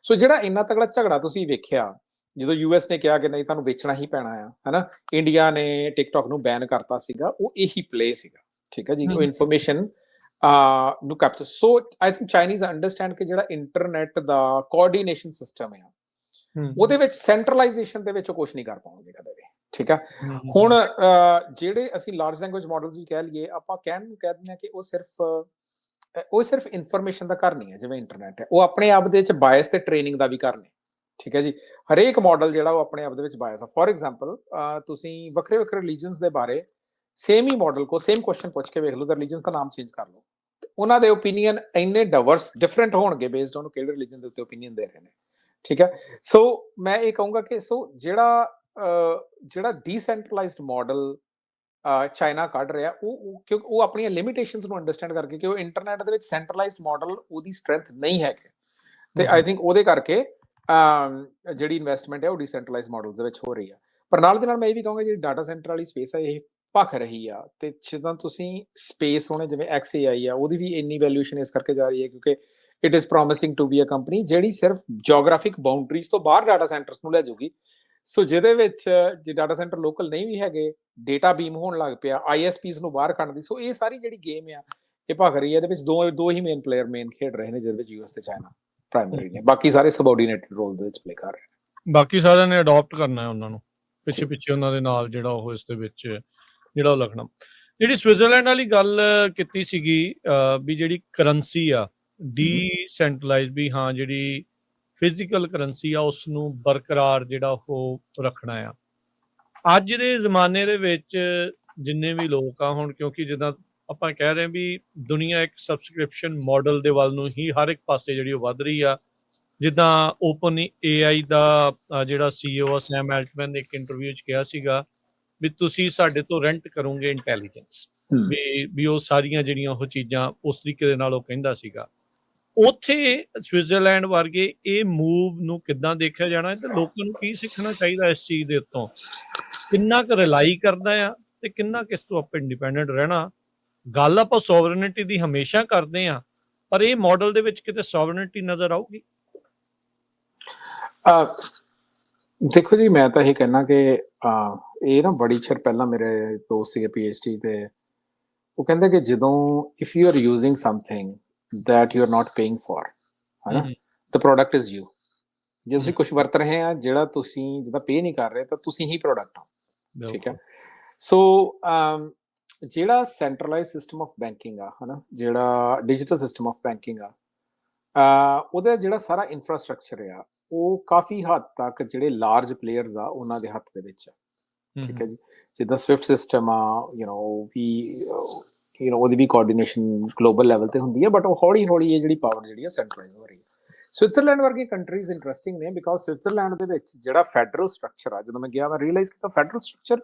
ਸੋ ਜਿਹੜਾ ਇੰਨਾ ਤਗੜਾ ਝਗੜਾ ਤੁਸੀਂ ਵੇਖਿਆ ਜਦੋਂ US ਨੇ ਕਿਹਾ ਕਿ ਨਹੀਂ ਤੁਹਾਨੂੰ ਵੇਚਣਾ ਹੀ ਪੈਣਾ ਆ, ਹਨਾ, ਇੰਡੀਆ ਨੇ ਟਿਕਟੌਕ ਨੂੰ ਬੈਨ ਕਰਤਾ ਸੀਗਾ, ਉਹ ਇਹੀ ਪਲੇ ਸੀਗਾ, ਠੀਕ ਹੈ ਜੀ, ਉਹ ਇਨਫੋਰਮੇਸ਼ਨ ਨੂੰ capture. So I think Chinese understand ਕਿ ਜਿਹੜਾ ਇੰਟਰਨੈਟ ਦਾ ਕੋਆਰਡੀਨੇਸ਼ਨ ਸਿਸਟਮ ਆ, ਉਹਦੇ ਵਿੱਚ ਸੈਂਟਰਲਾਈਜੇਸ਼ਨ ਦੇ ਵਿੱਚ ਉਹ ਕੁਝ ਨਹੀਂ ਕਰ ਪਾਉਣਗੇ ਕਦੇ ਵੀ, ਠੀਕ ਆ। ਹੁਣ ਜਿਹੜੇ ਅਸੀਂ ਲਾਰਜ ਲੈਂਗੁਏਜ ਮਾਡਲਸ ਵੀ ਕਹਿ ਲਈਏ, ਆਪਾਂ ਕਹਿ ਦਿੰਦੇ ਹਾਂ ਕਿ ਉਹ ਸਿਰਫ ਇਨਫੋਰਮੇਸ਼ਨ ਦਾ ਘਰ ਨਹੀਂ ਹੈ, ਜਿਵੇਂ ਇੰਟਰਨੈਟ ਹੈ, ਉਹ ਆਪਣੇ ਆਪ ਦੇ ਵਿੱਚ ਬਾਇਸ ਤੇ ਟ੍ਰੇਨਿੰਗ ਦਾ ਵੀ ਘਰ ਨੇ, ਠੀਕ ਹੈ ਜੀ। ਹਰੇਕ ਮਾਡਲ ਜਿਹੜਾ ਉਹ ਆਪਣੇ ਆਪ ਦੇ ਵਿੱਚ ਬਾਇਸ ਆ। ਫੋਰ ਐਗਜ਼ਾਮਪਲ ਤੁਸੀਂ ਵੱਖਰੇ ਰਿਲੀਜਨਸ ਦੇ ਬਾਰੇ ਸੇਮ ਹੀ ਮਾਡਲ ਕੋ ਸੇਮ ਕੁਐਸਚਨ ਪੁੱਛ ਕੇ ਵੇਖ ਲਓ, ਤਾਂ ਰਿਲੀਜਨਸ ਦਾ ਨਾਮ ਚੇਂਜ ਕਰ ਲਓ, ਉਹਨਾਂ ਦੇ ਓਪੀਨੀਅਨ ਇੰਨੇ ਡਾਈਵਰਸ ਡਿਫਰੈਂਟ ਹੋਣਗੇ ਬੇਸਡ ਔਨ ਕਿਹੜੇ ਰਿਲੀਜਨ ਦੇ ਉੱਤੇ ਓਪੀਨੀਅਨ ਦੇ ਰਹੇ ਨੇ। ਠੀਕ ਹੈ, ਸੋ ਮੈਂ ਇਹ ਕਹੂੰਗਾ ਕਿ ਜਿਹੜਾ ਡੀਸੈਂਟਰਲਾਈਜ਼ਡ ਮਾਡਲ ਚਾਈਨਾ ਕੱਢ ਰਿਹਾ, ਕਿਉਂਕਿ ਉਹ ਆਪਣੀਆਂ ਲਿਮਿਟੇਸ਼ਨਸ ਨੂੰ ਅੰਡਰਸਟੈਂਡ ਕਰਕੇ ਕਿ ਉਹ ਇੰਟਰਨੈਟ ਦੇ ਵਿੱਚ ਸੈਂਟਰਲਾਈਜ਼ਡ ਮਾਡਲ ਉਹਦੀ ਸਟਰੈਂਥ ਨਹੀਂ ਹੈਗੇ, ਤੇ ਆਈ ਥਿੰਕ ਉਹਦੇ ਕਰਕੇ ਜਿਹੜੀ ਇਨਵੈਸਟਮੈਂਟ ਹੈ ਉਹ ਡੀਸੈਂਟਰਲਾਈਜ਼ਡ ਮਾਡਲਸ ਦੇ ਵਿੱਚ ਹੋ ਰਹੀ ਆ। ਪਰ ਨਾਲ ਦੇ ਨਾਲ ਮੈਂ ਇਹ ਵੀ ਕਹੂੰਗਾ ਜਿਹੜੀ ਡਾਟਾ ਸੈਂਟਰ ਵਾਲੀ ਸਪੇਸ ਹੈ ਇਹ ਭਖ ਰਹੀ ਆ, ਤੇ ਜਿੱਦਾਂ ਤੁਸੀਂ ਸਪੇਸ ਹੋਣੇ ਜਿਵੇਂ XAI ਆ, ਉਹਦੀ ਵੀ ਇੰਨੀ ਵੈਲਿਊਏਸ਼ਨ ਇਸ ਕਰਕੇ ਜਾ ਰਹੀ ਹੈ ਕਿਉਂਕਿ it is promising to be a company ਜਿਹੜੀ ਸਿਰਫ ਜੀਓਗ੍ਰਾਫਿਕ ਬਾਉਂਡਰੀਜ਼ ਤੋਂ ਬਾਹਰ ਡਾਟਾ ਸੈਂਟਰਸ ਨੂੰ ਲੈ ਜਾਊਗੀ। ਸੋ ਜਿਹਦੇ ਵਿੱਚ ਜੇ ਡਾਟਾ ਸੈਂਟਰ ਲੋਕਲ ਨਹੀਂ ਵੀ ਹੈਗੇ, ਡੇਟਾ ਬੀਮ ਹੋਣ ਲੱਗ ਪਿਆ, ISPs ਨੂੰ ਬਾਹਰ ਕੱਢਦੀ। ਸੋ ਇਹ ਸਾਰੀ ਜਿਹੜੀ ਗੇਮ ਆ ਇਹ ਭਖ ਰਹੀ ਹੈ। ਇਹਦੇ ਵਿੱਚ ਦੋ ਹੀ ਮੇਨ ਪਲੇਅਰ ਖੇਡ ਰਹੇ ਨੇ, ਜਿਹਦੇ ਵਿੱਚ US ਤੇ ਚਾਈਨਾ ਪ੍ਰਾਇਮਰੀ ਨੇ, ਬਾਕੀ ਸਾਰੇ ਸਬਆਰਡੀਨੇਟਡ ਰੋਲ ਦੇ ਵਿੱਚ ਪਲੇ ਕਰ ਰਹੇ ਨੇ। ਬਾਕੀ ਸਾਰਿਆਂ ਨੇ ਅਡਾਪਟ ਕਰਨਾ ਹੈ ਉਹਨਾਂ ਨੂੰ, ਪਿੱਛੇ ਉਹਨਾਂ ਦੇ ਨਾਲ ਜਿਹੜਾ ਉਹ ਇਸ ਦੇ ਵਿੱਚ ਜਿਹੜਾ ਉਹ ਲਿਖਣਾ। ਜਿਹੜੀ ਸਵਿਟਜ਼ਰਲੈਂਡ ਵਾਲੀ ਗੱਲ ਕੀਤੀ ਸੀਗੀ ਵੀ ਜਿਹੜੀ ਕਰੰਸੀ ਆ ਡੀਸੈਂਟਰਲਾਈਜ਼, ਵੀ ਹਾਂ ਜਿਹੜੀ ਫਿਜ਼ੀਕਲ ਕਰੰਸੀ ਆ ਉਸ ਨੂੰ ਬਰਕਰਾਰ ਜਿਹੜਾ ਉਹ ਰੱਖਣਾ ਆ। ਅੱਜ ਦੇ ਜ਼ਮਾਨੇ ਦੇ ਵਿੱਚ ਜਿੰਨੇ ਵੀ ਲੋਕ ਆ ਹੁਣ, ਕਿਉਂਕਿ ਜਿੱਦਾਂ ਆਪਾਂ ਕਹਿ ਰਹੇ ਵੀ ਦੁਨੀਆ ਇੱਕ ਸਬਸਕ੍ਰਿਪਸ਼ਨ ਮਾਡਲ ਦੇ ਵੱਲ ਨੂੰ ਹੀ ਹਰ ਇੱਕ ਪਾਸੇ ਜਿਹੜੀ ਉਹ ਵੱਧ ਰਹੀ ਆ। ਜਿੱਦਾਂ ਓਪਨ AI ਦਾ ਜਿਹੜਾ CEO ਆ ਸੈਮ ਐਲਟਮੈਨ ਨੇ ਇੱਕ ਇੰਟਰਵਿਊ 'ਚ ਕਿਹਾ ਸੀਗਾ ਵੀ ਤੁਸੀਂ ਸਾਡੇ ਤੋਂ ਰੈਂਟ ਕਰੋਗੇ ਇੰਟੈਲੀਜੈਂਸ, ਵੀ ਉਹ ਸਾਰੀਆਂ ਜਿਹੜੀਆਂ ਉਹ ਚੀਜ਼ਾਂ ਉਸ ਤਰੀਕੇ ਦੇ ਨਾਲ ਉਹ ਕਹਿੰਦਾ ਸੀਗਾ। ਉੱਥੇ ਸਵਿਟਜ਼ਰਲੈਂਡ ਵਰਗੇ ਇਹ ਮੂਵ ਨੂੰ ਕਿੱਦਾਂ ਦੇਖਿਆ ਜਾਣਾ ਤੇ ਲੋਕਾਂ ਨੂੰ ਕੀ ਸਿੱਖਣਾ ਚਾਹੀਦਾ ਇਸ ਚੀਜ਼ ਦੇ ਉੱਤੋਂ, ਕਿੰਨਾ ਕੁ ਰਿਲਾਈ ਕਰਦਾ ਆ ਤੇ ਕਿੰਨਾ ਕਿਸ ਤੋਂ ਆਪਾਂ ਇੰਡੀਪੈਂਡੈਂਟ ਰਹਿਣਾ। ਗੱਲ ਆਪਾਂ ਸੋਵਰਨਿਟੀ ਦੀ ਹਮੇਸ਼ਾ ਕਰਦੇ ਆ, ਪਰ ਇਹ ਮਾਡਲ ਦੇ ਵਿੱਚ ਕਿਤੇ ਸੋਵਰਨਿਟੀ ਨਜ਼ਰ ਆਊਗੀ? ਦੇਖੋ ਜੀ, ਮੈਂ ਤਾਂ ਇਹ ਕਹਿਣਾ ਕਿ ਇਹ ਨਾ ਬੜੀ ਚਿਰ ਪਹਿਲਾਂ ਮੇਰੇ ਦੋਸਤ ਸੀਗੇ PhD ਤੇ, ਉਹ ਕਹਿੰਦੇ ਕਿ ਜਦੋਂ if you are using something that you are not paying for, ਹੈ ਨਾ, the product is you। ਜੇ ਤੁਸੀਂ ਕੁਝ ਵਰਤ ਰਹੇ ਆ ਜਿਹੜਾ ਤੁਸੀਂ ਜਿਹਦਾ ਪੇ ਨਹੀਂ ਕਰ ਰਹੇ ਤਾਂ ਤੁਸੀਂ ਹੀ ਪ੍ਰੋਡਕਟ ਹੋ। ਠੀਕ ਹੈ, ਸੋ ਜਿਹੜਾ ਸੈਂਟਰਲਾਈਜ਼ ਸਿਸਟਮ ਆਫ ਬੈਂਕਿੰਗ ਆ, ਹੈ ਨਾ, ਜਿਹੜਾ ਡਿਜੀਟਲ ਸਿਸਟਮ ਆਫ ਬੈਂਕਿੰਗ ਆ, ਉਹਦਾ ਜਿਹੜਾ ਸਾਰਾ ਇਨਫਰਾਸਟ੍ਰਕਚਰ ਆ ਉਹ ਕਾਫੀ ਹੱਦ ਤੱਕ ਜਿਹੜੇ ਲਾਰਜ ਪਲੇਅਰਸ ਆ ਉਹਨਾਂ ਦੇ ਹੱਥ ਦੇ ਵਿੱਚ ਆ। ਠੀਕ ਹੈ ਜੀ, ਜਿੱਦਾਂ ਸਵਿਫਟ ਸਿਸਟਮ ਆ, ਉਹਦੀ ਵੀ ਕੋਆਰਡੀਨੇਸ਼ਨ ਗਲੋਬਲ ਲੈਵਲ ਤੇ ਹੁੰਦੀ ਹੈ, ਬਟ ਉਹ ਹੌਲੀ ਹੌਲੀ ਇਹ ਜਿਹੜੀ ਪਾਵਰ ਜਿਹੜੀ ਆ ਸੈਂਟਰਲਾਈਜ਼ ਹੋ ਰਹੀ ਹੈ। ਸਵਿਟਜ਼ਰਲੈਂਡ ਵਰਗੀ ਕੰਟਰੀਜ਼ ਇੰਟਰਸਟਿੰਗ ਨੇ ਬਿਕਾਜ਼ ਸਵਿਟਜ਼ਰਲੈਂਡ ਦੇ ਵਿੱਚ ਜਿਹੜਾ ਫੈਡਰਲ ਸਟਰਕਚਰ ਆ, ਜਦੋਂ ਮੈਂ ਗਿਆ ਮੈਂ ਰੀਅਲਾਈਜ਼ ਕੀਤਾ ਫੈਡਰਲ ਸਟਰਕਚਰ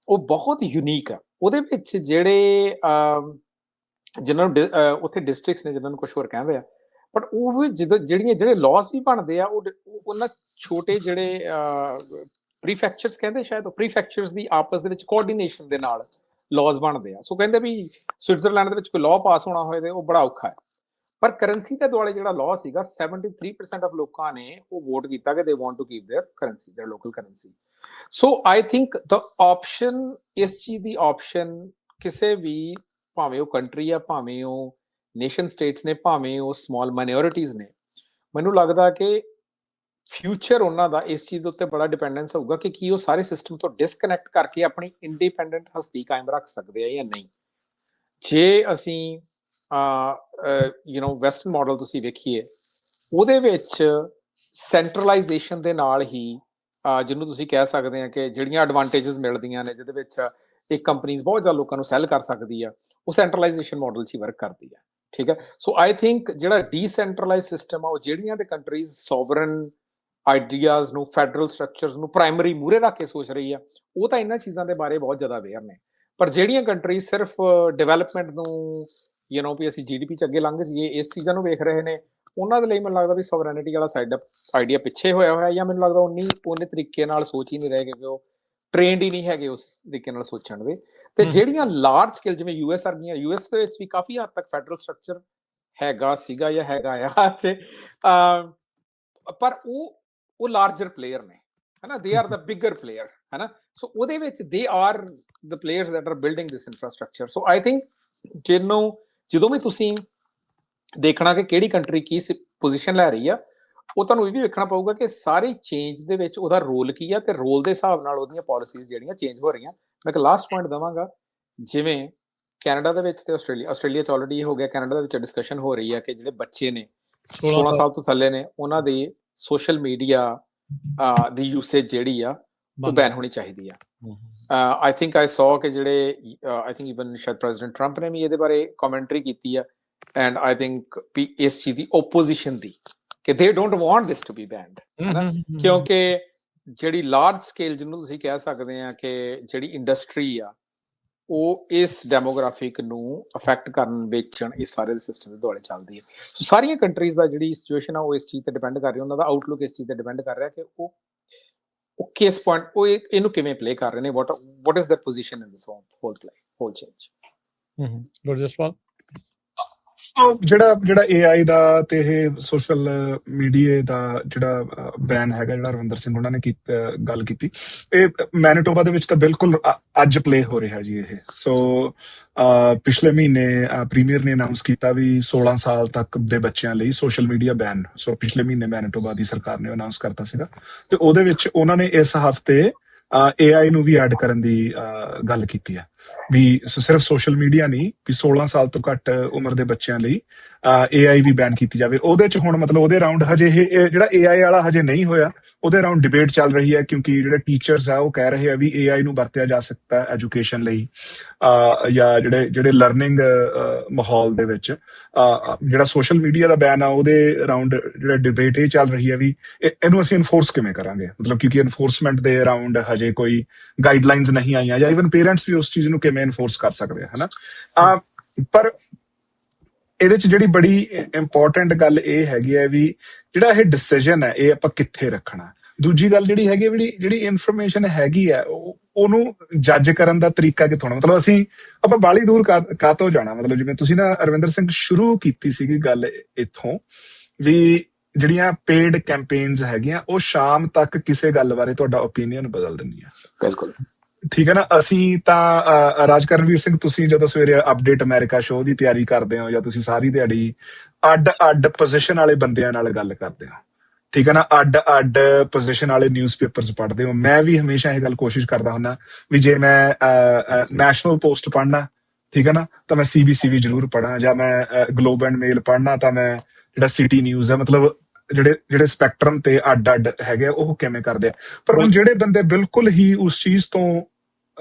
ਉਹ ਬਹੁਤ ਯੂਨੀਕ ਆ। ਉਹਦੇ ਵਿੱਚ ਜਿਹੜੇ ਜਿਹਨਾਂ ਨੂੰ ਉੱਥੇ ਡਿਸਟ੍ਰਿਕਟਸ ਨੇ ਜਿਹਨਾਂ ਨੂੰ ਕੁਛ ਹੋਰ ਕਹਿੰਦੇ ਆ, ਬਟ ਉਹ ਵੀ ਜਿਹੜੇ ਲਾਜ਼ ਵੀ ਬਣਦੇ ਆ ਉਹ ਉਹਨਾਂ ਛੋਟੇ ਜਿਹੜੇ ਪ੍ਰੀਫੈਕਚਰਸ ਕਹਿੰਦੇ, ਸ਼ਾਇਦ ਉਹ ਪ੍ਰੀਫੈਕਚਰਸ ਦੀ ਆਪਸ ਦੇ ਵਿੱਚ ਕੋਆਰਡੀਨੇਸ਼ਨ ਦੇ ਨਾਲ ਲਾਜ਼ ਬਣਦੇ ਆ। ਸੋ ਕਹਿੰਦੇ ਵੀ ਸਵਿਟਜ਼ਰਲੈਂਡ ਦੇ ਵਿੱਚ ਕੋਈ ਲਾਅ ਪਾਸ ਹੋਣਾ ਹੋਏ ਤੇ ਉਹ ਬੜਾ ਔਖਾ ਹੈ। ਪਰ ਕਰੰਸੀ ਦੇ ਦੁਆਲੇ ਜਿਹੜਾ ਲਾਅ ਸੀਗਾ 73% ਆਫ ਲੋਕਾਂ ਨੇ ਉਹ ਵੋਟ ਕੀਤਾ ਕਿ they want to keep their currency, their local currency. So I think the option, ਇਸ ਚੀਜ਼ ਦੀ ਆਪਸ਼ਨ ਕਿਸੇ ਵੀ, ਭਾਵੇਂ ਉਹ ਕੰਟਰੀ ਆ, ਭਾਵੇਂ ਉਹ ਨੇਸ਼ਨ ਸਟੇਟਸ ਨੇ, ਭਾਵੇਂ ਉਹ ਸਮਾਲ ਮਾਈਨੋਰਿਟੀਜ਼ ਨੇ, ਮੈਨੂੰ ਲੱਗਦਾ ਕਿ ਫਿਊਚਰ ਉਹਨਾਂ ਦਾ ਇਸ ਚੀਜ਼ ਦੇ ਉੱਤੇ ਬੜਾ ਡਿਪੈਂਡੈਂਸ ਹੋਊਗਾ ਕਿ ਕੀ ਉਹ ਸਾਰੇ ਸਿਸਟਮ ਤੋਂ ਡਿਸਕਨੈਕਟ ਕਰਕੇ ਆਪਣੀ ਇੰਡੀਪੈਂਡੈਂਟ ਹਸਤੀ ਕਾਇਮ ਰੱਖ ਸਕਦੇ ਆ ਜਾਂ ਨਹੀਂ। ਜੇ ਅਸੀਂ ਵੈਸਟਰਨ ਮਾਡਲ ਤੁਸੀਂ ਵੇਖੀਏ, ਉਹਦੇ ਵਿੱਚ ਸੈਂਟਰਲਾਈਜੇਸ਼ਨ ਦੇ ਨਾਲ ਹੀ ਜਿਹਨੂੰ ਤੁਸੀਂ ਕਹਿ ਸਕਦੇ ਆ ਕਿ ਜਿਹੜੀਆਂ ਐਡਵਾਂਟੇਜਸ ਮਿਲਦੀਆਂ ਨੇ, ਜਿਹਦੇ ਵਿੱਚ ਇੱਕ ਕੰਪਨੀਜ਼ ਬਹੁਤ ਜ਼ਿਆਦਾ ਲੋਕਾਂ ਨੂੰ ਸੈੱਲ ਕਰ ਸਕਦੀ ਆ, ਉਹ ਸੈਂਟਰਲਾਈਜੇਸ਼ਨ ਮਾਡਲ 'ਚ ਹੀ ਵਰਕ ਕਰਦੀ ਆ। ਠੀਕ ਹੈ, ਸੋ ਆਈ ਥਿੰਕ ਜਿਹੜਾ ਡੀਸੈਂਟਰਲਾਈਜ਼ ਸਿਸਟਮ ਆ ਉਹ ਜਿਹੜੀਆਂ ਤੇ ਕੰਟਰੀਜ਼ ਸੋਵਰਨ ਆਈਡੀਆਜ਼ ਨੂੰ, ਫੈਡਰਲ ਸਟਰਕਚਰਸ ਨੂੰ ਪ੍ਰਾਇਮਰੀ ਮੂਹਰੇ ਰੱਖ ਕੇ ਸੋਚ ਰਹੀ ਆ, ਉਹ ਤਾਂ ਇਹਨਾਂ ਚੀਜ਼ਾਂ ਦੇ ਬਾਰੇ ਬਹੁਤ ਜ਼ਿਆਦਾ ਅਵੇਅਰ ਨੇ। ਪਰ ਜਿਹੜੀਆਂ ਕੰਟਰੀਜ਼ ਸਿਰਫ ਡਿਵੈਲਪਮੈਂਟ ਨੂੰ ਵੀ ਅਸੀਂ GDP 'ਚ ਅੱਗੇ ਲੰਘ ਜਾਈਏ, ਇਸ ਚੀਜ਼ਾਂ ਨੂੰ ਵੇਖ ਰਹੇ ਨੇ, ਉਹਨਾਂ ਦੇ ਲਈ ਮੈਨੂੰ ਲੱਗਦਾ ਵੀ ਸੋਵਰੈਨਿਟੀ ਵਾਲਾ ਸਾਈਡ ਆਈਡੀਆ ਪਿੱਛੇ ਹੋਇਆ, ਜਾਂ ਮੈਨੂੰ ਲੱਗਦਾ ਉਹਨੇ ਤਰੀਕੇ ਨਾਲ ਸੋਚ ਹੀ ਨਹੀਂ ਰਹੇ ਕਿਉਂਕਿ ਉਹ ਟ੍ਰੇਨਡ ਹੀ ਨਹੀਂ ਹੈਗੇ ਉਸ ਤਰੀਕੇ ਨਾਲ ਸੋਚਣ ਦੇ। ਤੇ ਜਿਹੜੀਆਂ ਲਾਰਜ ਸਕੇਲ ਜਿਵੇਂ US ਵਰਗੀਆਂ, US ਦੇ ਵਿੱਚ ਵੀ ਕਾਫੀ ਹੱਦ ਤੱਕ ਫੈਡਰਲ ਸਟਰਕਚਰ ਸੀਗਾ ਜਾਂ ਹੈਗਾ ਆ, ਪਰ ਉਹ ਲਾਰਜਰ ਪਲੇਅਰ ਨੇ, ਹਨਾ, they are the bigger player, ਹਨਾ। ਸੋ ਉਹਦੇ ਵਿੱਚ they are the players that R building this infrastructure. So I think ਜਦੋਂ ਵੀ ਤੁਸੀਂ ਦੇਖਣਾ ਕਿ ਕਿਹੜੀ ਕੰਟਰੀ ਕੀ ਪੋਜੀਸ਼ਨ ਲੈ ਰਹੀ ਆ, ਉਹ ਤੁਹਾਨੂੰ ਇਹ ਵੀ ਵੇਖਣਾ ਪਊਗਾ ਕਿ ਸਾਰੀ ਚੇਂਜ ਦੇ ਵਿੱਚ ਉਹਦਾ ਰੋਲ ਕੀ ਆ, ਤੇ ਰੋਲ ਦੇ ਹਿਸਾਬ ਨਾਲ ਉਹਦੀਆਂ ਪਾਲਿਸੀਜ਼ ਜਿਹੜੀਆਂ ਚੇਂਜ ਹੋ ਰਹੀਆਂ। ਮੈਂ ਇੱਕ ਲਾਸਟ ਪੁਆਇੰਟ ਦੇਵਾਂਗਾ, ਜਿਵੇਂ ਕੈਨੇਡਾ ਦੇ ਵਿੱਚ ਤੇ ਆਸਟ੍ਰੇਲੀਆ 'ਚ ਆਲਰੇਡੀ ਹੋ ਗਿਆ, ਕੈਨੇਡਾ ਦੇ ਵਿੱਚ ਡਿਸਕਸ਼ਨ ਹੋ ਰਹੀ ਆ ਕਿ ਜਿਹੜੇ ਬੱਚੇ ਨੇ 16 ਸਾਲ ਤੋਂ ਥੱਲੇ ਨੇ, ਉਹਨਾਂ ਦੀ ਸੋਸ਼ਲ ਮੀਡੀਆ ਦੀ ਯੂਸੇਜ ਜਿਹੜੀ ਆ ਉਹ ਬੈਨ ਹੋਣੀ ਚਾਹੀਦੀ ਆ। ਆਈ ਥਿੰਕ ਆਈ ਸੌ ਕਿ ਜਿਹੜੇ ਆਈ ਥਿੰਕ ਇਵਨ ਸ਼ਾਇਦ ਪ੍ਰੈਜ਼ੀਡੈਂਟ ਟਰੰਪ ਨੇ ਵੀ ਇਹਦੇ ਬਾਰੇ ਕਮੈਂਟਰੀ ਕੀਤੀ ਆ ਐਂਡ ਆਈ ਥਿੰਕ ਇਸ ਚੀਜ਼ ਦੀ ਓਪੋਜੀਸ਼ਨ ਦੀ ਕਿ they don't want this to be banned, ਕਿਉਂਕਿ ਜਿਹੜੀ ਲਾਰਜ ਸਕੇਲ ਜਿਹਨੂੰ ਤੁਸੀਂ ਕਹਿ ਸਕਦੇ ਆ ਕਿ ਜਿਹੜੀ ਇੰਡਸਟਰੀ ਆ ਉਹ ਇਸ ਡੈਮੋਗ੍ਰਾਫਿਕ ਨੂੰ ਅਫੈਕਟ ਕਰਨ, ਵੇਚਣ, ਇਸ ਸਾਰੇ ਸਿਸਟਮ ਦੇ ਦੁਆਲੇ ਚੱਲਦੀ ਹੈ। ਸੋ ਸਾਰੀਆਂ ਕੰਟਰੀਜ਼ ਦਾ ਜਿਹੜੀ ਸਿਚੁਏਸ਼ਨ ਆ ਉਹ ਇਸ ਚੀਜ਼ ਤੇ ਡਿਪੈਂਡ ਕਰ ਰਹੀ, ਉਹਨਾਂ ਦਾ ਆਊਟਲੁੱਕ ਇਸ ਚੀਜ਼ ਤੇ ਡਿਪੈਂਡ ਕਰ ਰਿਹਾ ਕਿ ਉਹ ਕਿਸ ਪੁਆਇੰਟ ਉਹ ਇਹਨੂੰ ਕਿਵੇਂ ਪਲੇ ਕਰ ਰਹੇ ਨੇ, what is their position in this whole change। ਗੁਰਜਸਪਾਲ ਜਿਹੜਾ AI ਦਾ ਤੇ ਇਹ ਸੋਸ਼ਲ ਮੀਡੀਆ ਦਾ ਜਿਹੜਾ ਬੈਨ ਹੈਗਾ, ਜਿਹੜਾ ਰਵਿੰਦਰ ਸਿੰਘ ਉਹਨਾਂ ਨੇ ਗੱਲ ਕੀਤੀ, ਇਹ ਮੈਨੀਟੋਬਾ ਦੇ ਵਿੱਚ ਤਾਂ ਬਿਲਕੁਲ ਅੱਜ ਪਲੇ ਹੋ ਰਿਹਾ ਜੀ ਇਹ। ਸੋ ਪਿਛਲੇ ਮਹੀਨੇ ਪ੍ਰੀਮੀਅਰ ਨੇ ਅਨਾਉਂਸ ਕੀਤਾ ਵੀ 16 ਸਾਲ ਤੱਕ ਦੇ ਬੱਚਿਆਂ ਲਈ ਸੋਸ਼ਲ ਮੀਡੀਆ ਬੈਨ। ਸੋ ਪਿਛਲੇ ਮਹੀਨੇ ਮੈਨੀਟੋਬਾ ਦੀ ਸਰਕਾਰ ਨੇ ਅਨਾਉਂਸ ਕਰਤਾ ਸੀਗਾ, ਤੇ ਉਹਦੇ ਵਿੱਚ ਉਹਨਾਂ ਨੇ ਇਸ ਹਫ਼ਤੇ AI ਨੂੰ ਵੀ ਐਡ ਕਰਨ ਦੀ ਗੱਲ ਕੀਤੀ ਹੈ ਵੀ ਸਿਰਫ ਸੋਸ਼ਲ ਮੀਡੀਆ ਨਹੀਂ, ਵੀ 16 ਸਾਲ ਤੋਂ ਘੱਟ ਉਮਰ ਦੇ ਬੱਚਿਆਂ ਲਈ AI ਵੀ ਬੈਨ ਕੀਤੀ ਜਾਵੇ। ਉਹਦੇ ਚ ਹੁਣ ਮਤਲਬ ਉਹਦੇ ਰਾਉਂਡ ਹਜੇ ਇਹ ਜਿਹੜਾ AI ਵਾਲਾ ਹਜੇ ਨਹੀਂ ਹੋਇਆ, ਉਹਦੇ ਰਾਉਂਡ ਡਿਬੇਟ ਚੱਲ ਰਹੀ ਹੈ, ਕਿਉਂਕਿ ਜਿਹੜੇ ਟੀਚਰਸ ਆ ਉਹ ਕਹਿ ਰਹੇ ਆ ਵੀ AI ਨੂੰ ਵਰਤਿਆ ਜਾ ਸਕਦਾ ਐਜੂਕੇਸ਼ਨ ਲਈ, ਜਾਂ ਜਿਹੜੇ ਲਰਨਿੰਗ ਮਾਹੌਲ ਦੇ ਵਿੱਚ ਜਿਹੜਾ ਸੋਸ਼ਲ ਮੀਡੀਆ ਦਾ ਬੈਨ ਆ ਉਹਦੇ ਰਾਉਂਡ ਜਿਹੜਾ ਡਿਬੇਟ ਇਹ ਚੱਲ ਰਹੀ ਹੈ ਵੀ ਇਹਨੂੰ ਅਸੀਂ ਇਨਫੋਰਸ ਕਿਵੇਂ ਕਰਾਂਗੇ, ਮਤਲਬ ਕਿਉਂਕਿ ਇਨਫੋਰਸਮੈਂਟ ਦੇ ਰਾਉਂਡ ਹਜੇ ਕੋਈ ਗਾਈਡਲਾਈਨਸ ਨਹੀਂ ਆਈਆਂ, ਜਾਂ ਇਵਨ ਪੇਰੈਂਟਸ ਵੀ ਉਸ ਚੀਜ਼ ਨੂੰ ਕਿਵੇਂ ਇਨਫੋਰਸ ਕਰ ਸਕਦੇ ਆ, ਹਨਾ। ਪਰ ਇਹਦੇ ਚ ਜਿਹੜੀ ਬੜੀ ਇੰਪੋਰਟੈਂਟ ਗੱਲ ਇਹ ਹੈਗੀ ਹੈ ਵੀ ਜਿਹੜਾ ਇਹ ਡਿਸੀਜਨ ਹੈ ਇਹ ਆਪਾਂ ਕਿੱਥੇ ਰੱਖਣਾ। ਦੂਜੀ ਗੱਲ ਜਿਹੜੀ ਹੈਗੀ ਜਿਹੜੀ ਇਨਫੋਰਮੇਸ਼ਨ ਹੈਗੀ ਹੈ ਉਹਨੂੰ ਜੱਜ ਕਰਨ ਦਾ ਤਰੀਕਾ ਕਿੱਥੋਂ ਹੋਣਾ, ਮਤਲਬ ਆਪਾਂ ਬਾਹਲੀ ਦੂਰ ਕਾਹਤੋਂ ਜਾਣਾ। ਮਤਲਬ ਜਿਵੇਂ ਤੁਸੀਂ ਨਾ ਅਰਵਿੰਦਰ ਸਿੰਘ ਸ਼ੁਰੂ ਕੀਤੀ ਸੀਗੀ ਗੱਲ ਇੱਥੋਂ ਵੀ ਜਿਹੜੀਆਂ ਪੇਡ ਕੈਂਪੇਨਸ ਹੈਗੀਆਂ ਉਹ ਸ਼ਾਮ ਤੱਕ ਕਿਸੇ ਗੱਲ ਬਾਰੇ ਤੁਹਾਡਾ ਓਪੀਨੀਅਨ ਬਦਲ ਦਿੰਦੀਆਂ। ਬਿਲਕੁਲ ਠੀਕ ਹੈ ਨਾ। ਅਸੀਂ ਤਾਂ ਰਾਜਕਰਨਵੀਰ ਸਿੰਘ, ਤੁਸੀਂ ਜਦੋਂ ਸਵੇਰੇ ਅਪਡੇਟ ਅਮਰੀਕਾ ਸ਼ੋਅ ਦੀ ਤਿਆਰੀ ਕਰਦੇ ਹੋ ਜਾਂ ਤੁਸੀਂ ਸਾਰੀ ਦਿਹਾੜੀ ਅੱਡ ਪੋਜੀਸ਼ਨ ਵਾਲੇ ਬੰਦਿਆਂ ਨਾਲ ਗੱਲ ਕਰਦੇ ਹੋ, ਠੀਕ ਹੈ ਨਾ, ਅੱਡ ਪੋਜੀਸ਼ਨ ਵਾਲੇ ਨਿਊਜ਼ਪੇਪਰਸ ਪੜ੍ਹਦੇ ਹੋ। ਮੈਂ ਵੀ ਹਮੇਸ਼ਾ ਇਹ ਗੱਲ ਕੋਸ਼ਿਸ਼ ਕਰਦਾ ਹੁੰਦਾ ਵੀ ਜੇ ਮੈਂ ਨੈਸ਼ਨਲ ਪੋਸਟ ਪੜ੍ਹਨਾ, ਠੀਕ ਹੈ ਨਾ, ਤਾਂ ਮੈਂ CBC ਵੀ ਜ਼ਰੂਰ ਪੜ੍ਹਾਂ, ਜਾਂ ਮੈਂ ਗਲੋਬ ਐਂਡ ਮੇਲ ਪੜ੍ਹਨਾ ਤਾਂ ਮੈਂ ਜਿਹੜਾ ਸਿਟੀ ਨਿਊਜ਼ ਹੈ, ਮਤਲਬ ਜਿਹੜੇ ਸਪੈਕਟਰਮ ਤੇ ਅੱਡ ਹੈਗੇ ਉਹ ਕਿਵੇਂ ਕਰਦੇ ਆ। ਪਰ ਹੁਣ ਜਿਹੜੇ ਬੰਦੇ ਬਿਲਕੁਲ ਹੀ ਉਸ ਚੀਜ਼ ਤੋਂ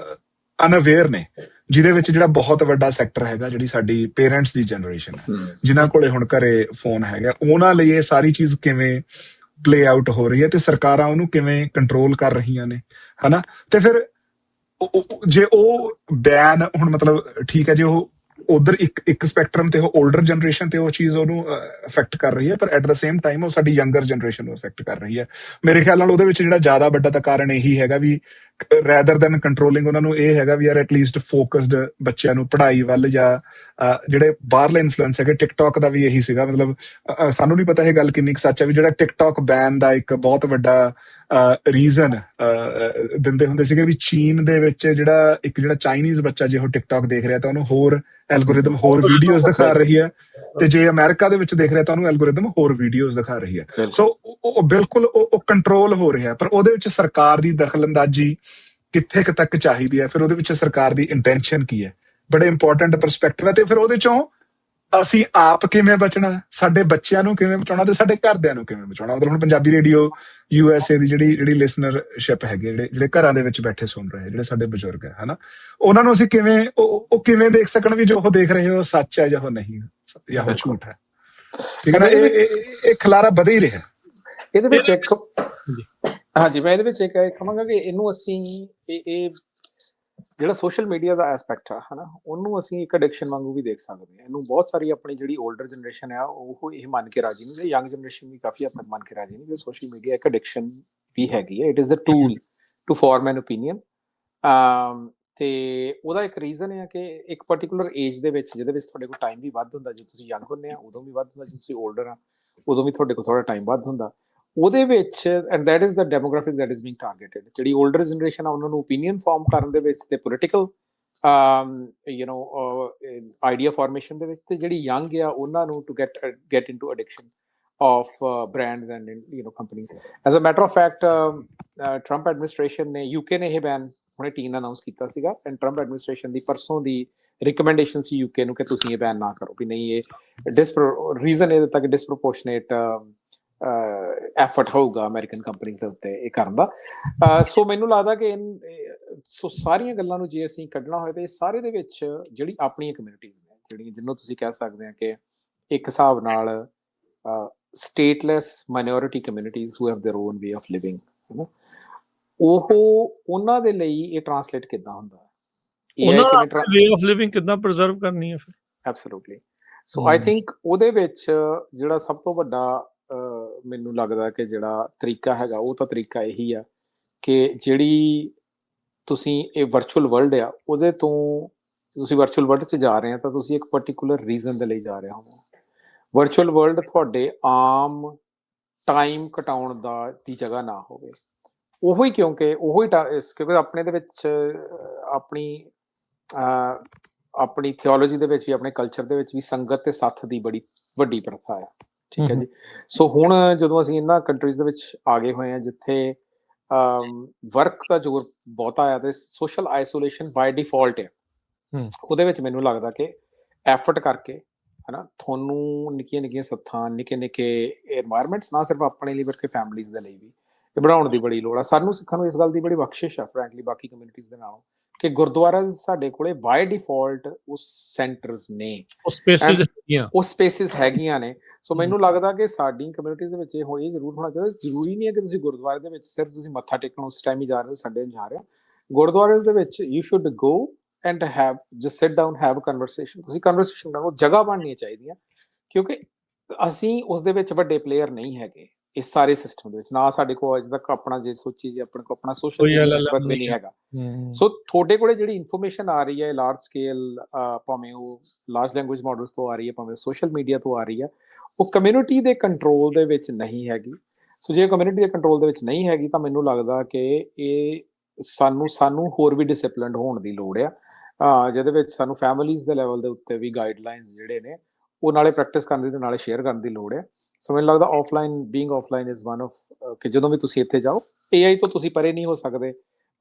ਅਨਅਵੇਅਰ ਨੇ, ਜਿਹਦੇ ਵਿੱਚ ਜਿਹੜਾ ਬਹੁਤ ਵੱਡਾ ਸੈਕਟਰ ਹੈਗਾ ਜਿਹੜੀ ਸਾਡੀ ਪੇਰੈਂਟਸ ਦੀ ਜਨਰੇਸ਼ਨ ਹੈ, ਜਿਨ੍ਹਾਂ ਕੋਲੇ ਹੁਣ ਘਰੇ ਫੋਨ ਹੈਗਾ, ਉਹਨਾਂ ਲਈ ਇਹ ਸਾਰੀ ਚੀਜ਼ ਕਿਵੇਂ ਪਲੇ ਆਊਟ ਹੋ ਰਹੀ ਹੈ ਤੇ ਸਰਕਾਰਾਂ ਉਹਨੂੰ ਕਿਵੇਂ ਕੰਟਰੋਲ ਕਰ ਰਹੀਆਂ ਨੇ, ਹਨਾ। ਤੇ ਫਿਰ ਜੇ ਉਹ ਬੈਨ ਹੁਣ ਮਤਲਬ ਠੀਕ ਹੈ, ਜੇ ਉਹ ਉਧਰ ਇੱਕ ਸਪੈਕਟਰਮ ਤੇ ਉਹ 올ਡਰ ਜਨਰੇਸ਼ਨ ਤੇ ਉਹ ਚੀਜ਼ ਉਹਨੂੰ ਅਫੈਕਟ ਕਰ ਰਹੀ ਹੈ, ਪਰ ਐਟ ਦਾ ਸੇਮ ਟਾਈਮ ਉਹ ਸਾਡੀ ਯੰਗਰ ਜਨਰੇਸ਼ਨ ਨੂੰ ਅਫੈਕਟ ਕਰ ਰਹੀ ਹੈ। ਮੇਰੇ ਖਿਆਲ ਨਾਲ ਉਹਦੇ ਵਿੱਚ ਜਿਹੜਾ ਜ਼ਿਆਦਾ ਵੱਡਾ ਤਾਂ ਕਾਰਨ ਇਹੀ ਹੈਗਾ ਵੀ ਰੈਦਰ ਦੈਨ ਕੰਟਰੋਲਿੰਗ, ਉਹਨਾਂ ਨੂੰ ਇਹ ਹੈਗਾ ਵੀ ਯਾਰ ਐਟਲੀਸਟ ਫੋਕਸਡ ਬੱਚਿਆਂ ਨੂੰ ਪੜ੍ਹਾਈ ਵੱਲ, ਜਾਂ ਜਿਹੜੇ ਬਾਹਰਲੇ ਇਨਫਲੂਐਂਸ ਹੈਗੇ। ਟਿਕਟੌਕ ਦਾ ਵੀ ਇਹੀ ਸੀਗਾ, ਮਤਲਬ ਸਾਨੂੰ ਨਹੀਂ ਪਤਾ ਇਹ ਗੱਲ ਕਿੰਨੀ ਕੁ ਸੱਚ ਹੈ ਵੀ ਜਿਹੜਾ ਟਿਕਟੌਕ ਬੈਨ ਦਾ ਇੱਕ ਬਹੁਤ ਵੱਡਾ ਰੀਜ਼ਨ ਦਿੰਦੇ ਹੁੰਦੇ ਸੀਗੇ ਵੀ ਚੀਨ ਦੇ ਵਿੱਚ ਜਿਹੜਾ ਚਾਈਨੀਜ਼ ਬੱਚਾ ਜੇ ਉਹ ਟਿਕਟੌਕ ਦੇਖ ਰਿਹਾ ਤਾਂ ਉਹਨੂੰ ਹੋਰ ਐਲਗੋਰਿਦਮ ਹੋਰ ਵੀਡੀਓਜ਼ ਦਿਖਾ ਰਹੀ ਹੈ, ਤੇ ਜੇ ਅਮਰੀਕਾ ਦੇ ਵਿੱਚ ਦੇਖ ਰਿਹਾ ਤਾਂ ਉਹਨੂੰ ਐਲਗੋਰਿਦਮ ਹੋਰ ਵੀਡੀਓਜ਼ ਦਿਖਾ ਰਹੀ ਹੈ। ਸੋ ਉਹ ਬਿਲਕੁਲ ਉਹ ਕੰਟਰੋਲ ਹੋ ਰਿਹਾ, ਪਰ ਉਹਦੇ ਵਿੱਚ ਸਰਕਾਰ ਦੀ ਦਖਲਅੰਦਾਜ਼ੀ ਕਿੱਥੇ ਕੁ ਤੱਕ ਚਾਹੀਦੀ ਹੈ, ਫਿਰ ਉਹਦੇ ਵਿੱਚ ਸਰਕਾਰ ਦੀ ਇੰਟੈਂਸ਼ਨ ਕੀ ਹੈ, ਬੜੇ ਇੰਪੋਰਟੈਂਟ ਪਰਸਪੈਕਟਿਵ ਹੈ। ਤੇ ਫਿਰ ਉਹਦੇ ਚੋਂ ਅਸੀਂ ਆਪ ਕਿਵੇਂ ਬਚਣਾ, ਸਾਡੇ ਬੱਚਿਆਂ ਨੂੰ ਕਿਵੇਂ ਬਚਾਉਣਾ ਤੇ ਸਾਡੇ ਘਰਦਿਆਂ ਨੂੰ ਕਿਵੇਂ ਬਚਾਉਣਾ। ਮਤਲਬ ਹੁਣ ਪੰਜਾਬੀ ਰੇਡੀਓ USA ਦੀ ਜਿਹੜੀ ਲਿਸਨਰਸ਼ਿਪ ਹੈਗੀ, ਜਿਹੜੇ ਘਰਾਂ ਦੇ ਵਿੱਚ ਬੈਠੇ ਸੁਣ ਰਹੇ ਜਿਹੜੇ ਸਾਡੇ ਬਜ਼ੁਰਗ ਹੈ, ਹਨਾ, ਉਹਨਾਂ ਨੂੰ ਅਸੀਂ ਕਿਵੇਂ ਉਹ ਕਿਵੇਂ ਦੇਖ ਸਕਣ ਵੀ ਜੋ ਉਹ ਦੇਖ ਰਹੇ ਹੋ ਸੱਚ ਹੈ ਜਾਂ ਉਹ ਨਹੀਂ, ਜਾਂ ਉਹ ਝੂਠ ਹੈ, ਠੀਕ ਹੈ ਨਾ। ਇਹ ਖਿਲਾਰਾ ਵਧ ਹੀ ਰਿਹਾ ਇਹਦੇ ਵਿੱਚ। ਇੱਕ ਹਾਂਜੀ, ਮੈਂ ਇਹਦੇ ਵਿੱਚ ਇੱਕ ਕਹਾਂਗਾ ਕਿ ਇਹਨੂੰ ਅਸੀਂ ਇਹ ਜਿਹੜਾ ਸੋਸ਼ਲ ਮੀਡੀਆ ਦਾ ਐਸਪੈਕਟ ਆ, ਹਨਾ, ਉਹਨੂੰ ਅਸੀਂ ਇੱਕ ਐਡਿਕਸ਼ਨ ਵਾਂਗੂ ਵੀ ਦੇਖ ਸਕਦੇ ਹਾਂ। ਇਹਨੂੰ ਬਹੁਤ ਸਾਰੀ ਆਪਣੀ ਜਿਹੜੀ 올ਡਰ ਜਨਰੇਸ਼ਨ ਆ ਉਹ ਇਹ ਮੰਨ ਕੇ ਰਾਜੀ ਨਹੀਂ, ਯੰਗ ਜਨਰੇਸ਼ਨ ਵੀ ਕਾਫੀ ਹੱਦ ਤੱਕ ਮੰਨ ਕੇ ਰਾਜੀ ਨਹੀਂ ਕਿ ਸੋਸ਼ਲ ਮੀਡੀਆ ਇੱਕ ਐਡਿਕਸ਼ਨ ਵੀ ਹੈਗੀ ਹੈ। It is a tool to form an opinion. ਤੇ ਉਹਦਾ ਇੱਕ ਰੀਜ਼ਨ ਹੈ ਕਿ ਇੱਕ ਪਰਟੀਕੂਲਰ ਏਜ ਦੇ ਵਿੱਚ, ਜਿਹਦੇ ਵਿੱਚ ਤੁਹਾਡੇ ਕੋਲ ਟਾਈਮ ਵੀ ਵੱਧ ਹੁੰਦਾ, ਜੇ ਤੁਸੀਂ ਯੰਗ ਹੁੰਦੇ ਆ ਉਦੋਂ ਵੀ ਵੱਧ ਹੁੰਦਾ, ਜੇ ਤੁਸੀਂ 올ਡਰ ਆ ਉਦੋਂ ਵੀ ਤੁਹਾਡੇ ਕੋਲ ਥੋੜਾ ਟਾਈਮ ਵੱਧ ਹੁੰਦਾ। ਉਹਦੇ ਵਿੱਚ and that is the demographic that is being targeted. ਜਿਹੜੀ 올ਡਰ ਜਨਰੇਸ਼ਨ ਆ ਉਹਨਾਂ ਨੂੰ ਓਪੀਨੀਅਨ ਫਾਰਮ ਕਰਨ ਦੇ ਵਿੱਚ ਤੇ ਪੋਲੀਟੀਕਲ ਆਈਡੀਆ ਫਾਰਮੇਸ਼ਨ ਦੇ ਵਿੱਚ, ਤੇ ਜਿਹੜੀ ਯੰਗ ਆ ਉਹਨਾਂ ਨੂੰ to get into addiction of brands and companies. As a matter of fact, Trump administration ਨੇ UK ਨੇ ਇਹ ਬੈਨ ਹੁਣੇ ਟੀਨ ਅਨਾਉਂਸ ਕੀਤਾ ਸੀਗਾ, ਐਂਡ ਟਰੰਪ ਐਡਮਿਨਿਸਟ੍ਰੇਸ਼ਨ ਦੀ ਪਰਸੋਂ ਦੀ ਰਿਕਮੈਂਡੇਸ਼ਨ ਸੀ UK ਨੂੰ ਕਿ ਤੁਸੀਂ ਇਹ ਬੈਨ ਨਾ ਕਰੋ, ਵੀ ਨਹੀਂ ਇਹ ਰੀਜ਼ਨ ਇਹਦੇ ਤੱਕ ਡਿਸਪ੍ਰੋਪੋਰਸ਼ਨੇਟ ਐਫਰਟ ਹੋਊਗਾ ਅਮਰੀਕਨ ਕੰਪਨੀਜ਼ ਦੇ ਉੱਤੇ ਇਹ ਕਰਨ ਦਾ। ਸੋ ਮੈਨੂੰ ਲੱਗਦਾ ਕਿ ਸੋ ਸਾਰੀਆਂ ਗੱਲਾਂ ਨੂੰ ਜੇ ਅਸੀਂ ਕੱਢਣਾ ਹੋਏ ਤਾਂ ਇਹ ਸਾਰੇ ਦੇ ਵਿੱਚ ਜਿਹੜੀ ਆਪਣੀਆਂ ਕਮਿਊਨਿਟੀਜ਼ ਨੇ, ਜਿਹੜੀਆਂ ਜਿਹਨੂੰ ਤੁਸੀਂ ਕਹਿ ਸਕਦੇ ਆ ਕਿ ਇੱਕ ਹਿਸਾਬ ਨਾਲ stateless minority communities who have their own way of living, ਹੈ ਨਾ, ਉਹਨਾਂ ਦੇ ਲਈ ਇਹ ਟ੍ਰਾਂਸਲੇਟ ਕਿੱਦਾਂ ਹੁੰਦਾ ਹੈ, ਉਹਨਾਂ ਦਾ ਵੇ ਆਫ ਲਿਵਿੰਗ ਕਿੱਦਾਂ ਪ੍ਰੀਜ਼ਰਵ ਕਰਨੀ ਹੈ ਫਿਰ। ਐਬਸੋਲੂਟਲੀ। ਸੋ ਆਈ ਥਿੰਕ ਉਹਦੇ ਵਿੱਚ ਜਿਹੜਾ ਸਭ ਤੋਂ ਵੱਡਾ ਮੈਨੂੰ ਲੱਗਦਾ ਕਿ ਜਿਹੜਾ ਤਰੀਕਾ ਹੈਗਾ ਉਹ ਤਾਂ ਤਰੀਕਾ ਇਹੀ ਆ ਕਿ ਜਿਹੜੀ ਤੁਸੀਂ ਇਹ ਵਰਚੁਅਲ ਵਰਲਡ ਆ ਉਹਦੇ ਤੋਂ ਤੁਸੀਂ ਵਰਚੁਅਲ ਵਰਲਡ 'ਚ ਜਾ ਰਹੇ ਆ ਤਾਂ ਤੁਸੀਂ ਇੱਕ ਪਰਟੀਕੂਲਰ ਰੀਜ਼ਨ ਦੇ ਲਈ ਜਾ ਰਹੇ ਹੋ। ਵਰਚੁਅਲ ਵਰਲਡ ਤੁਹਾਡੇ ਆਮ ਟਾਈਮ ਕਟਾਉਣ ਦੀ ਜਗ੍ਹਾ ਨਾ ਹੋਵੇ। ਉਹੀ ਕਿਉਂਕਿ ਆਪਣੇ ਦੇ ਵਿੱਚ ਆਪਣੀ ਥਿਓਲੋਜੀ ਦੇ ਵਿੱਚ ਵੀ, ਆਪਣੇ ਕਲਚਰ ਦੇ ਵਿੱਚ ਵੀ ਸੰਗਤ ਤੇ ਸੱਥ ਦੀ ਬੜੀ ਵੱਡੀ ਪ੍ਰਥਾ ਆ, ਠੀਕ ਹੈ ਜੀ। ਸੋ ਹੁਣ ਜਦੋਂ ਅਸੀਂ ਇਹਨਾਂ ਕੰਟਰੀਜ਼ ਦੇ ਵਿੱਚ ਆ ਗਏ ਹੋਏ ਆ ਜਿੱਥੇ ਵਰਕ ਦਾ ਜ਼ੋਰ ਬਹੁਤਾ ਆ ਤੇ ਸੋਸ਼ਲ ਆਈਸੋਲੇਸ਼ਨ ਬਾਈ ਡਿਫਾਲਟ ਆ, ਉਹਦੇ ਵਿੱਚ ਮੈਨੂੰ ਲੱਗਦਾ ਕਿ ਐਫਰਟ ਕਰਕੇ, ਹੈ ਨਾ, ਤੁਹਾਨੂੰ ਨਿੱਕੀਆਂ ਨਿੱਕੀਆਂ ਸੱਥਾਂ, ਨਿੱਕੇ ਨਿੱਕੇ এনवायरमेंट्स ਨਾ ਸਿਰਫ ਆਪਣੇ ਲਈ ਬਲਕਿ ਫੈਮਿਲੀਜ਼ ਦੇ ਲਈ ਵੀ ਇਹ ਬਣਾਉਣ ਦੀ ਬੜੀ ਲੋੜ ਆ। ਸਾਨੂੰ ਸਿੱਖਾਂ ਨੂੰ ਇਸ ਗੱਲ ਦੀ ਬੜੀ ਬਖਸ਼ਿਸ਼ ਆ ਫਰੈਂਕਲੀ ਬਾਕੀ ਕਮਿਊਨਿਟੀਜ਼ ਦੇ ਨਾਲੋਂ ਕਿ ਗੁਰਦੁਆਰਾ ਸਾਡੇ ਕੋਲੇ ਬਾਈ ਡਿਫਾਲਟ ਉਸ ਸੈਂਟਰਸ ਨੇ, ਉਹ ਸਪੇਸਿਸ ਹੈਗੀਆਂ ਨੇ। ਸੋ ਮੈਨੂੰ ਲੱਗਦਾ ਕਿ ਸਾਡੀ ਕਮਿਊਨਿਟੀਜ਼ ਦੇ ਵਿੱਚ ਇਹ ਜ਼ਰੂਰ ਹੋਣਾ ਚਾਹੀਦਾ। ਜ਼ਰੂਰੀ ਨਹੀਂ ਹੈ ਕਿ ਤੁਸੀਂ ਗੁਰਦੁਆਰੇ ਦੇ ਵਿੱਚ ਸਿਰਫ ਤੁਸੀਂ ਮੱਥਾ ਟੇਕਣ ਉਸ ਟਾਈਮ ਹੀ ਜਾ ਰਹੇ ਹੋ, ਸੰਡੇ ਨੂੰ ਜਾ ਰਹੇ ਹੋ। ਗੁਰਦੁਆਰੇ ਦੇ ਵਿੱਚ you should go and have just sit down, have conversation. ਤੁਸੀਂ ਕਨਵਰਸੇਸ਼ਨ ਕਰੋ, ਜਗ੍ਹਾ ਬਣਨੀਆਂ ਚਾਹੀਦੀਆਂ, ਕਿਉਂਕਿ ਅਸੀਂ ਉਸ ਦੇ ਵਿੱਚ ਵੱਡੇ ਪਲੇਅਰ ਨਹੀਂ ਹੈਗੇ ਇਸ ਸਾਰੇ ਸਿਸਟਮ ਦੇ ਵਿੱਚ। ਨਾ ਸਾਡੇ ਕੋਲ ਅੱਜ ਤੱਕ ਆਪਣਾ, ਜੇ ਸੋਚੀ ਜੇ ਆਪਣੇ ਕੋਲ ਆਪਣਾ ਸੋਸ਼ਲ ਨੈਟਵਰਕ ਵੀ ਨਹੀਂ ਹੈਗਾ। ਸੋ ਤੁਹਾਡੇ ਕੋਲੇ ਜਿਹੜੀ ਇਨਫੋਰਮੇਸ਼ਨ ਆ ਰਹੀ ਹੈ ਲਾਰਜ ਸਕੇਲ, ਭਾਵੇਂ ਉਹ ਲਾਰਜ ਲੈਂਗੁਏਜ ਮਾਡਲਸ ਤੋਂ ਆ ਰਹੀ ਹੈ, ਭਾਵੇਂ ਸੋਸ਼ਲ ਮੀਡੀਆ ਤੋਂ ਆ ਰਹੀ ਹੈ, ਉਹ ਕਮਿਊਨਿਟੀ ਦੇ ਕੰਟਰੋਲ ਦੇ ਵਿੱਚ ਨਹੀਂ ਹੈਗੀ। ਸੋ ਜੇ ਕਮਿਊਨਿਟੀ ਦੇ ਕੰਟਰੋਲ ਦੇ ਵਿੱਚ ਨਹੀਂ ਹੈਗੀ ਤਾਂ ਮੈਨੂੰ ਲੱਗਦਾ ਕਿ ਇਹ ਸਾਨੂੰ ਹੋਰ ਵੀ ਡਿਸਿਪਲਿਨਡ ਹੋਣ ਦੀ ਲੋੜ ਆ, ਜਿਹਦੇ ਵਿੱਚ ਸਾਨੂੰ ਫੈਮਿਲੀਜ਼ ਦੇ ਲੈਵਲ ਦੇ ਉੱਤੇ ਵੀ ਗਾਈਡਲਾਈਨਸ ਜਿਹੜੇ ਨੇ ਉਹ ਨਾਲੇ ਪ੍ਰੈਕਟਿਸ ਕਰਨ ਦੀ ਤੇ ਨਾਲੇ ਸ਼ੇਅਰ ਕਰਨ ਦੀ ਲੋੜ ਹੈ। ਸੋ ਮੈਨੂੰ ਲੱਗਦਾ being offline is one of ਕਿ ਜਦੋਂ ਵੀ ਤੁਸੀਂ ਇੱਥੇ ਜਾਓ, AI ਤੋਂ ਤੁਸੀਂ ਪਰੇ ਨਹੀਂ ਹੋ ਸਕਦੇ।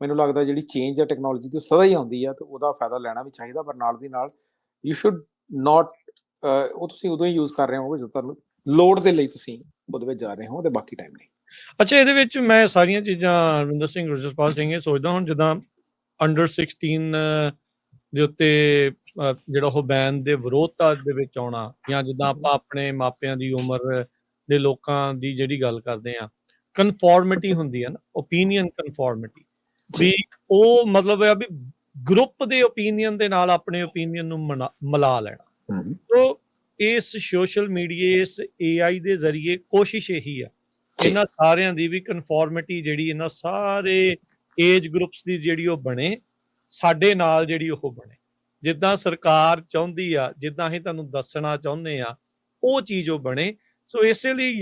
ਮੈਨੂੰ ਲੱਗਦਾ ਜਿਹੜੀ ਚੇਂਜ ਹੈ ਟੈਕਨੋਲੋਜੀ ਤੋਂ ਸਦਾ ਹੀ ਆਉਂਦੀ ਹੈ ਤੇ ਉਹਦਾ ਫਾਇਦਾ ਲੈਣਾ ਵੀ ਚਾਹੀਦਾ, ਪਰ ਨਾਲ ਦੀ ਨਾਲ ਯੂ ਸ਼ੁੱਡ ਨਾਟ ਉਹ ਤੁਸੀਂ ਉਦੋਂ ਹੀ ਯੂਜ਼ ਕਰ ਰਹੇ ਹੋਗੇ ਜਦੋਂ ਤੁਹਾਨੂੰ ਲੋੜ ਦੇ ਲਈ ਤੁਸੀਂ ਉਹਦੇ ਵਿੱਚ ਜਾ ਰਹੇ ਹੋ ਤੇ ਬਾਕੀ ਟਾਈਮ ਨਹੀਂ। ਅੱਛਾ, ਇਹਦੇ ਵਿੱਚ ਮੈਂ ਸਾਰੀਆਂ ਚੀਜ਼ਾਂ ਰਵਿੰਦਰ ਸਿੰਘ ਗੁਰਜਸਪਾਲ ਸਿੰਘ ਇਹ ਸੋਚਦਾ ਹੁਣ ਜਿੱਦਾਂ ਅੰਡਰ 16 ਦੇ ਉੱਤੇ ਜਿਹੜਾ ਉਹ ਬੈਨ ਦੇ ਵਿਰੋਧਤਾ ਦੇ ਵਿੱਚ ਆਉਣਾ, ਜਾਂ ਜਿੱਦਾਂ ਆਪਾਂ ਆਪਣੇ ਮਾਪਿਆਂ ਦੀ ਉਮਰ ਦੇ ਲੋਕਾਂ ਦੀ ਜਿਹੜੀ ਗੱਲ ਕਰਦੇ ਆ, ਕਨਫੋਰਮਿਟੀ ਹੁੰਦੀ ਹੈ ਨਾ, ਓਪੀਨੀਅਨ ਕਨਫੋਰਮਿਟੀ, ਵੀ ਉਹ ਮਤਲਬ ਹੈ ਵੀ ਗਰੁੱਪ ਦੇ ਓਪੀਨੀਅਨ ਦੇ ਨਾਲ ਆਪਣੇ ਓਪੀਨੀਅਨ ਨੂੰ ਮਿਲਾ ਲੈਣਾ। ਸੋ ਇਸ ਸੋਸ਼ਲ ਮੀਡੀਆ, ਇਸ AI ਦੇ ਜ਼ਰੀਏ ਕੋਸ਼ਿਸ਼ ਇਹੀ ਆ ਇਹਨਾਂ ਸਾਰਿਆਂ ਦੀ ਵੀ ਕਨਫੋਰਮਿਟੀ ਜਿਹੜੀ ਇਹਨਾਂ ਸਾਰੇ ਏਜ ਗਰੁੱਪਸ ਦੀ ਜਿਹੜੀ ਉਹ ਬਣੇ, ਸਾਡੇ ਨਾਲ ਜਿਹੜੀ ਉਹ ਬਣੇ, ਜਿੱਦਾਂ ਸਰਕਾਰ ਚਾਹੁੰਦੀ ਆ, ਜਿੱਦਾਂ ਅਸੀਂ ਤੁਹਾਨੂੰ ਦੱਸਣਾ ਚਾਹੁੰਦੇ ਆ, ਉਹ ਚੀਜ਼ ਉਹ ਬਣੇ। ਸੋ ਇਸੇ ਲਈ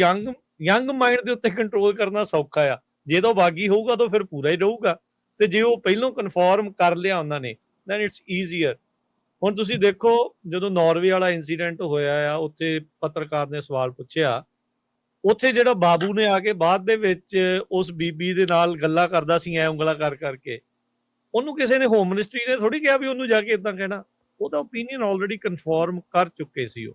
ਯੰਗ ਮਾਈਂਡ ਦੇ ਉੱਤੇ ਕੰਟਰੋਲ ਕਰਨਾ ਸੌਖਾ ਆ। ਜੇ ਤਾਂ ਬਾਗੀ ਹੋਊਗਾ ਤਾਂ ਫਿਰ ਪੂਰਾ ਹੀ ਰਹੂਗਾ, ਤੇ ਜੇ ਉਹ ਪਹਿਲਾਂ ਕਨਫਰਮ ਕਰ ਲਿਆ ਉਹਨਾਂ ਨੇ ਦੈਨ ਇਟਸ ਈਜ਼ੀਅਰ। ਹੁਣ ਤੁਸੀਂ ਦੇਖੋ ਜਦੋਂ ਨਾਰਵੇ ਵਾਲਾ ਇਨਸੀਡੈਂਟ ਹੋਇਆ ਆ, ਉੱਥੇ ਪੱਤਰਕਾਰ ਨੇ ਸਵਾਲ ਪੁੱਛਿਆ, ਉੱਥੇ ਜਿਹੜਾ ਬਾਬੂ ਨੇ ਆ ਕੇ ਬਾਅਦ ਦੇ ਵਿੱਚ ਉਸ ਬੀਬੀ ਦੇ ਨਾਲ ਗੱਲਾਂ ਕਰਦਾ ਸੀ ਐ ਉਂਗਲਾ ਕਰ ਕਰਕੇ, ਉਹਨੂੰ ਕਿਸੇ ਨੇ ਹੋਮ ਮਿਨਿਸਟਰੀ ਨੇ ਥੋੜੀ ਕਿਹਾ ਵੀ ਉਹਨੂੰ ਜਾ ਕੇ ਇਦਾਂ ਕਹਿਣਾ। ਉਹਦਾ ਓਪੀਨੀਅਨ ਆਲਰੇਡੀ ਕਨਫਰਮ ਕਰ ਚੁੱਕੇ ਸੀ,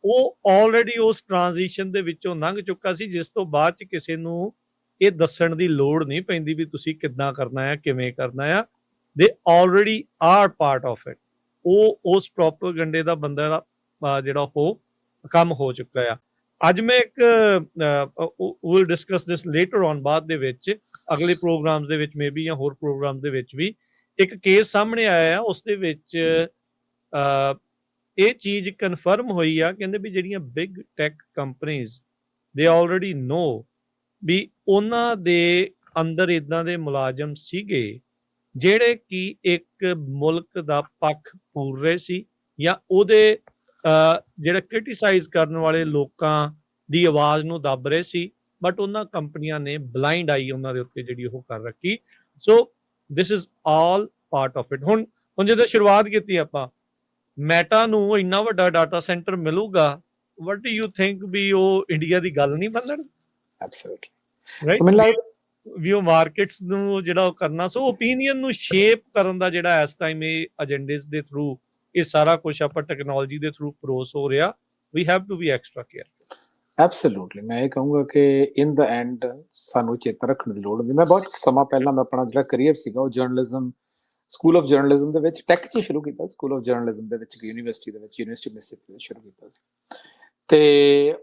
ਉਹ ਆਲਰੇਡੀ ਉਸ ਟ੍ਰਾਂਜੀਸ਼ਨ ਦੇ ਵਿੱਚੋਂ ਲੰਘ ਚੁੱਕਾ ਸੀ, ਜਿਸ ਤੋਂ ਬਾਅਦ ਚ ਕਿਸੇ ਨੂੰ ਇਹ ਦੱਸਣ ਦੀ ਲੋੜ ਨਹੀਂ ਪੈਂਦੀ ਵੀ ਤੁਸੀਂ ਕਿੱਦਾਂ ਕਰਨਾ ਹੈ, ਕਿਵੇਂ ਕਰਨਾ ਆ। They already are part of it. ਉਹ ਉਸ ਪ੍ਰੋਪੇਗੈਂਡੇ ਦਾ ਬੰਦਾ ਦਾ ਜਿਹੜਾ ਉਹ ਕੰਮ ਹੋ ਚੁੱਕਾ ਆ। ਅੱਜ ਮੈਂ ਇੱਕ will discuss this later on, ਬਾਅਦ ਦੇ ਵਿੱਚ ਅਗਲੇ ਪ੍ਰੋਗਰਾਮ ਦੇ ਵਿੱਚ ਮੇਬੀ ਜਾਂ ਹੋਰ ਪ੍ਰੋਗਰਾਮ ਦੇ ਵਿੱਚ ਵੀ ਇੱਕ ਕੇਸ ਸਾਹਮਣੇ ਆਇਆ ਆ। ਉਸ ਦੇ ਵਿੱਚ ਇਹ ਚੀਜ਼ ਕਨਫਰਮ ਹੋਈ ਆ, ਕਹਿੰਦੇ ਵੀ ਜਿਹੜੀਆਂ ਬਿਗ ਟੈਕ ਕੰਪਨੀਜ਼ ਦੇ ਆਲਰੇਡੀ ਨੋ ਵੀ ਉਹਨਾਂ ਦੇ ਅੰਦਰ ਇਦਾਂ ਦੇ ਮੁਲਾਜ਼ਮ ਸੀਗੇ ਜਿਹੜੇ ਕਿ ਇੱਕ ਮੁਲਕ ਦਾ ਪੱਖ ਪੂਰ ਰਹੇ ਸੀ, ਜਾਂ ਉਹਦੇ ਜਿਹੜਾ ਕ੍ਰਿਟੀਸਾਈਜ਼ ਕਰਨ ਵਾਲੇ ਲੋਕਾਂ ਦੀ ਆਵਾਜ਼ ਨੂੰ ਦੱਬ ਰਹੇ ਸੀ, ਬਟ ਉਹਨਾਂ ਕੰਪਨੀਆਂ ਨੇ ਬਲਾਈਂਡ ਆਈ ਉਹਨਾਂ ਦੇ ਉੱਤੇ ਜਿਹੜੀ ਉਹ ਕਰ ਰੱਖੀ। So this is all part of it. ਹੁਣ ਜਦੋਂ ਸ਼ੁਰੂਆਤ ਕੀਤੀ ਆਪਾਂ, ਮੈਟਾ ਨੂੰ ਇੰਨਾ ਵੱਡਾ ਡਾਟਾ ਸੈਂਟਰ ਮਿਲੂਗਾ, ਵਟ ਡੂ ਯੂ ਥਿੰਕ ਵੀ ਉਹ ਇੰਡੀਆ ਦੀ ਗੱਲ ਨਹੀਂ ਬਣਨ? ਐਬਸੋਲੂਟਲੀ ਵੀ ਉਹ ਮਾਰਕੀਟਸ ਨੂੰ ਜਿਹੜਾ ਉਹ ਕਰਨਾ। ਸੋ ਓਪੀਨੀਅਨ ਨੂੰ ਸ਼ੇਪ ਕਰਨ ਦਾ ਜਿਹੜਾ ਇਸ ਟਾਈਮ ਇਹ ਏਜੰਡੇਸ ਦੇ ਥਰੂ ਇਹ ਸਾਰਾ ਕੁਝ ਆਪਾਂ ਟੈਕਨੋਲੋਜੀ ਦੇ ਥਰੂ ਪਰੋਸ ਹੋ ਰਿਹਾ, we have to be extra care. Absolutely ਮੈਂ ਇਹ ਕਹੂੰਗਾ ਕਿ ਇਨ ਦਾ ਐਂਡ ਸਾਨੂੰ ਚੇਤਾ ਰੱਖਣ ਦੀ ਲੋੜ ਹੁੰਦੀ। ਮੈਂ ਬਹੁਤ ਸਮਾਂ ਪਹਿਲਾਂ ਮੈਂ ਆਪਣਾ ਜਿਹੜਾ ਕਰੀਅਰ ਸੀਗਾ ਉਹ ਜਰਨਲਿਜ਼ਮ, ਸਕੂਲ ਆਫ ਜਰਨਲਿਜ਼ਮ ਦੇ ਵਿੱਚ ਟੈਕ 'ਚ ਹੀ ਸ਼ੁਰੂ ਕੀਤਾ। ਸਕੂਲ ਆਫ ਜਰਨਲਿਜ਼ਮ ਦੇ ਵਿੱਚ ਯੂਨੀਵਰਸਿਟੀ ਮਿਸੀਸਿਪੀ ਵਿੱਚ ਸ਼ੁਰੂ ਕੀਤਾ ਸੀ। ਤੇ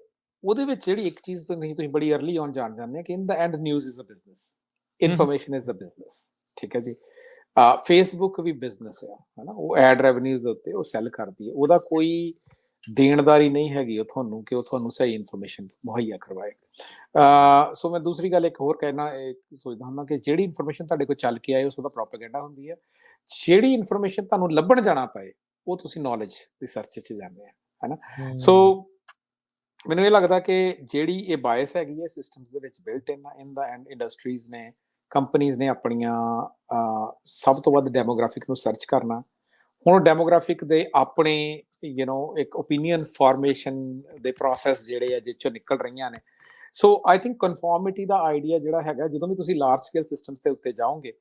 ਉਹਦੇ ਵਿੱਚ ਜਿਹੜੀ ਇੱਕ ਚੀਜ਼ ਤੁਸੀਂ ਬੜੀ ਅਰਲੀ ਔਨ ਜਾਣ ਜਾਂਦੇ ਆ ਕਿ in the end news is a business, information is a business. ਠੀਕ ਹੈ ਜੀ। ਫੇਸਬੁੱਕ ਵੀ ਬਿਜ਼ਨਸ ਆ, ਹੈ ਨਾ। ਉਹ ਐਡ ਰੈਵਨਿਊਜ਼ ਦੇ ਉੱਤੇ ਉਹ ਸੈੱਲ ਕਰਦੀ ਹੈ, ਉਹਦਾ ਕੋਈ ਦੇਣਦਾਰੀ ਨਹੀਂ ਹੈਗੀ ਉਹ ਤੁਹਾਨੂੰ ਕਿ ਉਹ ਤੁਹਾਨੂੰ ਸਹੀ ਇਨਫੋਰਮੇਸ਼ਨ ਮੁਹੱਈਆ ਕਰਵਾਏ। ਸੋ ਮੈਂ ਦੂਸਰੀ ਗੱਲ ਇੱਕ ਹੋਰ ਕਹਿਣਾ ਸੋਚਦਾ ਹੁੰਦਾ ਕਿ ਜਿਹੜੀ ਇਨਫੋਰਮੇਸ਼ਨ ਤੁਹਾਡੇ ਕੋਲ ਚੱਲ ਕੇ ਆਏ ਉਸ ਦਾ ਪ੍ਰੋਪੇਗੈਂਡਾ ਹੁੰਦੀ ਹੈ। ਜਿਹੜੀ ਇਨਫੋਰਮੇਸ਼ਨ ਤੁਹਾਨੂੰ ਲੱਭਣ ਜਾਣਾ ਪਏ ਉਹ ਤੁਸੀਂ ਨੌਲੇਜ ਦੀ ਸਰਚ 'ਚ ਜਾਂਦੇ ਆ, ਹੈ ਨਾ। ਸੋ ਮੈਨੂੰ ਇਹ ਲੱਗਦਾ ਕਿ ਜਿਹੜੀ ਇਹ ਬਾਇਸ ਹੈਗੀ ਹੈ ਸਿਸਟਮਸ ਦੇ ਵਿੱਚ built in the and industries ਨੇ, ਕੰਪਨੀਜ਼ ਨੇ ਆਪਣੀਆਂ ਸਭ ਤੋਂ ਵੱਧ ਡੈਮੋਗ੍ਰਾਫਿਕ ਨੂੰ ਸਰਚ ਕਰਨਾ। ਹੁਣ ਡੈਮੋਗ੍ਰਾਫਿਕ ਦੇ ਆਪਣੇ ਇੱਕ ਓਪੀਨੀਅਨ ਫਾਰਮੇਸ਼ਨ ਦੇ ਪ੍ਰੋਸੈਸ ਜਿਹੜੇ ਆ ਜਿਸ ਚੋਂ ਨਿਕਲ ਰਹੀਆਂ ਨੇ। ਸੋ ਆਈ ਥਿੰਕ ਕਨਫਰਮਿਟੀ ਦਾ ਆਈਡੀਆ ਜਿਹੜਾ ਹੈਗਾ, ਜਦੋਂ ਵੀ ਤੁਸੀਂ ਲਾਰਜ ਸਕੇਲ ਸਿਸਟਮਸ ਦੇ ਉੱਤੇ ਜਾਓਗੇ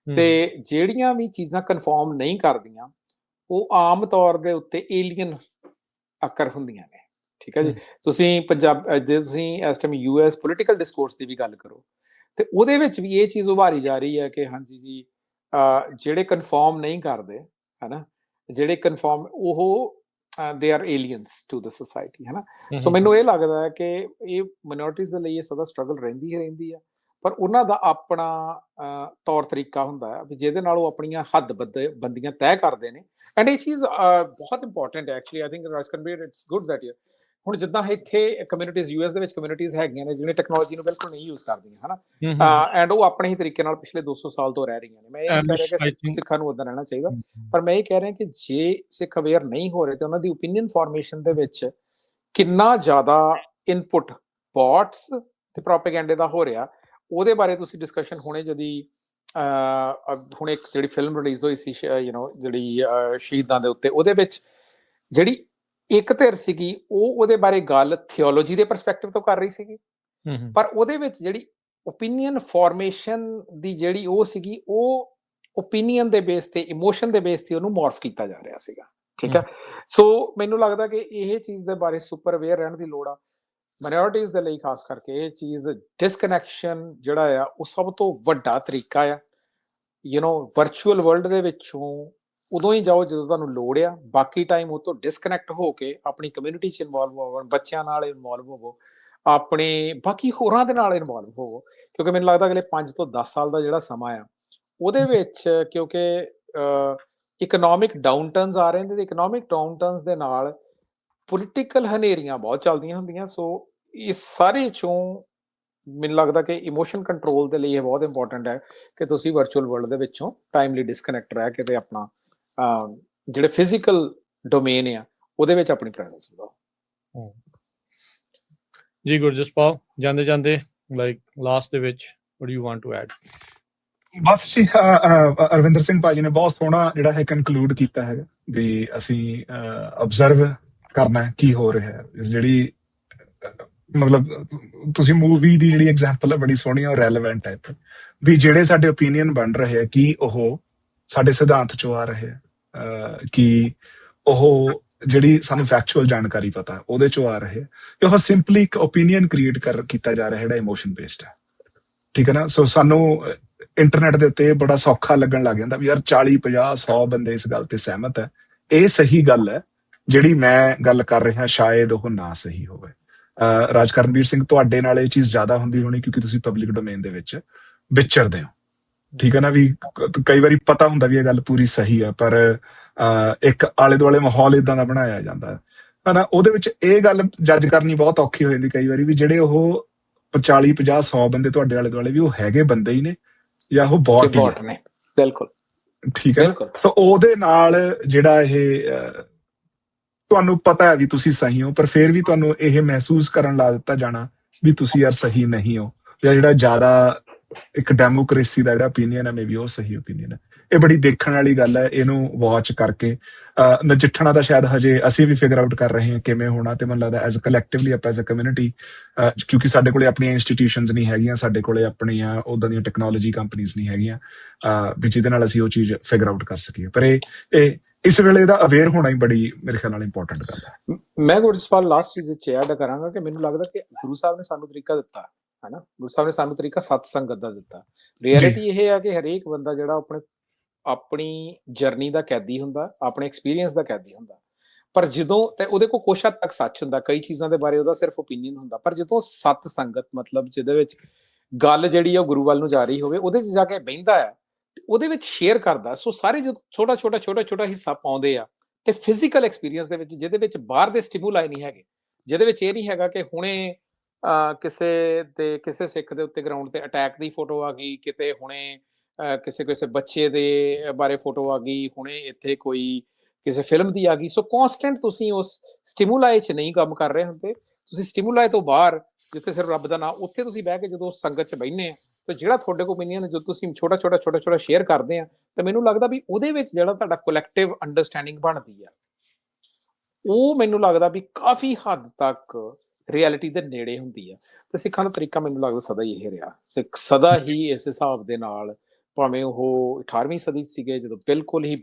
ਤੇ ਜਿਹੜੀਆਂ ਵੀ ਚੀਜ਼ਾਂ ਕਨਫਰਮ ਨਹੀਂ ਕਰਦੀਆਂ ਉਹ ਆਮ ਤੌਰ ਦੇ ਉੱਤੇ ਏਲੀਅਨ ਆਕਰ ਹੁੰਦੀਆਂ ਨੇ। ਠੀਕ ਹੈ ਜੀ। ਤੁਸੀਂ ਜੇ ਤੁਸੀਂ ਇਸ ਟਾਈਮ US ਪੋਲੀਟੀਕਲ ਡਿਸਕੋਰਸ ਦੀ ਵੀ ਗੱਲ ਕਰੋ ਤੇ ਉਹਦੇ ਵਿੱਚ ਵੀ ਇਹ ਚੀਜ਼ ਉਭਾਰੀ ਜਾ ਰਹੀ ਹੈ ਕਿ ਹਾਂਜੀ ਜੀ ਜਿਹੜੇ ਕਨਫਰਮ ਨਹੀਂ ਕਰਦੇ, ਹੈ ਨਾ, ਜਿਹੜੇ ਕਨਫਰਮ ਉਹ they are aliens to the society, ਹੈ ਨਾ। ਸੋ ਮੈਨੂੰ ਇਹ ਲੱਗਦਾ ਹੈ ਕਿ ਇਹ ਮਾਈਨੋਰਟੀਜ਼ ਦੇ ਲਈ ਇਹ ਸਦਾ ਸਟਰਗਲ ਰਹਿੰਦੀ ਆ, ਪਰ ਉਹਨਾਂ ਦਾ ਆਪਣਾ ਤੌਰ ਤਰੀਕਾ ਹੁੰਦਾ ਹੈ ਵੀ ਜਿਹਦੇ ਨਾਲ ਉਹ ਆਪਣੀਆਂ ਹੱਦ ਬੰਦੀਆਂ ਤੈਅ ਕਰਦੇ ਨੇ। ਐਂਡ ਇਹ ਚੀਜ਼ ਬਹੁਤ ਇੰਪੋਰਟੈਂਟ ਹੈ actually. I think Rajkanveer it's good that ਹੁਣ ਜਿੱਦਾਂ ਇੱਥੇ ਕਮਿਊਨਿਟੀਜ਼ US ਦੇ ਵਿੱਚ ਕਮਿਊਨਿਟੀਜ਼ ਹੈਗੀਆਂ ਨੇ ਜਿਹੜੀਆਂ ਟੈਕਨੋਲੋਜੀ ਨੂੰ ਬਿਲਕੁਲ ਨਹੀਂ ਯੂਜ਼ ਕਰਦੀਆਂ, ਹੈ ਨਾ। ਐਂਡ ਉਹ ਆਪਣੇ ਹੀ ਤਰੀਕੇ ਨਾਲ ਪਿਛਲੇ 200 ਸਾਲ ਤੋਂ ਰਹਿ ਰਹੀਆਂ ਨੇ। ਮੈਂ ਇਹ ਕਹਿ ਰਿਹਾ ਕਿ ਸਿੱਖਾਂ ਨੂੰ ਉੱਦਾਂ ਰਹਿਣਾ ਚਾਹੀਦਾ, ਪਰ ਮੈਂ ਇਹ ਕਹਿ ਰਿਹਾ ਕਿ ਜੇ ਸਿੱਖ ਅਵੇਅਰ ਨਹੀਂ ਹੋ ਰਹੇ ਤੇ ਉਹਨਾਂ ਦੀ ਓਪੀਨੀਅਨ ਫਾਰਮੇਸ਼ਨ ਦੇ ਵਿੱਚ ਕਿੰਨਾ ਜ਼ਿਆਦਾ ਇਨਪੁਟ ਬੌਟਸ ਤੇ ਪ੍ਰੋਪੇਗੈਂਡੇ ਦਾ ਹੋ ਰਿਹਾ, ਉਹਦੇ ਬਾਰੇ ਤੁਸੀਂ ਡਿਸਕਸ਼ਨ ਹੁਣੇ ਹੁਣ ਇੱਕ ਜਿਹੜੀ ਫਿਲਮ ਰਿਲੀਜ਼ ਹੋਈ ਸੀ ਜਿਹੜੀ ਸ਼ਹੀਦਾਂ ਦੇ ਉੱਤੇ, ਉਹਦੇ ਵਿੱਚ ਜਿਹੜੀ ਇੱਕ ਧਿਰ ਸੀਗੀ ਉਹਦੇ ਬਾਰੇ ਗੱਲ ਥਿਓਲੋਜੀ ਦੇ ਪਰਸਪੈਕਟਿਵ ਤੋਂ ਕਰ ਰਹੀ ਸੀਗੀ, ਪਰ ਉਹਦੇ ਵਿੱਚ ਜਿਹੜੀ ਓਪੀਨੀਅਨ ਫਾਰਮੇਸ਼ਨ ਦੀ ਜਿਹੜੀ ਉਹ ਸੀਗੀ ਉਹ ਓਪੀਨੀਅਨ ਦੇ ਬੇਸ ਤੇ, ਇਮੋਸ਼ਨ ਦੇ ਬੇਸ ਤੇ ਉਹਨੂੰ ਮੋਰਫ ਕੀਤਾ ਜਾ ਰਿਹਾ ਸੀਗਾ। ਠੀਕ ਹੈ। ਸੋ ਮੈਨੂੰ ਲੱਗਦਾ ਕਿ ਇਹ ਚੀਜ਼ ਦੇ ਬਾਰੇ ਸੁਪਰ ਅਵੇਅਰ ਰਹਿਣ ਦੀ ਲੋੜ ਆ ਮਾਈਨੋਰਟੀਜ਼ ਦੇ ਲਈ, ਖਾਸ ਕਰਕੇ। ਇਹ ਚੀਜ਼ ਡਿਸਕਨੈਕਸ਼ਨ ਜਿਹੜਾ ਆ ਉਹ ਸਭ ਤੋਂ ਵੱਡਾ ਤਰੀਕਾ ਆ। ਵਰਚੁਅਲ ਵਰਲਡ ਦੇ ਵਿੱਚੋਂ ਉਦੋਂ ਹੀ ਜਾਓ ਜਦੋਂ ਤੁਹਾਨੂੰ ਲੋੜ ਆ, ਬਾਕੀ ਟਾਈਮ ਉਹ ਤੋਂ ਡਿਸਕਨੈਕਟ ਹੋ ਕੇ ਆਪਣੀ ਕਮਿਊਨਿਟੀ 'ਚ ਇਨਵੋਲਵ ਹੋਵੋ, ਬੱਚਿਆਂ ਨਾਲ ਇਨਵੋਲਵ ਹੋਵੋ, ਆਪਣੇ ਬਾਕੀ ਹੋਰਾਂ ਦੇ ਨਾਲ ਇਨਵੋਲਵ ਹੋਵੋ। ਕਿਉਂਕਿ ਮੈਨੂੰ ਲੱਗਦਾ ਅਗਲੇ 5 ਤੋਂ 10 ਸਾਲ ਦਾ ਜਿਹੜਾ ਸਮਾਂ ਆ ਉਹਦੇ ਵਿੱਚ, ਕਿਉਂਕਿ ਇਕਨੋਮਿਕ ਡਾਊਨ ਟਰਨਸ ਆ ਰਹੇ ਨੇ ਤੇ ਇਕਨੋਮਿਕ ਡਾਊਨ ਟਰਨਸ ਦੇ ਨਾਲ ਪੋਲੀਟੀਕਲ ਹਨੇਰੀਆਂ ਬਹੁਤ ਚੱਲਦੀਆਂ ਹੁੰਦੀਆਂ। ਸੋ ਇਸ ਸਾਰੇ ਚੋਂ ਮੈਨੂੰ ਲੱਗਦਾ ਕਿ ਇਮੋਸ਼ਨ ਕੰਟਰੋਲ ਦੇ ਲਈ ਇਹ ਬਹੁਤ ਇੰਪੋਰਟੈਂਟ ਹੈ ਕਿ ਤੁਸੀਂ ਵਰਚੁਅਲ ਵਰਲਡ ਦੇ ਵਿੱਚੋਂ ਟਾਈਮਲੀ ਡਿਸਕਨੈਕਟ ਰਹਿ ਕੇ ਤੇ ਆਪਣਾ ਜਿਹੜੇ ਫਿਜ਼ੀਕਲ ਡੋਮੇਨ ਆ ਉਹਦੇ ਵਿੱਚ ਆਪਣੀ ਪ੍ਰੈਜ਼ੈਂਸ ਵਧਾਓ। ਜੀ ਗੁਰਜਸਪਾਲ, ਜਾਂਦੇ ਲਾਈਕ ਲਾਸਟ ਦੇ ਵਿੱਚ what do you want to add? ਬਸ ਜੀ, ਅਰਵਿੰਦਰ ਸਿੰਘ ਭਾਜੀ ਨੇ ਬਹੁਤ ਸੋਹਣਾ ਜਿਹੜਾ ਹੈ ਕਨਕਲੂਡ ਕੀਤਾ ਹੈਗਾ ਵੀ ਅਸੀਂ ਅਬਜ਼ਰਵ ਕਰਨਾ ਕੀ ਹੋ ਰਿਹਾ ਹੈ। ਜਿਹੜੀ ਮਤਲਬ ਤੁਸੀਂ ਮੂਵੀ ਦੀ ਜਿਹੜੀ ਐਗਜ਼ਾਮਪਲ ਹੈ ਬੜੀ ਸੋਹਣੀ ਔਰ ਰੈਲੇਵੈਂਟ ਹੈ ਵੀ ਜਿਹੜੇ ਸਾਡੇ ਓਪੀਨੀਅਨ ਬਣ ਰਹੇ ਆ ਕੀ ਉਹ ਸਾਡੇ ਸਿਧਾਂਤ ਚੋਂ ਆ ਰਹੇ ਆ, ਕਿ ਉਹ ਜਿਹੜੀ ਸਾਨੂੰ ਫੈਕਚੁਅਲ ਜਾਣਕਾਰੀ ਪਤਾ ਉਹਦੇ ਚੋਂ ਆ ਰਹੇ ਆ, ਉਹ ਸਿੰਪਲੀ ਇੱਕ ਓਪੀਨੀਅਨ ਕ੍ਰੀਏਟ ਕੀਤਾ ਜਾ ਰਿਹਾ ਜਿਹੜਾ ਇਮੋਸ਼ਨ ਬੇਸਡ ਹੈ। ਠੀਕ ਹੈ ਨਾ। ਸੋ ਸਾਨੂੰ ਇੰਟਰਨੈਟ ਦੇ ਉੱਤੇ ਬੜਾ ਸੌਖਾ ਲੱਗਣ ਲੱਗ ਜਾਂਦਾ ਵੀ ਯਾਰ 40, 50, 100 ਬੰਦੇ ਇਸ ਗੱਲ ਤੇ ਸਹਿਮਤ ਹੈ। ਇਹ ਸਹੀ ਗੱਲ ਹੈ, ਜਿਹੜੀ ਮੈਂ ਗੱਲ ਕਰ ਰਿਹਾ ਸ਼ਾਇਦ ਉਹ ਨਾ ਸਹੀ ਹੋਵੇ। ਰਾਜਕਰਨਵੀਰ ਸਿੰਘ, ਤੁਹਾਡੇ ਨਾਲ ਇਹ ਚੀਜ਼ ਜ਼ਿਆਦਾ ਹੁੰਦੀ ਹੋਣੀ ਕਿਉਂਕਿ ਤੁਸੀਂ ਪਬਲਿਕ ਡੋਮੇਨ ਦੇ ਵਿੱਚ ਵਿਚਰਦੇ ਹੋ। ਠੀਕ ਹੈ ਨਾ। ਵੀ ਕਈ ਵਾਰੀ ਪਤਾ ਹੁੰਦਾ ਵੀ ਇਹ ਗੱਲ ਪੂਰੀ ਸਹੀ ਆ, ਪਰ ਇੱਕ ਆਲੇ ਦੁਆਲੇ ਮਾਹੌਲ ਇਦਾਂ ਦਾ ਬਣਾਇਆ ਜਾਂਦਾ ਹੈ ਨਾ, ਉਹਦੇ ਵਿੱਚ ਇਹ ਗੱਲ ਜੱਜ ਕਰਨੀ ਬਹੁਤ ਔਖੀ ਹੋ ਜਾਂਦੀ ਕਈ ਵਾਰੀ ਵੀ ਜਿਹੜੇ ਉਹ 40, 50, 100 ਬੰਦੇ ਤੁਹਾਡੇ ਆਲੇ ਦੁਆਲੇ ਵੀ ਉਹ ਹੈਗੇ ਬੰਦੇ ਹੀ ਨੇ ਜਾਂ ਉਹ ਬੌਟ ਨੇ। ਬਿਲਕੁਲ ਠੀਕ ਹੈ। ਸੋ ਉਹਦੇ ਨਾਲ ਜਿਹੜਾ ਇਹ ਤੁਹਾਨੂੰ ਪਤਾ ਹੈ ਵੀ ਤੁਸੀਂ ਸਹੀ ਹੋ, ਪਰ ਫਿਰ ਵੀ ਤੁਹਾਨੂੰ ਇਹ ਮਹਿਸੂਸ ਕਰਨ ਲਾ ਦਿੱਤਾ ਜਾਣਾ ਵੀ ਤੁਸੀਂ ਯਾਰ ਸਹੀ ਨਹੀਂ ਹੋ, ਜਾਂ ਜਿਹੜਾ ਜ਼ਿਆਦਾ ਇੱਕ ਡੈਮੋਕ੍ਰੇਸੀ ਦਾ ਜਿਹੜਾ ਓਪੀਨੀਅਨ ਹੈ ਮੇ ਵੀ ਉਹ ਸਹੀ ਓਪੀਨੀਅਨ ਹੈ। ਇਹ ਬੜੀ ਦੇਖਣ ਵਾਲੀ ਗੱਲ ਹੈ। ਇਹਨੂੰ ਵਾਚ ਕਰਕੇ ਨਜਿੱਠਣਾ ਤਾਂ ਸ਼ਾਇਦ ਹਜੇ ਅਸੀਂ ਵੀ ਫਿਗਰ ਆਊਟ ਕਰ ਰਹੇ ਹਾਂ ਕਿਵੇਂ ਹੋਣਾ, ਤੇ ਮੈਨੂੰ ਲੱਗਦਾ ਐਜ਼ ਕਲੈਕਟਿਵਲੀ ਆਪਾਂ ਐਜ਼ ਅ ਕਮਿਊਨਿਟੀ, ਕਿਉਂਕਿ ਸਾਡੇ ਕੋਲੇ ਆਪਣੀਆਂ ਇੰਸਟੀਟਿਊਸ਼ਨਸ ਨਹੀਂ ਹੈਗੀਆਂ, ਸਾਡੇ ਕੋਲੇ ਆਪਣੀਆਂ ਉੱਦਾਂ ਦੀਆਂ ਟੈਕਨੋਲੋਜੀ ਕੰਪਨੀਜ਼ ਨਹੀਂ ਹੈਗੀਆਂ ਵੀ ਜਿਹਦੇ ਨਾਲ ਅਸੀਂ ਉਹ ਚੀਜ਼ ਫਿਗਰ ਆਊਟ ਕਰ ਸਕੀਏ। ਪਰ ਇਸ ਵੇਲੇ ਇਹਦਾ ਅਵੇਅਰ ਹੋਣਾ ਹੀ ਬੜੀ ਮੇਰੇ ਖਿਆਲ ਨਾਲ ਇੰਪੋਰਟੈਂਟ ਗੱਲ ਹੈ। ਮੈਂ ਗੁਰਜਸਪਾਲ ਲਾਸਟ ਚੀਜ਼ ਵਿੱਚ ਐਡ ਕਰਾਂਗਾ ਕਿ ਮੈਨੂੰ ਲੱਗਦਾ ਕਿ ਗੁਰੂ ਸਾਹਿਬ ਨੇ ਸਾਨੂੰ ਤਰੀਕਾ ਦਿੱਤਾ ਹੈ ਨਾ, ਗੁਰੂ ਸਾਹਿਬ ਨੇ ਸਾਨੂੰ ਤਰੀਕਾ ਸਤ ਸੰਗਤ ਦਾ ਦਿੱਤਾ। ਰਿਐਲਿਟੀ ਇਹ ਹੈ ਕਿ ਹਰੇਕ ਬੰਦਾ ਜਿਹੜਾ ਆਪਣੀ ਜਰਨੀ ਦਾ ਕੈਦੀ ਹੁੰਦਾ, ਆਪਣੇ ਐਕਸਪੀਰੀਅੰਸ ਦਾ ਕੈਦੀ ਹੁੰਦਾ, ਪਰ ਜਦੋਂ ਤੇ ਉਹਦੇ ਕੋਲ ਕੁਛ ਹੱਦ ਤੱਕ ਸੱਚ ਹੁੰਦਾ, ਕਈ ਚੀਜ਼ਾਂ ਦੇ ਬਾਰੇ ਉਹਦਾ ਸਿਰਫ ਓਪੀਨੀਅਨ ਹੁੰਦਾ, ਪਰ ਜਦੋਂ ਸਤ ਸੰਗਤ ਮਤਲਬ ਜਿਹਦੇ ਵਿੱਚ ਗੱਲ ਜਿਹੜੀ ਆ ਉਹ ਗੁਰੂ ਵੱਲ ਨੂੰ ਜਾ ਰਹੀ ਹੋਵੇ, ਉਹਦੇ 'ਚ ਜਾ ਕੇ ਬਹਿੰਦਾ ਆ, ਉਹਦੇ ਵਿੱਚ ਸ਼ੇਅਰ ਕਰਦਾ। ਸੋ ਸਾਰੇ ਜਦੋਂ ਛੋਟਾ ਹਿੱਸਾ ਪਾਉਂਦੇ ਆ ਤੇ ਫਿਜ਼ੀਕਲ ਐਕਸਪੀਰੀਅੰਸ ਦੇ ਵਿੱਚ, ਜਿਹਦੇ ਵਿੱਚ ਬਾਹਰ ਦੇ ਸਟਿਮੂਲਾਈ ਨਹੀਂ ਹੈਗੇ, ਜਿਹਦੇ ਵਿੱਚ ਇਹ ਨਹੀਂ ਹੈਗਾ ਕਿ ਹੁਣੇ ਕਿਸੇ ਸਿੱਖ ਦੇ ਉੱਤੇ ਗਰਾਊਂਡ ਤੇ ਅਟੈਕ ਦੀ ਫੋਟੋ ਆ ਗਈ, ਕਿਤੇ ਹੁਣੇ ਕਿਸੇ ਬੱਚੇ ਦੇ ਬਾਰੇ ਫੋਟੋ ਆ ਗਈ, ਹੁਣੇ ਇੱਥੇ ਕੋਈ ਕਿਸੇ ਫਿਲਮ ਦੀ ਆ ਗਈ। ਸੋ ਕੌਨਸਟੈਂਟ ਤੁਸੀਂ ਉਸ ਸਟਿਮੂਲਾਈ 'ਚ ਨਹੀਂ ਕੰਮ ਕਰ ਰਹੇ ਹੁੰਦੇ, ਤੁਸੀਂ ਸਟਿਮੂਲਾਈ ਤੋਂ ਬਾਹਰ ਜਿੱਥੇ ਸਿਰਫ ਰੱਬ ਦਾ ਨਾਂ, ਉੱਥੇ ਤੁਸੀਂ ਬਹਿ ਕੇ ਜਦੋਂ ਸੰਗਤ 'ਚ ਬਹਿੰਦੇ ਆ ਤੇ ਜਿਹੜਾ ਤੁਹਾਡੇ ਕੋਲ ਓਪੀਨੀਅਨ ਜਦੋਂ ਤੁਸੀਂ ਛੋਟਾ ਸ਼ੇਅਰ ਕਰਦੇ ਆ, ਤਾਂ ਮੈਨੂੰ ਲੱਗਦਾ ਵੀ ਉਹਦੇ ਵਿੱਚ ਜਿਹੜਾ ਤੁਹਾਡਾ ਕਲੈਕਟਿਵ ਅੰਡਰਸਟੈਂਡਿੰਗ ਬਣਦੀ ਆ, ਉਹ ਮੈਨੂੰ ਲੱਗਦਾ ਵੀ ਕਾਫੀ ਹੱਦ ਤੱਕ ਰਿਐਲਿਟੀ ਦੇ ਨੇੜੇ ਹੁੰਦੀ ਆ। ਤੇ ਸਿੱਖਾਂ ਦਾ ਤਰੀਕਾ ਮੈਨੂੰ ਲੱਗਦਾ ਸਦਾ ਹੀ ਇਹ ਰਿਹਾ, ਸਿੱਖ ਸਦਾ ਹੀ ਇਸ ਹਿਸਾਬ ਦੇ ਨਾਲ, ਭਾਵੇਂ ਉਹ 18ਵੀਂ ਸਦੀ ਸੀਗੇ ਜਦੋਂ ਬਿਲਕੁਲ ਹੀ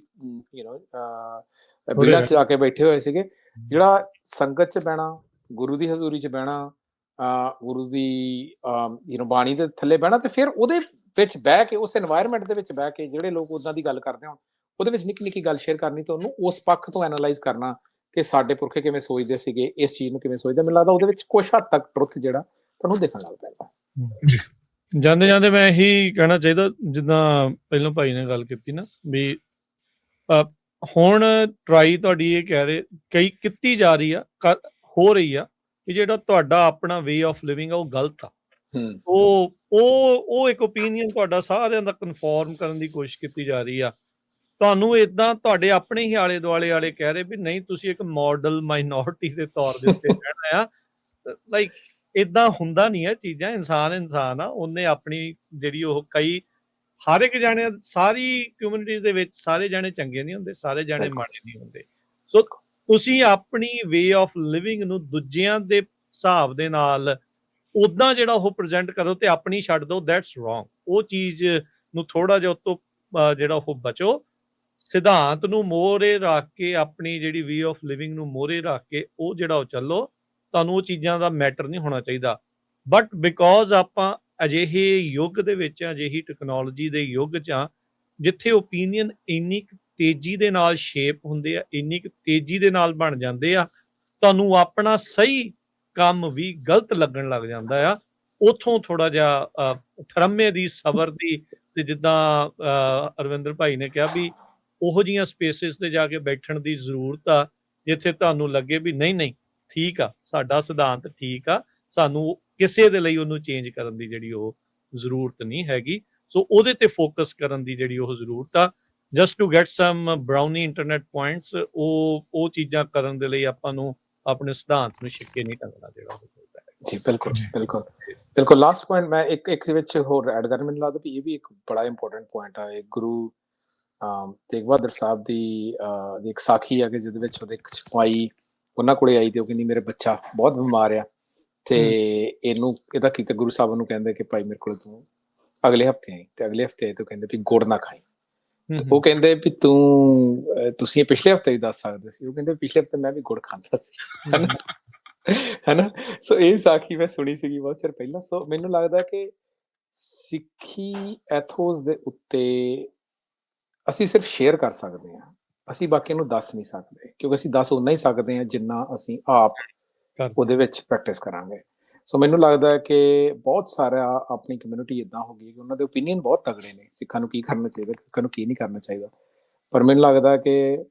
ਬਿਲਾਂ 'ਚ ਆ ਕੇ ਬੈਠੇ ਹੋਏ ਸੀਗੇ, ਜਿਹੜਾ ਸੰਗਤ 'ਚ ਬਹਿਣਾ, ਗੁਰੂ ਦੀ ਹਜ਼ੂਰੀ 'ਚ ਬਹਿਣਾ, ਗੁਰੂ ਦੀ ਬਾਣੀ ਦੇ ਥੱਲੇ ਬਹਿਣਾ, ਤੇ ਫਿਰ ਉਹਦੇ ਵਿੱਚ ਬਹਿ ਕੇ, ਉਸ এনवायरमेंट ਦੇ ਵਿੱਚ ਬਹਿ ਕੇ ਜਿਹੜੇ ਲੋਕ ਉਦਾਂ ਦੀ ਗੱਲ ਕਰਦੇ ਹੋਣ, ਉਹਦੇ ਵਿੱਚ ਨਿੱਕੀ ਗੱਲ ਸ਼ੇਅਰ ਕਰਨੀ ਤੇ ਉਹਨੂੰ ਉਸ ਪੱਖ ਤੋਂ ਐਨਾਲਾਈਜ਼ ਕਰਨਾ ਕਿ ਸਾਡੇ ਪੁਰਖੇ ਕਿਵੇਂ ਸੋਚਦੇ ਸੀਗੇ, ਇਸ ਚੀਜ਼ ਨੂੰ ਕਿਵੇਂ ਸੋਚਦੇ। ਮੈਨੂੰ ਲੱਗਦਾ ਉਹਦੇ ਵਿੱਚ ਕੁਛ ਹੱਦ ਤੱਕ ਟਰੁੱਥ ਜਿਹੜਾ ਤੁਹਾਨੂੰ ਦੇਖਣ ਲੱਗ ਪੈਂਦਾ। ਜਾਂਦੇ ਮੈਂ ਇਹੀ ਕਹਿਣਾ ਚਾਹੀਦਾ, ਜਿੱਦਾਂ ਪਹਿਲਾਂ ਭਾਈ ਨੇ ਗੱਲ ਕੀਤੀ ਨਾ ਵੀ ਹੁਣ ਟਰਾਈ ਤੁਹਾਡੀ ਇਹ ਕਹਿ ਰਹੇ ਕਈ ਕੀਤੀ ਜਾ ਰਹੀ ਆ, ਹੋ ਰਹੀ ਆ ਕਿ ਜਿਹੜਾ ਤੁਹਾਡਾ ਆਪਣਾ ਵੇ ਆਫ ਲਿਵਿੰਗ ਆ ਉਹ ਗਲਤ ਆ। ਉਹ ਇੱਕ ਓਪੀਨੀਅਨ ਤੁਹਾਡਾ ਸਾਰਿਆਂ ਦਾ ਕਨਫਰਮ ਕਰਨ ਦੀ ਕੋਸ਼ਿਸ਼ ਕੀਤੀ ਜਾ ਰਹੀ ਆ। ਤੁਹਾਨੂੰ ਏਦਾਂ ਤੁਹਾਡੇ ਆਪਣੇ ਹੀ ਆਲੇ ਦੁਆਲੇ ਵਾਲੇ ਕਹਿ ਰਹੇ ਵੀ ਨਹੀਂ, ਤੁਸੀਂ ਇੱਕ ਮਾਡਲ ਮਾਈਨੋਰਿਟੀ ਦੇ ਤੌਰ ਦੇ ਉੱਤੇ ਰਹਿਣਾ ਆ। ਲਾਈਕ ਏਦਾਂ ਹੁੰਦਾ ਨਹੀਂ ਆ ਚੀਜ਼ਾਂ, ਇਨਸਾਨ ਆ, ਉਹਨੇ ਆਪਣੀ ਜਿਹੜੀ ਉਹ ਕਈ ਹਰ ਇੱਕ ਜਾਣੇ, ਸਾਰੀ ਕਮਿਊਨਿਟੀ ਦੇ ਵਿੱਚ ਸਾਰੇ ਜਾਣੇ ਚੰਗੇ ਨਹੀਂ ਹੁੰਦੇ, ਸਾਰੇ ਜਾਣੇ ਮਾੜੇ ਨਹੀਂ ਹੁੰਦੇ। ਸੋ ਤੁਸੀਂ ਆਪਣੀ ਵੇ ਆਫ ਲਿਵਿੰਗ ਨੂੰ ਦੂਜਿਆਂ ਦੇ ਹਿਸਾਬ ਦੇ ਨਾਲ ਉਦਾਂ ਜਿਹੜਾ ਉਹ ਪ੍ਰੈਜ਼ੈਂਟ ਕਰੋ ਤੇ ਆਪਣੀ ਛੱਡ ਦਿਓ, ਦੈਟਸ ਰੋਂਗ। ਉਹ ਚੀਜ਼ ਨੂੰ ਥੋੜਾ ਜਿਹਾ ਉਤੋਂ ਜਿਹੜਾ ਉਹ ਬਚੋ, ਸਿਧਾਂਤ ਨੂੰ ਮੋਹਰੇ ਰੱਖ ਕੇ, ਆਪਣੀ ਜਿਹੜੀ ਵੇ ਆਫ ਲਿਵਿੰਗ ਨੂੰ ਮੋਹਰੇ ਰੱਖ ਕੇ ਉਹ ਜਿਹੜਾ ਉਹ ਚੱਲੋ। ਤੁਹਾਨੂੰ ਉਹ ਚੀਜ਼ਾਂ ਦਾ ਮੈਟਰ ਨਹੀਂ ਹੋਣਾ ਚਾਹੀਦਾ। ਬਟ ਬਿਕੋਜ਼ ਆਪਾਂ ਅਜਿਹੇ ਯੁੱਗ ਦੇ ਵਿੱਚ, ਅਜਿਹੀ ਟੈਕਨੋਲੋਜੀ ਦੇ ਯੁੱਗ 'ਚ ਆ ਜਿੱਥੇ ਓਪੀਨੀਅਨ ਇੰਨੀ ਤੇਜ਼ੀ ਦੇ ਨਾਲ ਸ਼ੇਪ ਹੁੰਦੇ ਆ, ਇੰਨੀ ਤੇਜ਼ੀ ਦੇ ਨਾਲ ਬਣ ਜਾਂਦੇ ਆ, ਤੁਹਾਨੂੰ ਆਪਣਾ ਸਹੀ ਕੰਮ ਵੀ ਗਲਤ ਲੱਗਣ ਲੱਗ ਜਾਂਦਾ ਆ। ਉੱਥੋਂ ਥੋੜਾ ਜਿਹਾ ਠਰਮੇ ਦੀ, ਸਬਰ ਦੀ, ਤੇ ਜਿੱਦਾਂ ਅਰਵਿੰਦਰ ਭਾਈ ਨੇ ਕਿਹਾ ਵੀ ਉਹੋ ਜਿਹੀਆਂ ਸਪੇਸਿਸ ਤੇ ਜਾ ਕੇ ਬੈਠਣ ਦੀ ਜ਼ਰੂਰਤ ਆ ਜਿੱਥੇ ਤੁਹਾਨੂੰ ਲੱਗੇ ਵੀ ਨਹੀਂ ਠੀਕ ਆ, ਸਾਡਾ ਸਿਧਾਂਤ ਠੀਕ ਆ, ਸਾਨੂੰ ਕਿਸੇ ਦੇ ਲਈ ਉਹਨੂੰ ਚੇਂਜ ਕਰਨ ਦੀ ਜਿਹੜੀ ਉਹ ਜ਼ਰੂਰਤ ਨਹੀਂ ਹੈਗੀ। ਸੋ ਉਹਦੇ ਤੇ ਫੋਕਸ ਕਰਨ ਦੀ ਜਿਹੜੀ ਉਹ ਜ਼ਰੂਰਤ ਆ, just to get some brownie internet points. ਉਹ ਚੀਜ਼ਾਂ ਕਰਨ ਦੇ ਲਈ ਆਪਾਂ ਨੂੰ ਆਪਣੇ ਸਿਧਾਂਤ ਨੂੰ ਛਿੱਕੇ ਨਹੀਂ ਟੰਗਣਾ ਜਿਹੜਾ ਉਹ ਹੁੰਦਾ ਹੈ। ਜੀ ਬਿਲਕੁਲ। ਲਾਸਟ ਪੁਆਇੰਟ ਮੈਂ ਇੱਕ ਵਿੱਚ ਹੋਰ ਐਡ ਕਰਨ, ਮੈਨੂੰ ਲੱਗਦਾ ਵੀ ਇਹ ਵੀ ਇੱਕ ਬੜਾ ਇੰਪੋਰਟੈਂਟ ਪੁਆਇੰਟ ਆ। ਇਹ ਗੁਰੂ ਤੇਗ ਬਹਾਦਰ ਸਾਹਿਬ ਦੀ ਇੱਕ ਸਾਖੀ ਆ ਕਿ ਜਿਹਦੇ ਵਿੱਚ ਉਹਦੇ ਇੱਕ ਸਿਪਾਹੀ ਉਹਨਾਂ ਕੋਲੇ ਆਈ ਤੇ ਉਹ ਕਹਿੰਦੀ ਮੇਰੇ ਬੱਚਾ ਬਹੁਤ ਬਿਮਾਰ ਆ ਤੇ ਇਹਦਾ ਕੀਤਾ, ਗੁਰੂ ਸਾਹਿਬ ਨੂੰ ਕਹਿੰਦੇ ਕਿ ਭਾਈ ਮੇਰੇ ਕੋਲ ਤੂੰ ਅਗਲੇ ਹਫ਼ਤੇ ਆਈ, ਤੇ ਅਗਲੇ ਹਫ਼ਤੇ ਆਏ ਤੇ ਕਹਿੰਦੇ ਵੀ ਗੁੜ ਨਾ ਖਾਈ। ਉਹ ਕਹਿੰਦੇ ਵੀ ਤੁਸੀਂ ਪਿਛਲੇ ਹਫ਼ਤੇ ਵੀ ਦੱਸ ਸਕਦੇ ਸੀ। ਉਹ ਕਹਿੰਦੇ ਪਿਛਲੇ ਹਫ਼ਤੇ ਮੈਂ ਵੀ ਗੁੜ ਖਾਂਦਾ ਸੀ, ਹਨਾ। ਸੋ ਇਹ ਸਾਖੀ ਮੈਂ ਸੁਣੀ ਸੀਗੀ ਬਹੁਤ ਚਿਰ ਪਹਿਲਾਂ। ਸੋ ਮੈਨੂੰ ਲੱਗਦਾ ਕਿ ਸਿੱਖੀ ਐਥੋਸ ਦੇ ਉੱਤੇ ਅਸੀਂ ਸਿਰਫ ਸ਼ੇਅਰ ਕਰ ਸਕਦੇ ਹਾਂ, ਅਸੀਂ ਬਾਕੀ ਨੂੰ ਦੱਸ ਨਹੀਂ ਸਕਦੇ, ਕਿਉਂਕਿ ਅਸੀਂ ਦੱਸ ਓਨਾ ਹੀ ਸਕਦੇ ਹਾਂ ਜਿੰਨਾ ਅਸੀਂ ਆਪ ਉਹਦੇ ਵਿੱਚ ਪ੍ਰੈਕਟਿਸ ਕਰਾਂਗੇ। ਸੋ ਮੈਨੂੰ ਲੱਗਦਾ ਕਿ ਬਹੁਤ ਸਾਰਾ ਆਪਣੀ ਕਮਿਊਨਿਟੀ ਏਦਾਂ ਹੋ ਗਈ ਕਿ ਉਹਨਾਂ ਦੇ ਓਪੀਨੀਅਨ ਬਹੁਤ ਤਗੜੇ ਨੇ, ਸਿੱਖਾਂ ਨੂੰ ਕੀ ਕਰਨਾ ਚਾਹੀਦਾ, ਸਿੱਖਾਂ ਨੂੰ ਕੀ ਨਹੀਂ ਕਰਨਾ ਚਾਹੀਦਾ। ਪਰ ਮੈਨੂੰ ਲੱਗਦਾ ਕਿ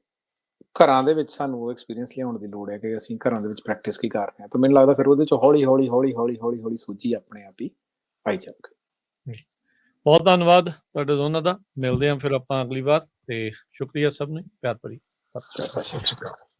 ਘਰਾਂ ਦੇ ਵਿੱਚ ਸਾਨੂੰ ਉਹ ਐਕਸਪੀਰੀਅੰਸ ਲਿਆਉਣ ਦੀ ਲੋੜ ਹੈ ਕਿ ਅਸੀਂ ਘਰਾਂ ਦੇ ਵਿੱਚ ਪ੍ਰੈਕਟਿਸ ਕੀ ਕਰ ਰਹੇ ਹਾਂ। ਤਾਂ ਮੈਨੂੰ ਲੱਗਦਾ ਫਿਰ ਉਹਦੇ 'ਚ ਹੌਲੀ ਸੂਝੀ ਆਪਣੇ ਆਪ ਹੀ ਆਈ ਜਾਊਗੀ। ਬਹੁਤ ਧੰਨਵਾਦ ਤੁਹਾਡੇ ਦੋਨਾਂ ਦਾ। ਮਿਲਦੇ ਹਾਂ ਫਿਰ ਆਪਾਂ ਅਗਲੀ ਵਾਰ, ਤੇ ਸ਼ੁਕਰੀਆ ਸਭ ਨੂੰ, ਪਿਆਰ ਭਰੀ ਸਤਿ ਸ਼੍ਰੀ ਅਕਾਲ।